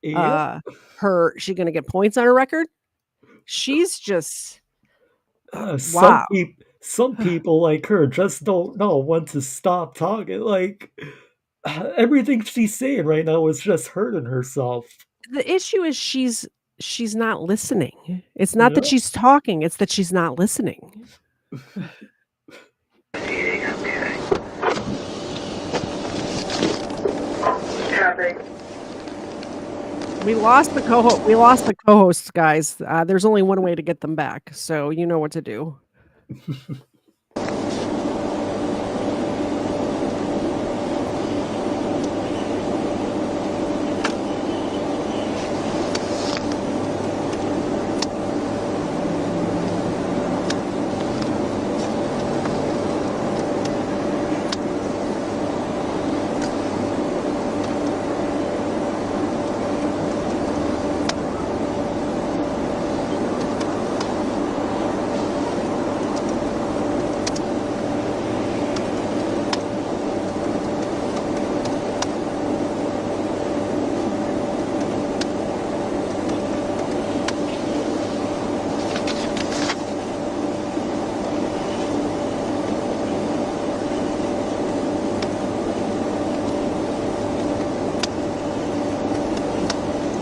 Yep. She's going to get points on her record. She's just, wow. Some people like her just don't know when to stop talking. Like everything she's saying right now is just hurting herself. The issue is she's not listening. It's not that she's talking, it's that she's not listening. We lost the co-hosts, guys. There's only one way to get them back, so you know what to do.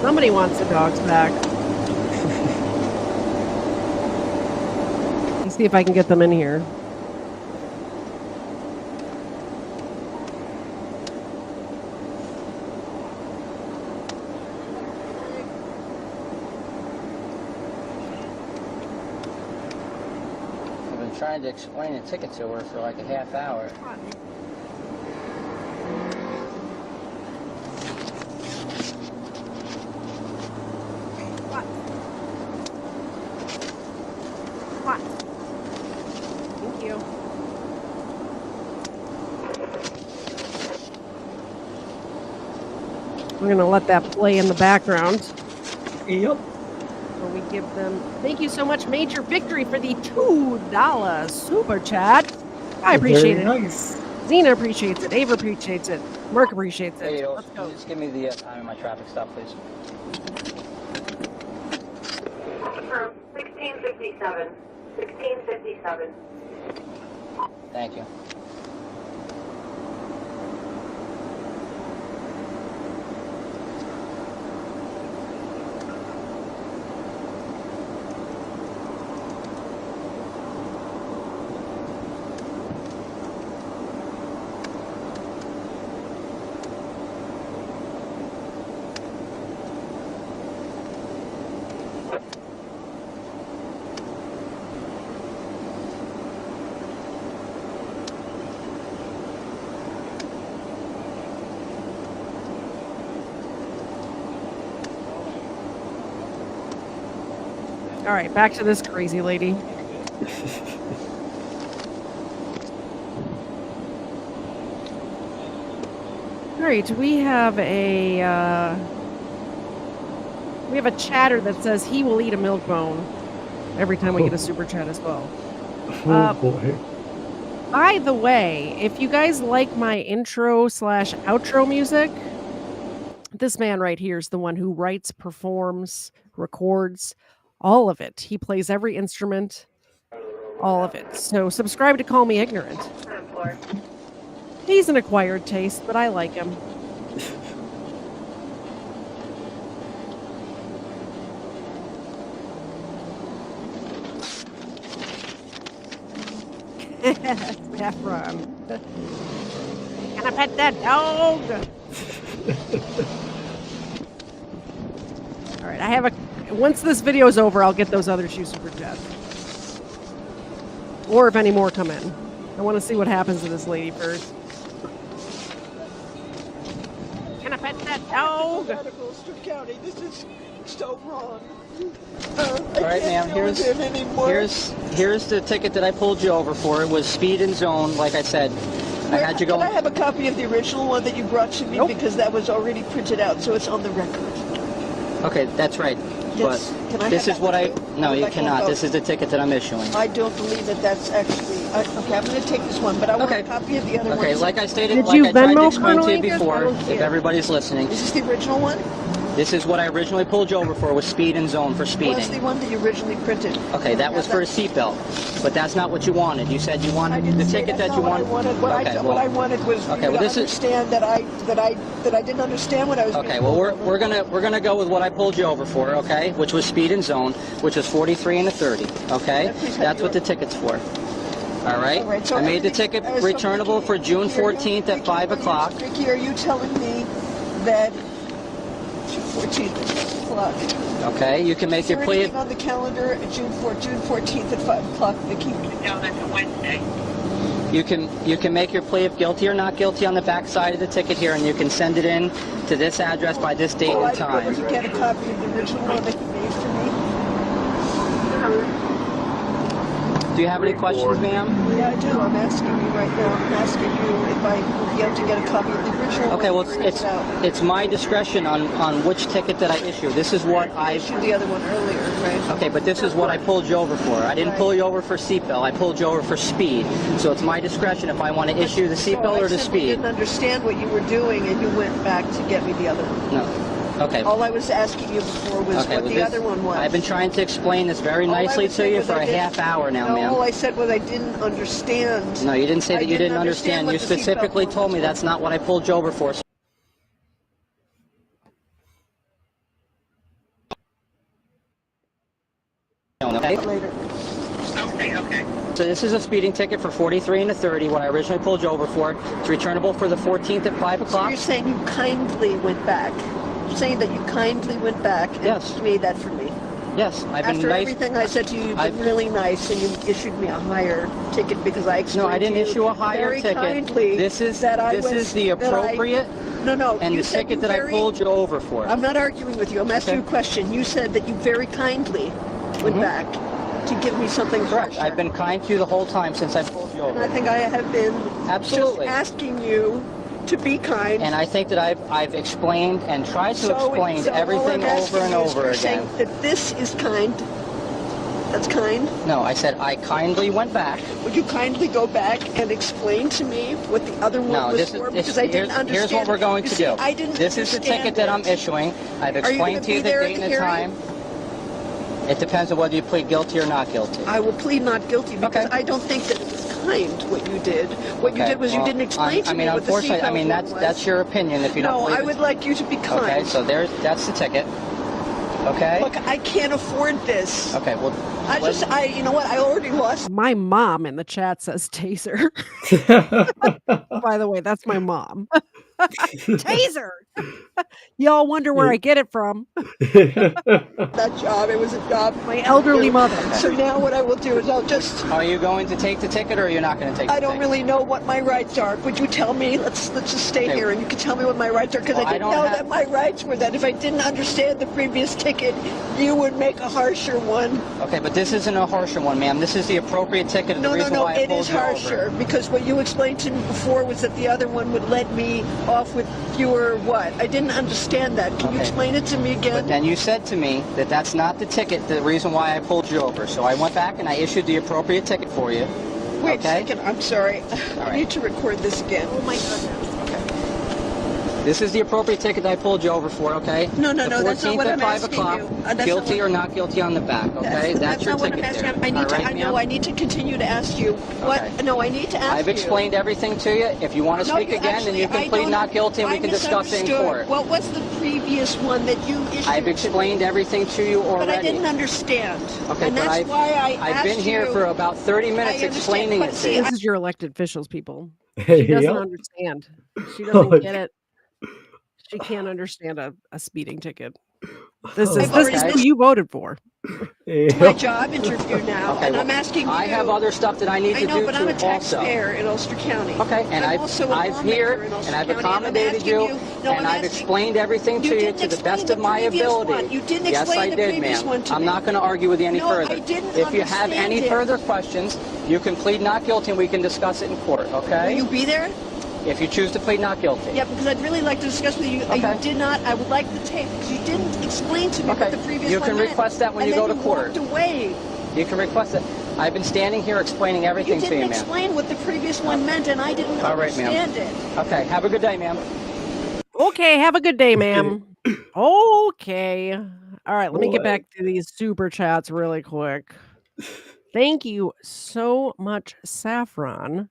Somebody wants the dogs back. Let's see if I can get them in here. I've been trying to explain a ticket to her for like a half hour. Thank you. We're going to let that play in the background. Yep. Where we give them, thank you so much, Major Victory, for the $2 super chat. I appreciate it. Nice. Zena appreciates it. Ava appreciates it. Mark appreciates it. Hey, Let's go. just give me the time of my traffic stop, please. 1657. 1657. Thank you. All right, back to this crazy lady. All right, we have a chatter that says he will eat a milk bone every time we get a super chat as well. Oh boy. By the way, if you guys like my intro/outro music, this man right here is the one who writes, performs, records, all of it. He plays every instrument, all of it. So subscribe to Call Me Ignorant. He's an acquired taste, but I like him. Saffron. Can I pet that dog? All right, I have a. Once this video is over, I'll get those other 2 super chats. Or if any more come in. I want to see what happens to this lady first. Can I pet that dog? County. This is so wrong. All right, ma'am. Here's the ticket that I pulled you over for. It was speed and zone, like I said. I had you go. Can I have a copy of the original one that you brought to me? Nope. Because that was already printed out, so it's on the record. Okay, that's right. Yes. But this is what I... No, you cannot. This is the ticket that I'm issuing. I don't believe that that's actually... okay, I'm going to take this one, but I want a copy of the other one. Okay, like I stated, like I tried to explain to you before, if everybody's listening. Is this the original one? This is what I originally pulled you over for, was speed and zone for speeding. What's the one that you originally printed? Okay, that was for a seatbelt, but that's not what you wanted. You said you wanted the ticket that you wanted. What I wanted was to understand that I didn't understand what I was. Okay, well we're gonna go with what I pulled you over for, okay, which was speed and zone, which is 43 and a 30. Okay, that's what the ticket's for. All right. So I made the ticket returnable for June 14th at 5 o'clock. Vicky, are you telling me that? 14th o'clock. Okay, you can make your plea. On the calendar, June 14th at 5 o'clock, Vicky. No, that's a Wednesday. You can make your plea of guilty or not guilty on the back side of the ticket here, and you can send it in to this address by this date and time. Did you get a copy of the original one that you made for me? Do you have any questions, ma'am? Yeah, I do. I'm asking you right now. I'm asking you if I will be able to get a copy of the original. Okay, well, it's my discretion on which ticket that I issue. This is what I issued the other one earlier, right? Okay, but this is what I pulled you over for. I didn't pull you over for seatbelt. I pulled you over for speed. So it's my discretion if I want to issue the seatbelt or the speed. I didn't understand what you were doing, and you went back to get me the other one. No. Okay. All I was asking you before was what the other one was. I've been trying to explain this very nicely to you for a half hour now, ma'am. All I said was I didn't understand. No, you didn't say that you didn't understand. You specifically told me that's not what I pulled you over for. Okay? Okay. So this is a speeding ticket for 43 and a 30, what I originally pulled you over for. It's returnable for the 14th at 5 o'clock. So you're saying you kindly went back. You're saying that you kindly went back and made that for me. Yes, I've been After nice. Everything I said to you, you've been really nice, and you issued me a higher ticket because I explained No, I didn't issue a higher ticket. Kindly this is the appropriate and the ticket that I pulled you over for. I'm not arguing with you. I'm asking you a question. You said that you very kindly went back to give me something correct. I've been kind to you the whole time since I pulled you over. And I think I have been absolutely just asking you to be kind. And I think that I've explained and tried to explain everything over and over again. Saying that this is kind. That's kind. No, I said I kindly went back. Would you kindly go back and explain to me what the other one was for? Because I didn't understand. Here's what we're going to do. I didn't This is the ticket that I'm issuing. I've explained to you the date and the time. It depends on whether you plead guilty or not guilty. I will plead not guilty because I don't think that it was kind what you did. What you did was you didn't explain to me what the seatbelt was. That's your opinion if you don't believe I would like you to be kind. Okay, so that's the ticket. Okay. Look, I can't afford this. Okay, well. You know what? I already lost. My mom in the chat says taser. By the way, that's my mom. Taser. Y'all wonder where I get it from. That job, it was a job. My elderly mother. So now what I will do is I'll just. Are you going to take the ticket or are you not going to take the ticket? I don't really know what my rights are. Would you tell me? Let's just stay here and you can tell me what my rights are because I didn't know that my rights were that if I didn't understand the previous ticket, you would make a harsher one. Okay, but this isn't a harsher one, ma'am. This is the appropriate ticket. No, it is harsher because what you explained to me before was that the other one would let me off with fewer what? I didn't understand that. Can you explain it to me again? But then you said to me that that's not the ticket, the reason why I pulled you over. So I went back and I issued the appropriate ticket for you. Wait a second. I'm sorry. I need to record this again. Oh, my goodness. This is the appropriate ticket that I pulled you over for, okay? No, that's not what I'm asking you. Guilty or not guilty on the back, okay? That's your ticket there. I need to continue to ask you. What? No, I need to ask you. I've explained everything to you. If you want to speak again, then you can plead not guilty and we can discuss it in court. Well, what's the previous one that you issued? I've explained everything to you already. But I didn't understand. Okay, and that's why I asked you. I've been here for about 30 minutes explaining it to you. This is your elected officials, people. She doesn't understand. She doesn't get it. She can't understand a speeding ticket. This is who you voted for. It's my job interview now, and I'm asking you. I have other stuff that I need to do. I know, but I'm a taxpayer in Ulster County. Okay, and I've here, and I've accommodated you, and I've explained everything to you to the best of my ability. You didn't yes, I explain the did, previous one ma'am. to me. I'm not going to argue with you any further. I didn't If you have understand any it. further questions, you can plead not guilty, and we can discuss it in court. Okay? Will you be there? If you choose to plead not guilty. Yeah, because I'd really like to discuss with you. Okay. You did not. I would like the tape because you didn't explain to me what the previous you one can meant. request that when you go to court. Walked away. You can request it. I've been standing here explaining everything to you, ma'am. You didn't explain what the previous one meant, and I didn't understand it. Okay, have a good day, ma'am. Okay, have a good day, ma'am. Okay. All right, let me get back to these super chats really quick. Thank you so much, Saffron.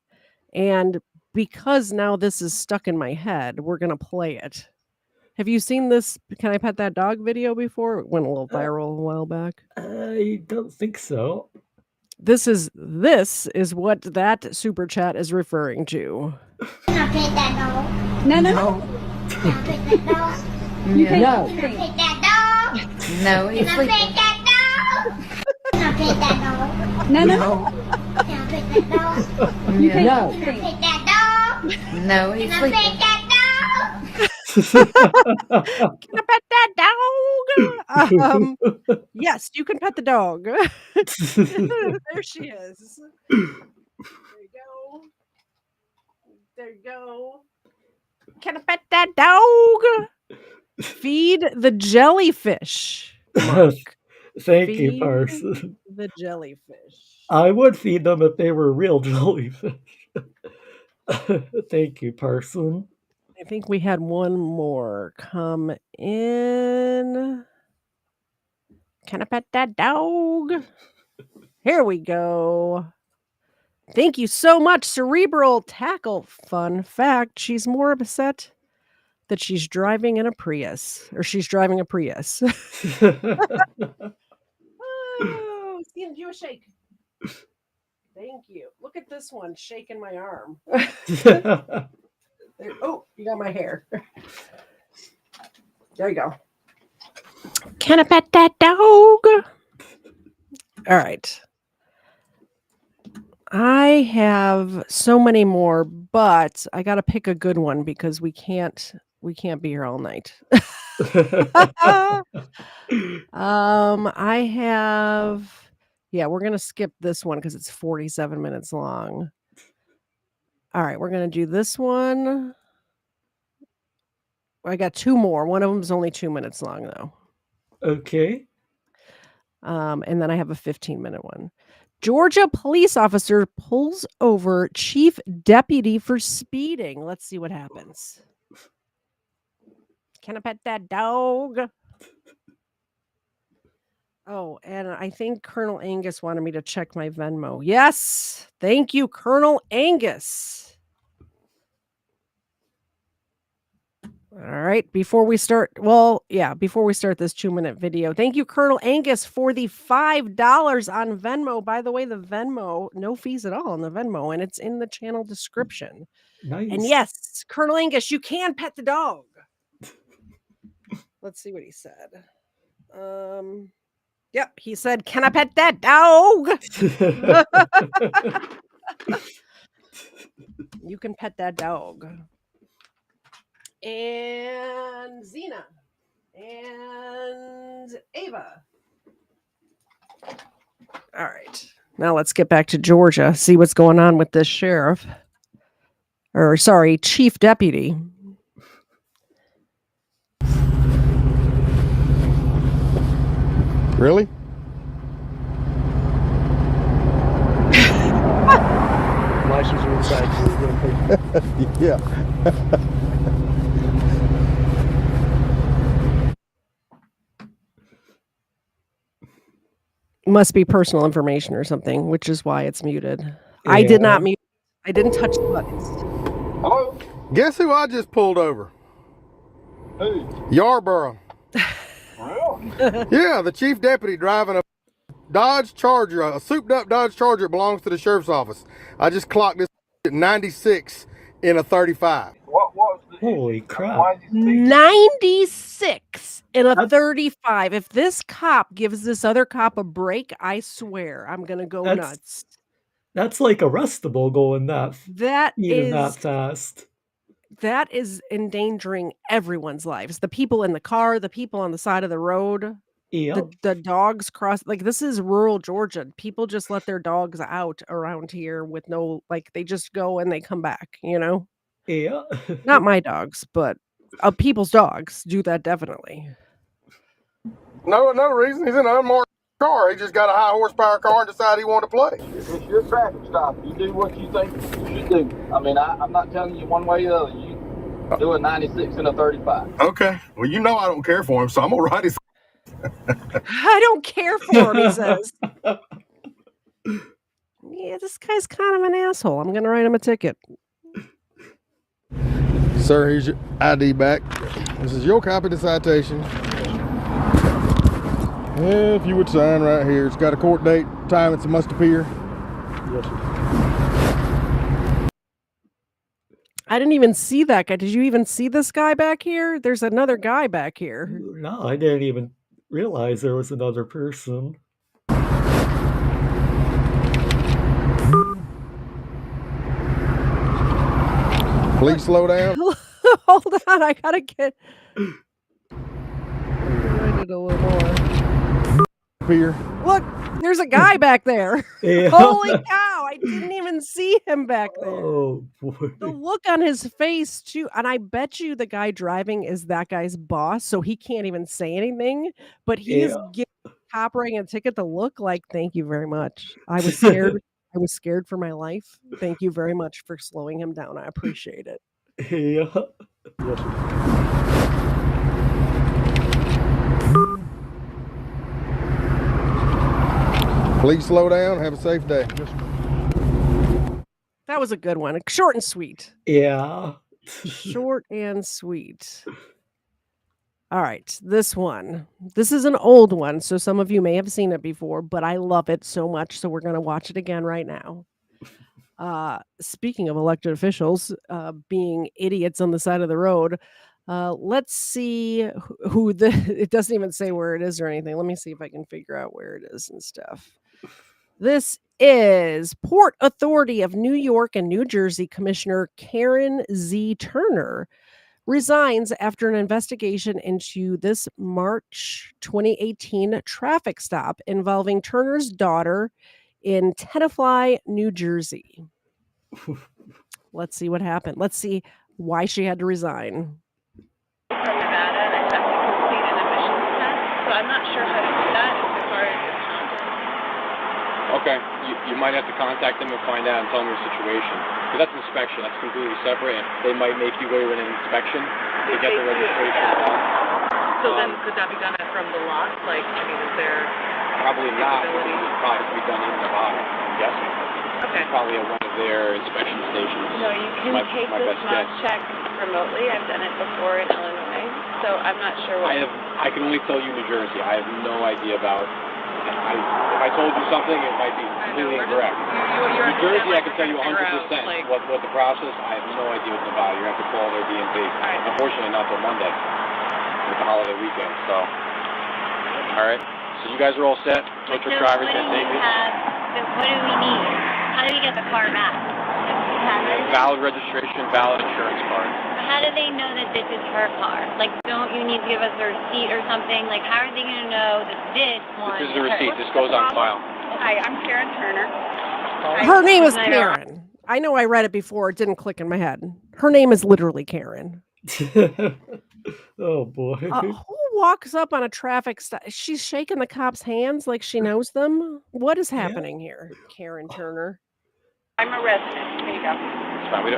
And because now this is stuck in my head, we're going to play it. Have you seen this Can I Pet That Dog video before? It went a little viral a while back. I don't think so. This is what that super chat is referring to. Can I pet that dog? No. Can I pet that dog? No. Can I pet that dog? No. Can I pet that dog? Can I pet that dog? No. Can I pet that dog? No. Can I pet that dog? No. Can I pet that dog? Can I pet that dog? Yes, you can pet the dog. There she is. There you go. There you go. Can I pet that dog? Feed the jellyfish. Mark. Thank you, Parson. The jellyfish. I would feed them if they were real jellyfish. Thank you, Parson. I think we had one more come in. Can I pet that dog? Here we go. Thank you so much, Cerebral Tackle. Fun fact, she's more upset that she's driving in a Prius. Or she's driving a Prius. Oh, Steve, do a shake. Thank you. Look at this one shaking my arm. Oh, you got my hair. There you go. Can I pet that dog? All right. I have so many more, but I got to pick a good one because we can't be here all night. I have we're going to skip this one because it's 47 minutes long. All right, we're going to do this one. I got two more. One of them is only 2 minutes long, though. Okay. And then I have a 15-minute one. Georgia police officer pulls over chief deputy for speeding. Let's see what happens. Can I pet that dog? Oh, and I think Colonel Angus wanted me to check my Venmo. Yes. Thank you, Colonel Angus. All right. Before we start this 2-minute video, thank you, Colonel Angus, for the $5 on Venmo. By the way, the Venmo, no fees at all on the Venmo, and it's in the channel description. Nice. And yes, Colonel Angus, you can pet the dog. Let's see what he said. Yep, he said, "Can I pet that dog?" You can pet that dog. And Zena and Ava. All right. Now let's get back to Georgia, see what's going on with this chief deputy. Really? License inside. Yeah. Must be personal information or something, which is why it's muted. Yeah. I did not mute. I didn't touch the buttons. Hello? Guess who I just pulled over? Who? Yarborough. Really? Yeah, the chief deputy driving a Dodge Charger, a souped up Dodge Charger belongs to the sheriff's office. I just clocked this at 96 in a 35. What was the Holy crap. 96 in a 35. If this cop gives this other cop a break, I swear I'm going to go nuts. That's like arrestable going that fast. That is endangering everyone's lives. The people in the car, the people on the side of the road. Yep. The dogs cross, like, this is rural Georgia. People just let their dogs out around here with no, like, they just go and they come back, you know? Yeah. Not my dogs, but people's dogs do that definitely. No reason. He's in an unmarked car. He just got a high horsepower car and decided he wanted to play. It's your traffic stop. You do what you think you should do. I mean, I'm not telling you one way or the other. You do a 96 and a 35. Okay. Well, you know I don't care for him, so I'm going to write his... I don't care for him, he says. Yeah, this guy's kind of an asshole. I'm going to write him a ticket. Sir, here's your ID back. This is your copy of the citation. If you would sign right here. It's got a court date, time it must appear. Yes, sir. I didn't even see that guy. Did you even see this guy back here? There's another guy back here. No, I didn't even realize there was another person. Please slow down. Hold on, I gotta get. Write it a little more. Here. Look, there's a guy back there. Yeah. Holy cow! I didn't even see him back there. Oh boy! The look on his face too, and I bet you the guy driving is that guy's boss, so he can't even say anything. But he is giving the cop writing a ticket the look like, "Thank you very much. I was scared. I was scared for my life. Thank you very much for slowing him down. I appreciate it." Yeah. Yes, sir. Please slow down. Have a safe day. Yes, sir. That was a good one. Short and sweet. Yeah. Short and sweet. All right, this one. This is an old one, so some of you may have seen it before, but I love it so much, so we're going to watch it again right now. Speaking of elected officials being idiots on the side of the road, let's see who it doesn't even say where it is or anything. Let me see if I can figure out where it is and stuff. This is Port Authority of New York and New Jersey Commissioner Karen Z. Turner resigns after an investigation into this March 2018 traffic stop involving Turner's daughter in Tenafly, New Jersey. Let's see what happened. Let's see why she had to resign. Nevada, and I have to complete an emissions test, so I'm not sure how to do that as far as Okay. You might have to contact them and find out and tell them your situation. But that's inspection. That's completely separate. And they might make you go to an inspection to get the registration done. So then could that be done from the lot? Like, I mean, is there Probably not. Because it would probably have to be done in Nevada, I'm guessing. Okay. Probably at one of their inspection stations. No, you can take this mock check remotely. I've done it before in Illinois, so I'm not sure what. I can only tell you New Jersey. I have no idea about. If I told you something, it might be completely incorrect. New Jersey, I can tell you 100% what the process. I have no idea with Nevada. You have to call their DMV. Unfortunately, not till Monday with the holiday weekend. So, all right. So you guys are all set. Both your drivers get taken. What do we need? How do we get the car back? Valid registration, valid insurance card. How do they know that this is her car? Like, don't you need to give us a receipt or something? Like, how are they going to know that this one This is the receipt. This goes on file. Hi, I'm Karen Turner. Her name is Karen. I know I read it before. It didn't click in my head. Her name is literally Karen. Oh boy. Who walks up on a traffic stop? She's shaking the cop's hands like she knows them. What is happening here, Karen Turner? I'm a resident. There you go. It's fine. I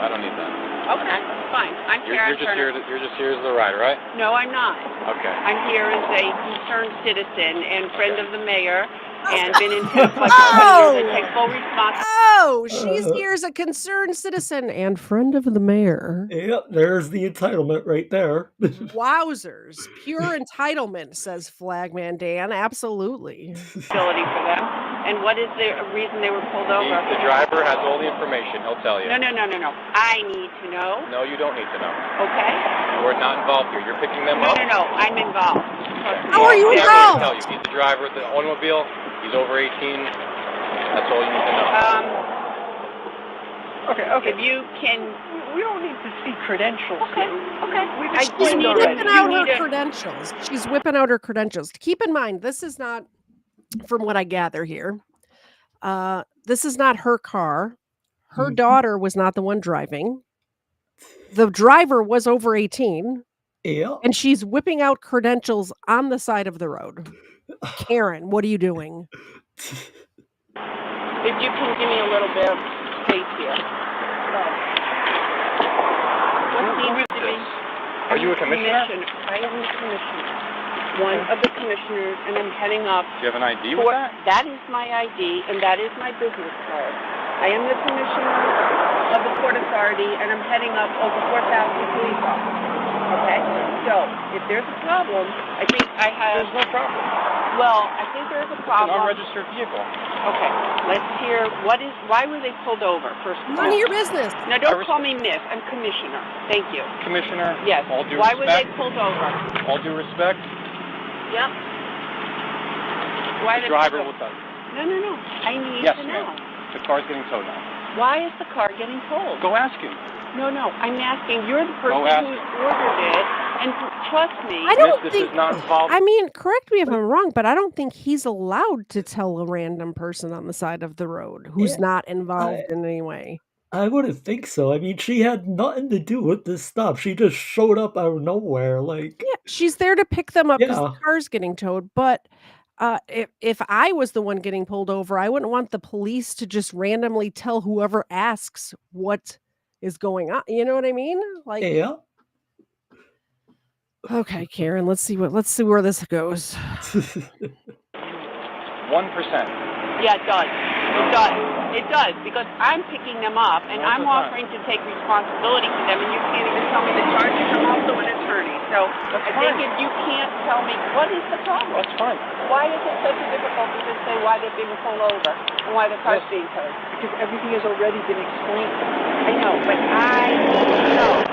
don't need that. Okay, fine. I'm Karen Turner. You're just here as the rider, right? No, I'm not. Okay. I'm here as a concerned citizen and friend of the mayor, and been in like that take full responsibility. Oh, she's here as a concerned citizen and friend of the mayor. Yep, there's the entitlement right there. Wowzers. Pure entitlement, says Flagman Dan. Absolutely. Ability for them. And what is the reason they were pulled over? The driver has all the information. He'll tell you. No. I need to know. No, you don't need to know. Okay. We're not involved here. You're picking them up. No. I'm involved. How are you involved? Tell you. He's the driver of the automobile. He's over 18. That's all you need to know. Okay. If you can, we don't need to see credentials. Okay. She's whipping out her credentials. She's whipping out her credentials. Keep in mind, this is not, from what I gather here, this is not her car. Her daughter was not the one driving. The driver was over 18. Yeah. And she's whipping out credentials on the side of the road. Karen, what are you doing? If you can give me a little bit of space here. What seems to be? Are you a commissioner? I am a commissioner. One of the commissioners, and I'm heading up. Do you have an ID with that? That is my ID, and that is my business card. I am the commissioner of the Port Authority, and I'm heading up over 4,000 police officers. Okay? So, if there's a problem, I think I have... There's no problem. Well, I think there's a problem. It's an unregistered vehicle. Okay, let's hear, why were they pulled over, first of all? None of your business. Now, don't call me miss, I'm commissioner. Thank you. Commissioner, yes. All due why respect. were they pulled over? All due respect. Yep. Why The driver will tell you. No. I need Yes, to know. ma'am. The car's getting towed now. Why is the car getting towed? Go ask him. No. I'm asking. You're the person Go ask who's ordered it, and trust me. I don't This think. is not involved. I mean, correct me if I'm wrong, but I don't think he's allowed to tell a random person on the side of the road who's not involved in any way. I wouldn't think so. I mean, she had nothing to do with this stuff. She just showed up out of nowhere. Like, yeah, she's there to pick them up because Yeah. the car's getting towed. But if I was the one getting pulled over, I wouldn't want the police to just randomly tell whoever asks what is going on. You know what I mean? Like, yeah. okay, Karen, let's see where this goes. 1%. Yeah, it does. It does, because I'm picking them up, and I'm offering to take responsibility for them, and you can't even tell me the charges. I'm also an attorney, so I think if you can't tell me, what is the problem? That's fine. Why is it such a difficulty to say why they're being pulled over and why the car's being towed? Because everything has already been explained. I know, but I need to know.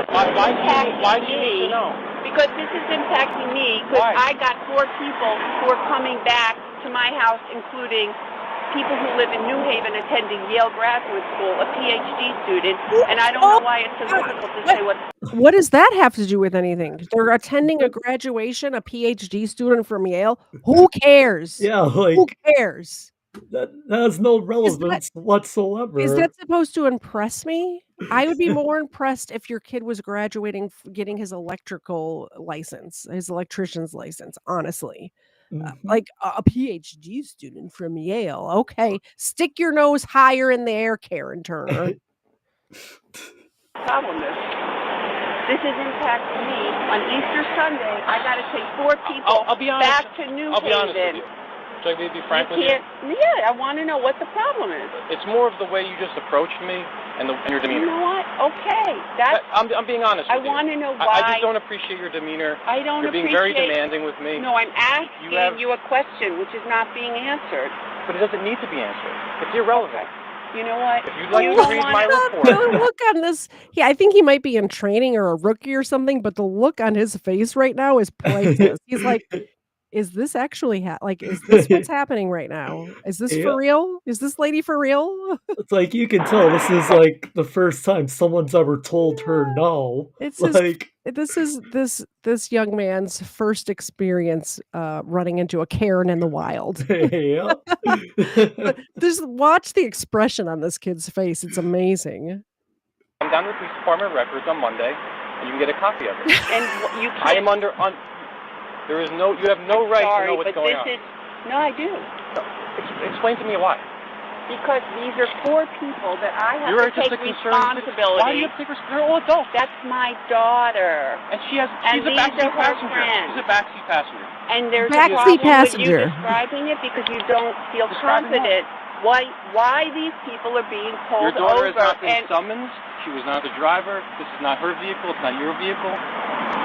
Why do you need to know? Because this is impacting me, because I got 4 people who are coming back to my house, including people who live in New Haven attending Yale Graduate School, a PhD student, and I don't know why it's so difficult to say what... What does that have to do with anything? They're attending a graduation, a PhD student from Yale. Who cares? Yeah, like, who cares? That has no relevance whatsoever. Is that supposed to impress me? I would be more impressed if your kid was graduating, getting his electrical license, his electrician's license, honestly. Like a PhD student from Yale. Okay, stick your nose higher in the air, Karen Turner. Problem is, this is impacting me. On Easter Sunday, I got to take 4 people I'll be honest. back to New I'll be honest with Haven. you. Should I be frank with you? Yeah, I want to know what the problem is. It's more of the way you just approached me and your demeanor. You know what? Okay, that's. I'm being honest with you. I want to know why. I just don't appreciate your demeanor. I don't You're being very demanding with me. No, I'm asking you a question which is not being answered. But it doesn't need to be answered. It's irrelevant. You know what? If you'd like to read my report. The look on this, I think he might be in training or a rookie or something, but the look on his face right now is priceless. He's like, is this actually is this what's happening right now? Is this for real? Is this lady for real? It's like you can tell this is like the first time someone's ever told her no. It's like this young man's first experience running into a Karen in the wild. Yeah. Just watch the expression on this kid's face. It's amazing. I'm down to the police department records on Monday, and you can get a copy of it. And you can't. I am under. There is no. You have no right to know what's going on. No, I do. Explain to me why. Because these are 4 people that I have You're to take responsibility. Why do you have to take responsibility? They're all adults. That's my daughter. And she's a backseat passenger. She's a backseat passenger. And there's backseat a problem passenger. with you describing it because you don't feel confident. Why these people are being pulled over? Your daughter has not been summoned. She was not the driver. This is not her vehicle. It's not your vehicle.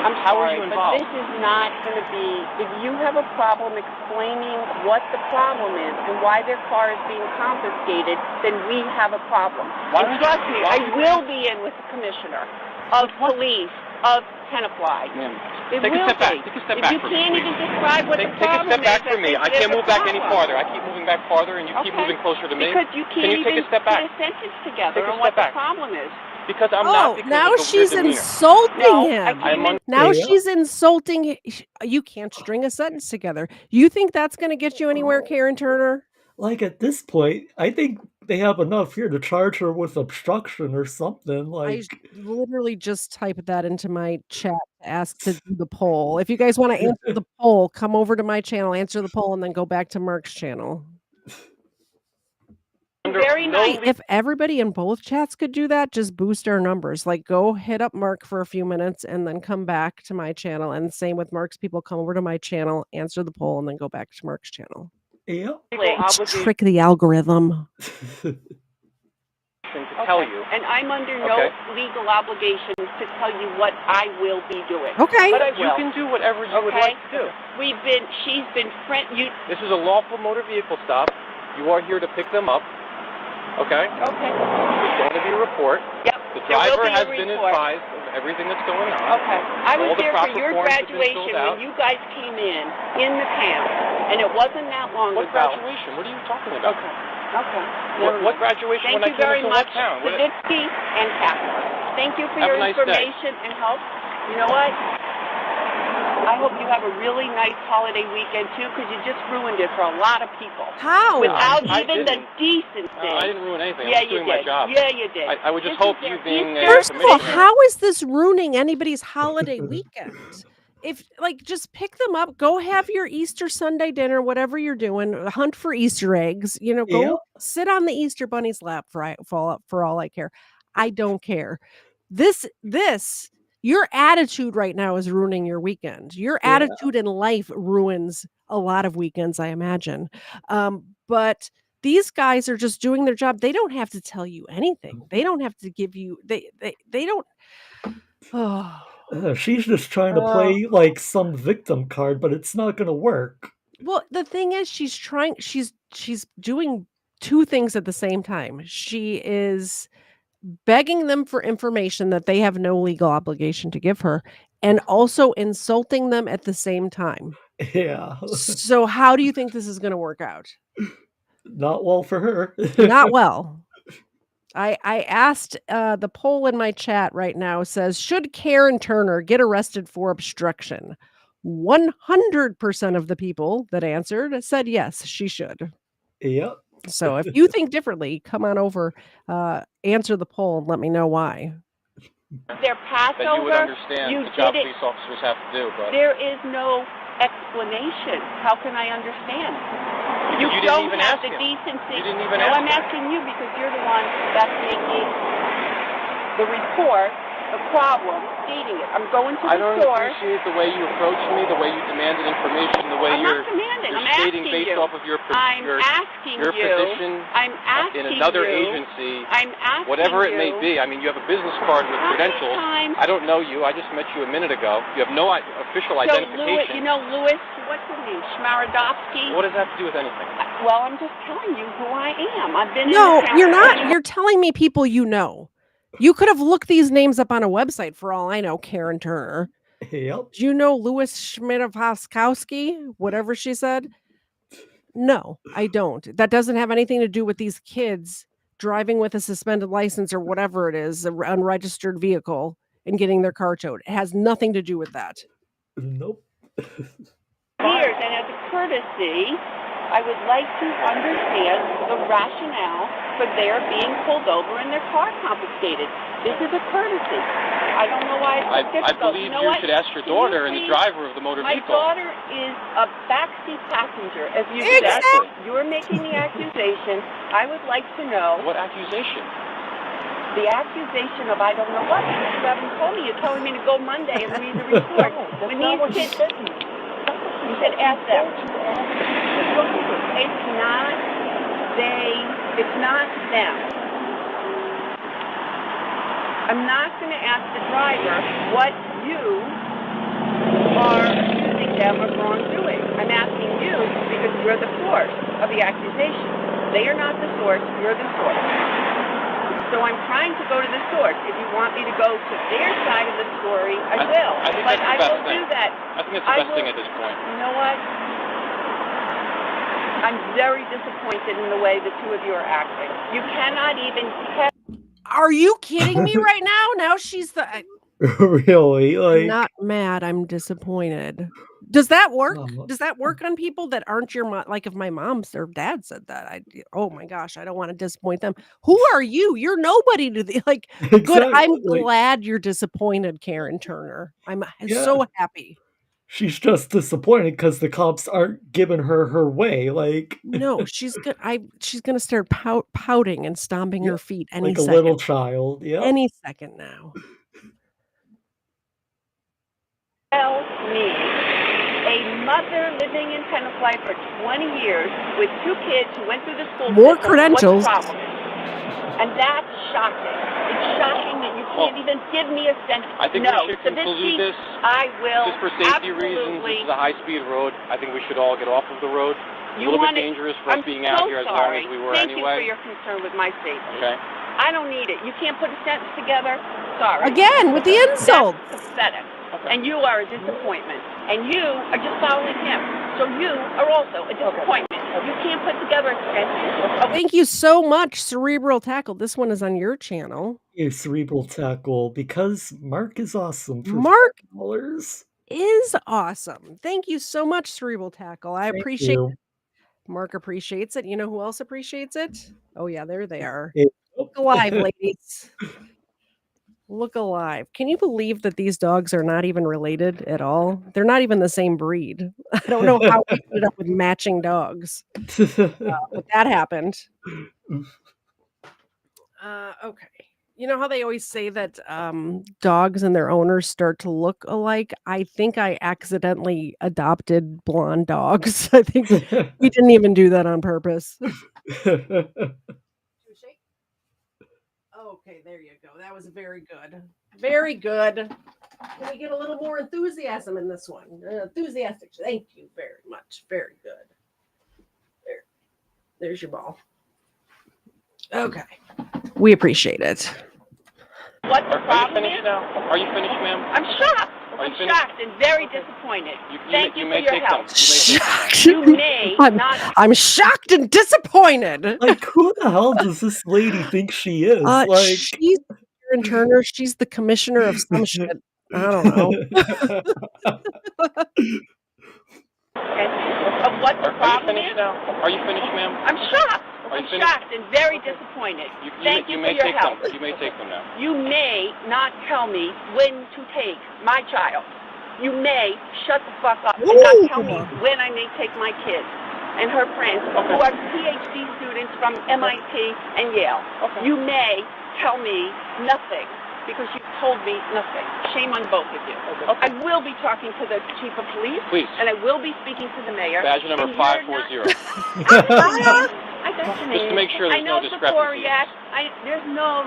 How are you involved? But this is not going to be. If you have a problem explaining what the problem is and why their car is being confiscated, then we have a problem. And trust me, I will be in with the commissioner of police of Tenafly. Take a step back. Take a step back. If you can't even describe what the problem is, take a step back from me. I can't move back any farther. I keep moving back farther, and you keep moving closer to me. Because you can't even take a step back? Put a sentence together on what the problem is. Because I'm not. Because now she's insulting him. Now she's insulting. You can't string a sentence together. You think that's going to get you anywhere, Karen Turner? Like at this point, I think they have enough here to charge her with obstruction or something. Like I literally just typed that into my chat to ask to do the poll. If you guys want to answer the poll, come over to my channel, answer the poll, and then go back to Mark's channel. Very nice. If everybody in both chats could do that, just boost our numbers. Like, go hit up Mark for a few minutes and then come back to my channel. And same with Mark's people, come over to my channel, answer the poll, and then go back to Mark's channel. Yeah. Trick the algorithm. To tell you. And I'm under no legal obligations to tell you what I will be doing. Okay. But I You will. can do whatever you would like to do. She's been This is a lawful motor vehicle stop. You are here to pick them up. Okay? Okay. There's going to be a report. Yep. The driver has been advised of everything that's going on. Okay. I was All the there for proper your forms have been graduation filled out. when you guys came in the camp, and it wasn't that long What ago. graduation? What are you talking about? Okay. What graduation Thank when you I came very into much, what town? Saditsky and Catherine. Thank you for Have your a nice day. information and help. You know what? I hope you have a really nice holiday weekend too, because you just ruined it for a lot of people. How? Without I even the didn't. decency. I didn't ruin anything. Yeah, I was you doing my did. job. Yeah, you did. I would just hope you being a First of all, commissioner. how is this ruining anybody's holiday weekend? If just pick them up, go have your Easter Sunday dinner, whatever you're doing, hunt for Easter eggs, go sit on the Easter bunny's lap for all I care. I don't care. This your attitude right now is ruining your weekend. Your attitude in life ruins a lot of weekends, I imagine. But these guys are just doing their job. They don't have to tell you anything. They don't have to give you they don't. Oh. She's just trying to play like some victim card, but it's not going to work. Well, the thing is, she's doing 2 things at the same time. She is begging them for information that they have no legal obligation to give her, and also insulting them at the same time. Yeah. So how do you think this is going to work out? Not well for her. Not well. I asked the poll in my chat right now says, should Karen Turner get arrested for obstruction? 100% of the people that answered said yes, she should. Yep. So if you think differently, come on over, answer the poll, and let me know why. Their Passover, That you would understand the job police officers have to do, but there is no explanation. How can I understand? You didn't don't even have ask the him. decency. You didn't even no, ask I'm him. asking you because you're the one that's making the report, the problem, stating it. I'm going to the I don't store. appreciate the way you approached me, the way you demanded information, the way I'm you're, not demanding. you're I'm stating asking based you. off of your I'm asking your you. position I'm asking in another you. agency, I'm asking whatever it may you. be. I mean, you have a business card with How many credentials. times- I don't know you. I just met you a minute ago. You have no official So identification. Louis, what's his name? Schmarodowski? What does that have to do with anything? Well, I'm just telling you who I am. I've been No, in the you're not. You're telling me people you know. You could have looked these names up on a website for all I know, Karen Turner. Yep. Do you know Louis Schmidt-Hoskowski? Whatever she said? No, I don't. That doesn't have anything to do with these kids driving with a suspended license or whatever it is, an unregistered vehicle, and getting their car towed. It has nothing to do with that. Nope. years, and as a courtesy, I would like to understand the rationale for their being pulled over and their car confiscated. This is a courtesy. I don't know why it's so I difficult. believe You know you what? should ask your Can daughter and please- the driver of the motor My vehicle. daughter is a backseat passenger, as you Exactly. said. You're making the accusation. I would like to know. What accusation? The accusation of I don't know what. You haven't told me. You're telling me to go Monday and read the report. When these kids, you said ask them. It's not it's not them. I'm not going to ask the driver what you are accusing them of wrongdoing. I'm asking you because you're the source of the accusation. They are not the source. You're the source. So I'm trying to go to the source. If you want me to go to their side of the story, I will. I think But that's I the best will thing. do that. I think that's the best thing at this point. You know what? I'm very disappointed in the way the two of you are acting. You cannot even test. Are you kidding me right now? Now she's the. Really? I'm Like, not mad. I'm disappointed. Does that work? Oh. Does that work on people that aren't your mom? Like if my mom or dad said that, oh my gosh, I don't want to disappoint them. Who are you? You're nobody to the like. Good. I'm Exactly. glad you're disappointed, Karen Turner. I'm Yeah. so happy. she's just disappointed because the cops aren't giving her her way. Like, No, she's good. She's gonna start pouting and stomping her feet any like a second. little child. Yep. Any second now. Tell me, a mother living in Tenafly for 20 years with two kids who went through the school More system, credentials. what's the problem? And that's shocking. It's shocking that you can't even give me a sense. I think no, we should conclude this. I will. Just for safety reasons, absolutely. this is a high-speed road. I think we should all get off of the road. It's a You little wanna- bit dangerous for us I'm being so out here as long sorry. as we were Thank anyway. you for your concern with my safety. Okay. I don't need it. You can't put a sentence together. Sorry. Again with the insult. That's pathetic. And you are a disappointment. And you are just following him. So you are also a disappointment. You can't put together a sentence. Thank you so much, Cerebral Tackle. This one is on your channel. Your Cerebral Tackle, because Mark is awesome for Mark $5. is awesome. Thank you so much, Cerebral Tackle. I Thank appreciate you. it. Mark appreciates it. You know who else appreciates it? Oh yeah, there they are. It- Look alive, ladies. Look alive. Can you believe that these dogs are not even related at all? They're not even the same breed. I don't know how we ended up with matching dogs. But that happened. Okay. You know how they always say that dogs and their owners start to look alike? I think I accidentally adopted blonde dogs. I think we didn't even do that on purpose. Okay, there you go. That was very good. Very good. Can we get a little more enthusiasm in this one? Enthusiastic. Thank you very much. Very good. There's your ball. Okay. We appreciate it. What the Are you problem finished is? now? Are you finished, ma'am? I'm shocked. Are you I'm finished? shocked and very disappointed. Thank you for may your take help. them. You may not. I'm shocked and disappointed. Like, who the hell does this lady think she is? Like, She's Karen Turner. She's the commissioner of some shit. I don't know. Of what the Are you problem finished is? now? Are you finished, ma'am? I'm shocked. Are you I'm finished? shocked and very disappointed. Thank you for may your take help. them. You may take them now. You may not tell me when to take my child. you may shut the fuck up and not tell me when I may take my kids and her friends who are PhD students from MIT and Yale. You may tell me nothing because you told me nothing. Shame on both of you. I will be talking to the chief of police. Please. And I will be speaking to the mayor. Badge number 540. I got your name. Just to make sure there's no discrepancy. There's no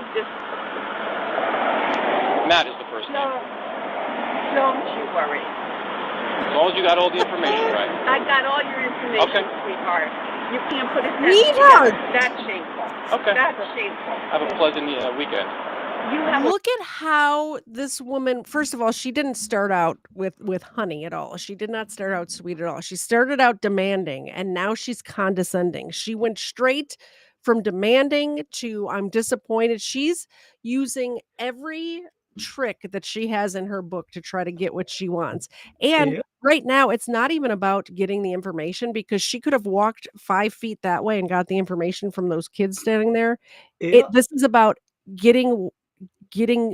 Matt is the first name. Don't you worry. As long as you got all the information right. I got all your information, sweetheart. You can't put a sentence Sweetheart! together. That's shameful. Okay. That's shameful. Have a pleasant weekend. Look at how this woman, first of all, she didn't start out with honey at all. She did not start out sweet at all. She started out demanding, and now she's condescending. She went straight from demanding to I'm disappointed. She's using every trick that she has in her book to try to get what she wants. And right now, it's not even about getting the information because she could have walked 5 feet that way and got the information from those kids standing there. This is about getting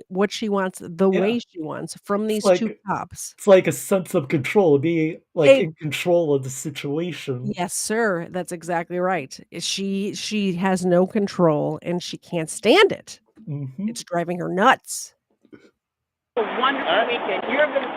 what she wants the way she wants from these two cops. It's like a sense of control, being like in control of the situation. Yes, sir. That's exactly right. She has no control and she can't stand it. Mm-hmm. It's driving her nuts. A wonderful weekend. You're going to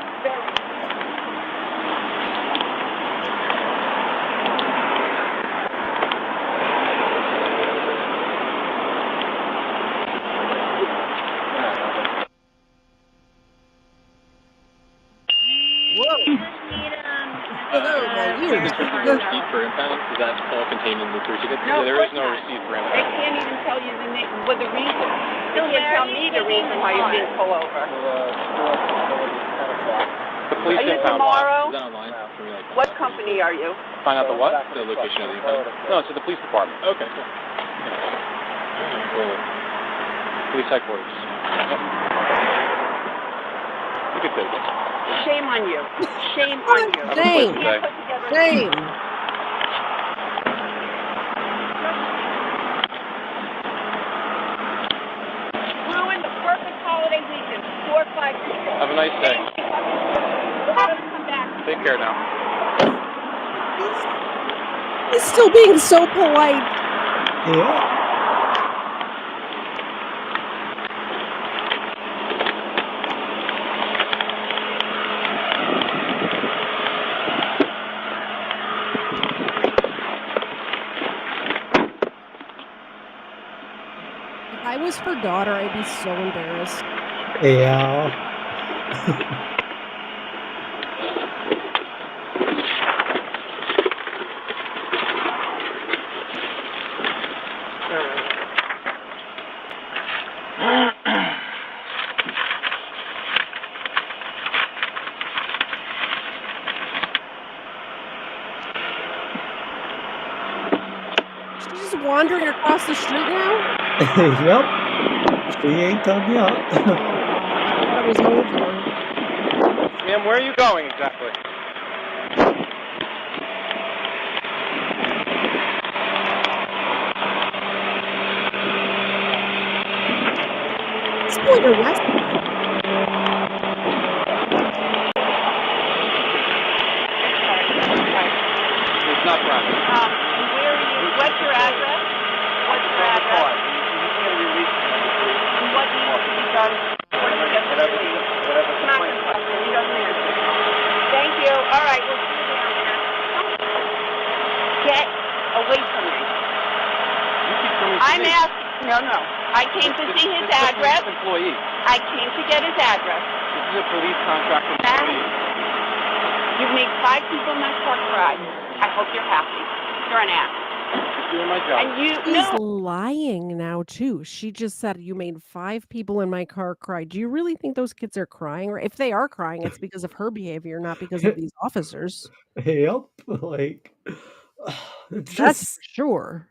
Receipt for impound? Is that all contained in the certificate? No, there is no receipt for impound. They can't even tell you the name, the reason. They can't tell me the reason why you're being pulled over. The police Are you impound tomorrow? line. Is that online? What company are you? Find out the what? The location of the impound. No, it's at the police department. Okay, cool. Police headquarters. Yep. You can take it. Shame on you. Shame on you. Shame. Shame. Ruined the perfect holiday weekend. 4 or 5 people. Have a nice day. Come back. Take care now. He's still being so polite. Yeah. If I was her daughter, I'd be so embarrassed. Yeah. She's just wandering across the street now? Yep. She ain't done yet. I thought it was over. Ma'am, where are you going exactly? It's going to West. It's not private. Where are you? What's your address? What's your address? And what needs to be done when you get the release? It's not your question. He doesn't answer. Thank you. All right, we'll see you down there. Get away from me. I'm asking. No. I came to see his address. Employee. I came to get his address. This is a police contract employee. You've made 5 people in my car cry. I hope you're happy. You're an ass. Just doing my job. And She's lying now too. She just said you made 5 people in my car cry. Do you really think those kids are crying? Or if they are crying, it's because of her behavior, not because of these officers. Yep. Like, it's just. That's for sure.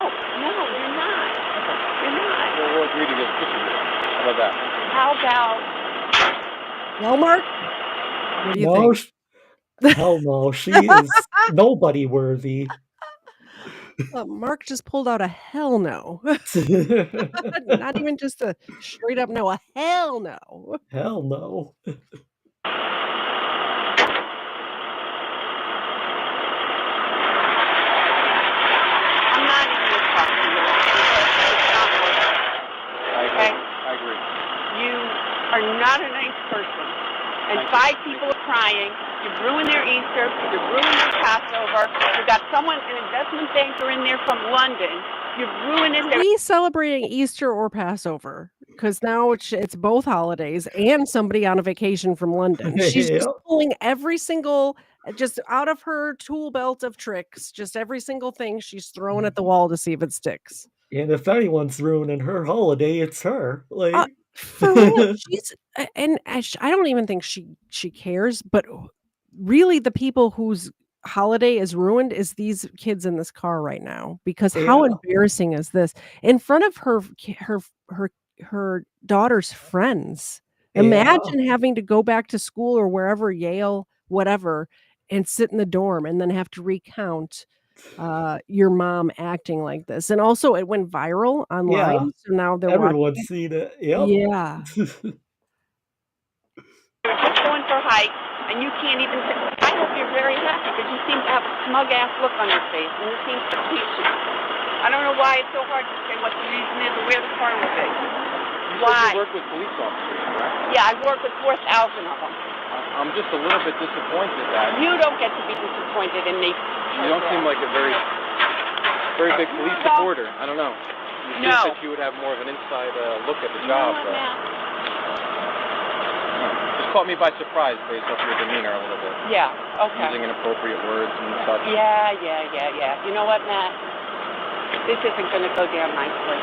No, you're not. You're not. We'll agree to get pictures. How about that? How about... Well, Mark, what do you think? Hell no. She is nobody worthy. Mark just pulled out a hell no. Not even just a straight up no, a hell no. Hell no. I'm not even going to talk to you because it's not worth it. Okay? I agree. You are not a nice person. And 5 people are crying. You've ruined their Easter. You've ruined their Passover. You've got someone, an investment banker in there from London. You've ruined it. Are we celebrating Easter or Passover? Because now it's both holidays and somebody on a vacation from London. She's just Yep. pulling every single, just out of her tool belt of tricks, just every single thing she's throwing at the wall to see if it sticks. And if anyone's ruining her holiday, it's her. Like, For real, she's and I don't even think she cares, but really the people whose holiday is ruined is these kids in this car right now, because how yeah, embarrassing is this in front of her daughter's friends. yeah, Imagine having to go back to school or wherever, Yale, whatever, and sit in the dorm and then have to recount your mom acting like this. And also it went viral yeah. online, so now they're watching Everyone's it. seen it. Yep. Yeah. You're just going for a hike, and you can't even say, I hope you're very happy, because you seem to have a smug-ass look on your face, and you seem to peachy. I don't know why it's so hard to say what the reason is or where the car will be. You Why? said you work with police officers, correct? Yeah, I've worked with 4,000 of them. I'm just a little bit disappointed that You don't get to be disappointed in me. you don't seem like a very big police supporter. I don't know. You No. think that you would have more of an inside look at the job. Just caught me by surprise based off your demeanor a little bit. Yeah, okay. Using inappropriate words and such. Yeah. You know what, Matt? This isn't going to go down nicely.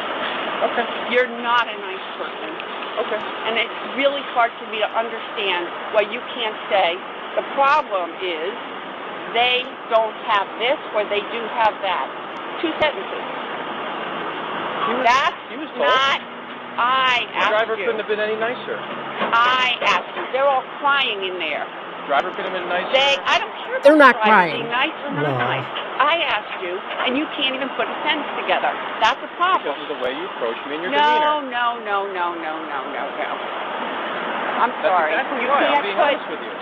Okay. You're not a nice person. Okay. And it's really hard for me to understand why you can't say, the problem is they don't have this or they do have that. 2 sentences. That's he was told. not, I The asked driver you. couldn't have been any nicer. I asked you. They're all crying in there. Driver could have been nicer. I don't care about They're not the driver being crying. nice or not No. nice. I asked you, and you can't even put a sentence together. That's a problem. Because of the way you approached me and your No. demeanor. I'm sorry. That's exactly You right. I'm can't being put, honest with you.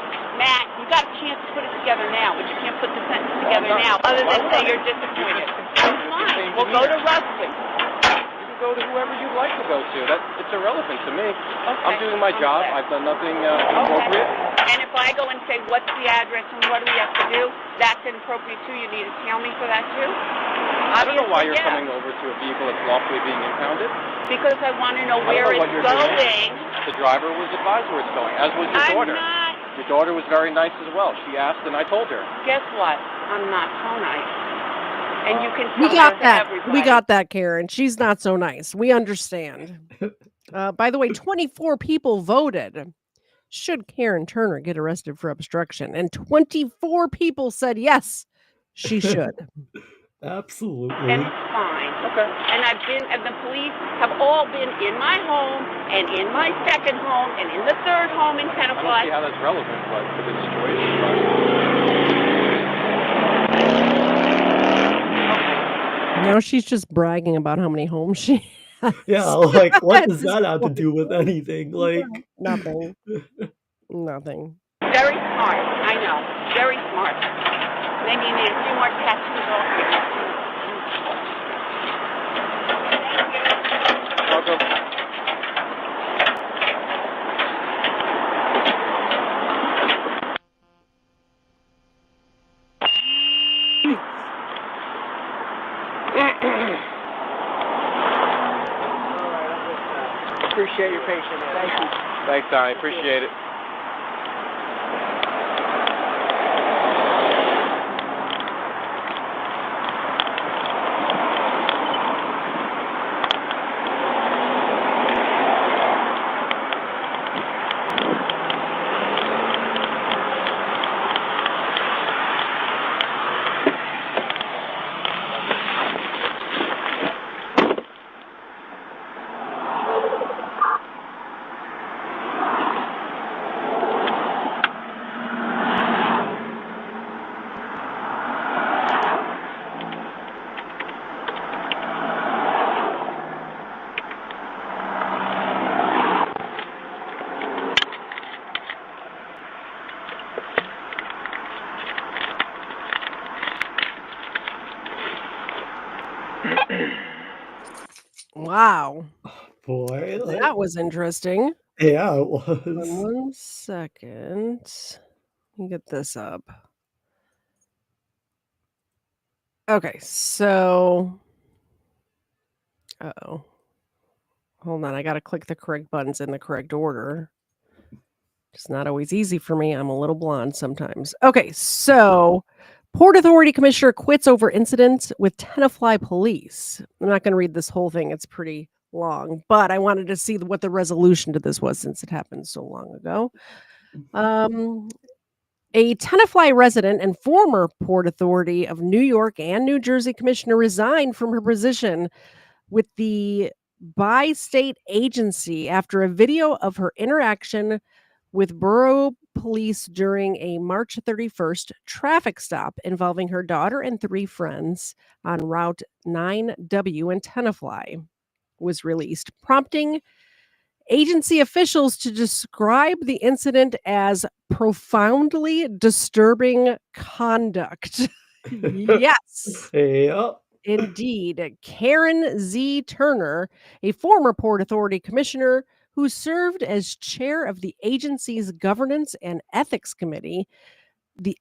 Matt, you got a chance to put it together now, but you can't put the sentence together I'm now, not. other than Why say not? you're disappointed. Same Fine. We'll go to demeanor. Ruskin. You can go to whoever you'd like to go to. It's irrelevant to me. I'm doing my job. I've done nothing inappropriate. And if I go and say, what's the address and what do we have to do, that's inappropriate too. You need to tell me for that too? I don't know why you're Obviously, coming over to a vehicle that's lawfully being impounded. Because I want to know I where don't know what it's you're going. doing. The driver was advised where it's going, as was your I'm daughter. not. Your daughter was very nice as well. She asked, and I told her. Guess what? I'm not so nice. And you can We tell got that to that. everybody. We got that, Karen. She's not so nice. We understand. By the way, 24 people voted. Should Karen Turner get arrested for obstruction? And 24 people said yes, she should. Absolutely. And it's fine. Okay. And the police have all been in my home, and in my second home, and in the third home in I don't Tenafly. see how that's relevant, but for this situation. Now she's just bragging about how many homes she has. Yeah, like, what At does this that have to point. do with anything? Like, Nothing. Nothing. Very smart. I know. Very smart. Maybe you need a few more tattoos off here. Welcome. Appreciate your patience. Thank you. Thanks, Donnie. Appreciate it. Wow. Boy, That was interesting. yeah, it Hold on was. 1 second. Let me get this up. Okay, so uh-oh. Hold on, I gotta click the correct buttons in the correct order. It's not always easy for me. I'm a little blonde sometimes. Okay, so Port Authority Commissioner quits over incident with Tenafly Police. I'm not going to read this whole thing. It's pretty long, but I wanted to see what the resolution to this was since it happened so long ago. A Tenafly resident and former Port Authority of New York and New Jersey commissioner resigned from her position with the bi-state agency after a video of her interaction with borough police during a March 31st traffic stop involving her daughter and 3 friends on Route 9W in Tenafly was released, prompting agency officials to describe the incident as profoundly disturbing conduct. Yes. Yeah. Indeed. Karen Z. Turner, a former Port Authority commissioner who served as chair of the agency's Governance and Ethics Committee,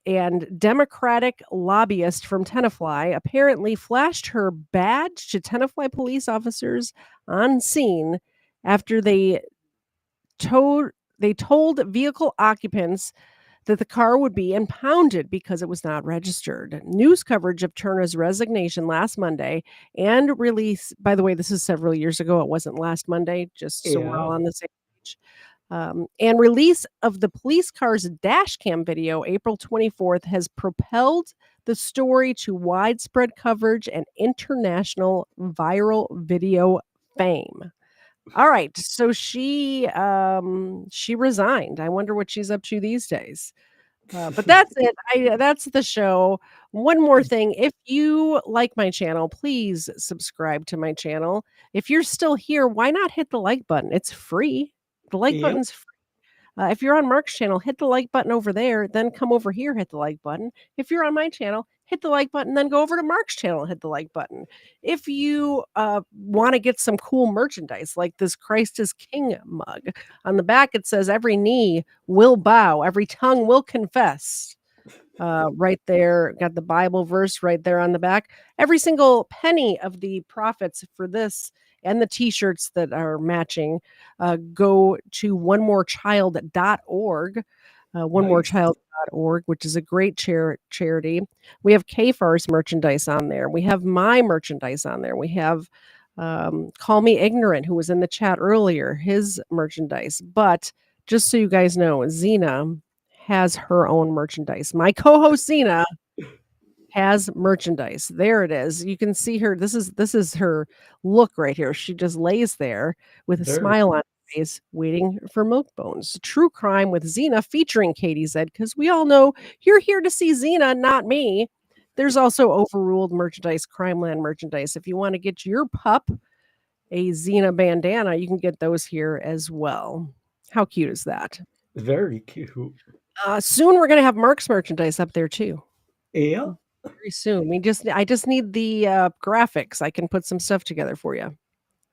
and Democratic lobbyist from Tenafly, apparently flashed her badge to Tenafly police officers on scene after they told vehicle occupants that the car would be impounded because it was not registered. News coverage of Turner's resignation last Monday and release, by the way, this is several years ago. It wasn't last Monday, just so we're all Yeah. on the same page. And release of the police car's dash cam video April 24th has propelled the story to widespread coverage and international viral video fame. All right, so she resigned. I wonder what she's up to these days. But that's it. That's the show. One more thing, if you like my channel, please subscribe to my channel. If you're still here, why not hit the like button? It's free. The like Yep. button's free. If you're on Marc's channel, hit the like button over there, then come over here, hit the like button. If you're on my channel, hit the like button, then go over to Marc's channel and hit the like button. If you want to get some cool merchandise like this Christ is King mug, on the back it says, every knee will bow, every tongue will confess. Right there, got the Bible verse right there on the back. Every single penny of the profits for this and the t-shirts that are matching go to onemorechild.org, onemorechild.org, which is a great charity. We have KFAR's merchandise on there. We have my merchandise on there. We have Call Me Ignorant, who was in the chat earlier, his merchandise. But just so you guys know, Xena has her own merchandise. My co-host Xena has merchandise. There it is. You can see her. This is her look right here. She just lays there with a Very smile on her face, waiting for milk bones. True Crime with Xena featuring KTZed, because we all know you're here to see Xena, not me. There's also Overruled merchandise, Crimeland merchandise. If you want to get your pup a Xena bandana, you can get those here as well. How cute is that? Very cute. Soon we're gonna have Marc's merchandise up there too. Yeah. Very soon. I just need the graphics. I can put some stuff together for you.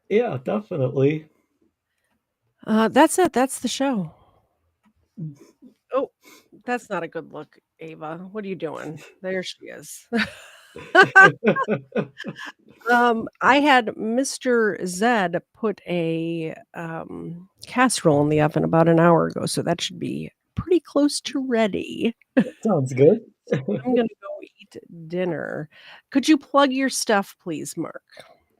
Yeah, definitely. That's it. That's the show. Oh, that's not a good look, Ava. What are you doing? There she is. I had Mr. Zed put a casserole in the oven about an hour ago, so that should be pretty close to ready. Sounds good. I'm gonna go eat dinner. Could you plug your stuff, please, Marc?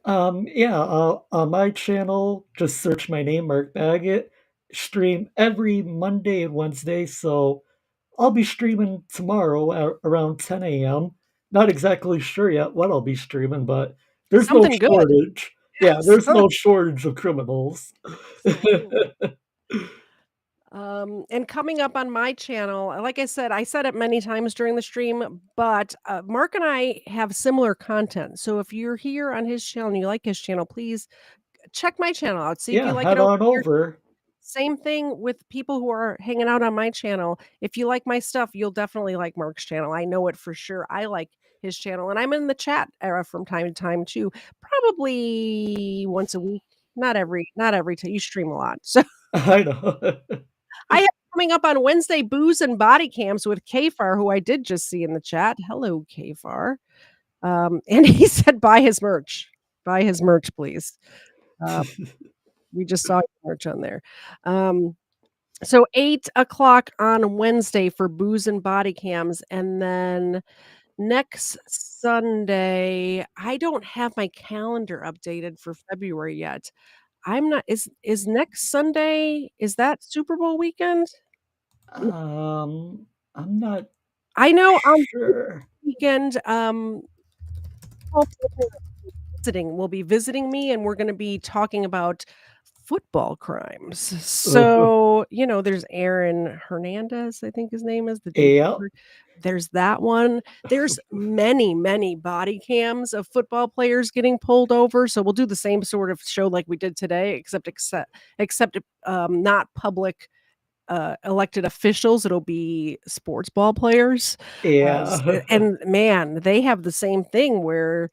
Yeah, on my channel, just search my name, Marc Baggett. Stream every Monday and Wednesday, so I'll be streaming tomorrow at around 10 a.m. Not exactly sure yet what I'll be streaming, but there's no Something good. shortage. Yeah, Yes. there's no shortage of criminals. And coming up on my channel, like I said it many times during the stream, but Marc and I have similar content. So if you're here on his channel and you like his channel, please check my channel out. See if you Yeah, like head it over on here. over. Same thing with people who are hanging out on my channel. If you like my stuff, you'll definitely like Marc's channel. I know it for sure. I like his channel, and I'm in the chat from time to time too, probably once a week. Not every time. You stream a lot, so I know. I have coming up on Wednesday booze and body cams with Kfar, who I did just see in the chat. Hello, Kfar. And he said, "Buy his merch. Buy his merch, please." We just saw merch on there. So 8:00 on Wednesday for booze and body cams, and then next Sunday, I don't have my calendar updated for February yet. I'm not. Is next Sunday? Is that Super Bowl weekend? I'm not I know on sure. weekend. Will be visiting me, and we're going to be talking about football crimes. So, there's Aaron Hernandez, I think his name is the dude. Yeah. There's that one. There's many, many body cams of football players getting pulled over. So we'll do the same sort of show like we did today, except not public elected officials. It'll be sports ball players. Yeah. And man, they have the same thing where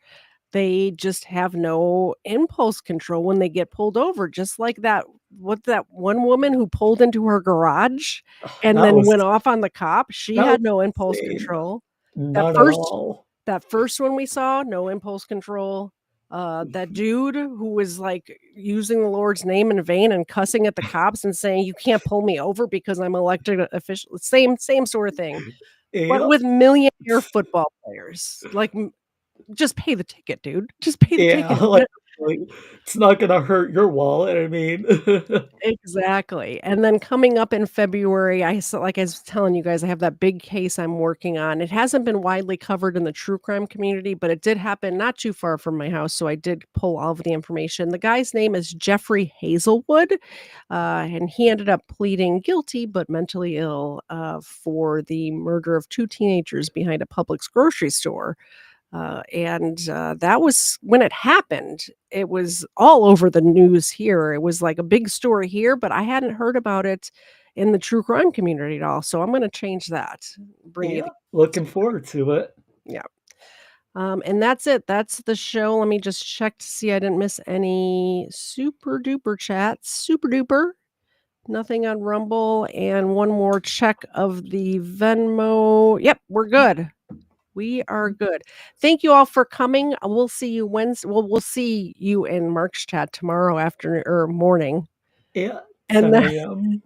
they just have no impulse control when they get pulled over, just like that one woman who pulled into her garage and That then was went off on the cop. She that had was no impulse insane. control. Not at all. That first one we saw, no impulse control. That dude who was like using the Lord's name in vain and cussing at the cops and saying, "You can't pull me over because I'm elected official." Same sort of thing, but Yep. with millionaire football players. Like, just pay the ticket, dude. Just pay the ticket. Like, it's not gonna hurt your wallet. I mean, Exactly. And then coming up in February, like I was telling you guys, I have that big case I'm working on. It hasn't been widely covered in the true crime community, but it did happen not too far from my house. So I did pull all of the information. The guy's name is Jeffrey Hazelwood, and he ended up pleading guilty but mentally ill for the murder of 2 teenagers behind a Publix grocery store. That was when it happened. It was all over the news here. It was like a big story here, but I hadn't heard about it in the true crime community at all. So I'm going to change that. Bring you. Looking forward to it. Yeah. And that's it. That's the show. Let me just check to see I didn't miss any super duper chats. Super duper. Nothing on Rumble. And one more check of the Venmo. Yep, we're good. We are good. Thank you all for coming. We'll see you Wednesday. Well, we'll see you in Marc's chat tomorrow afternoon or morning. Yeah. And 10 a.m.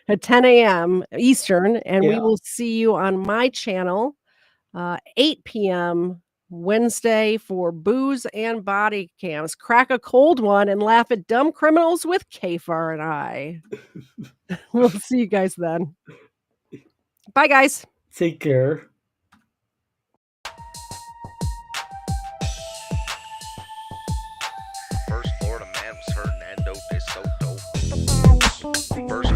At 10 a.m. Eastern. And we Yeah. will see you on my channel, 8 p.m. Wednesday for booze and body cams. Crack a cold one and laugh at dumb criminals with Kfar and I. We'll see you guys then. Bye, guys. Take care. First Florida man was Hernando de Soto. First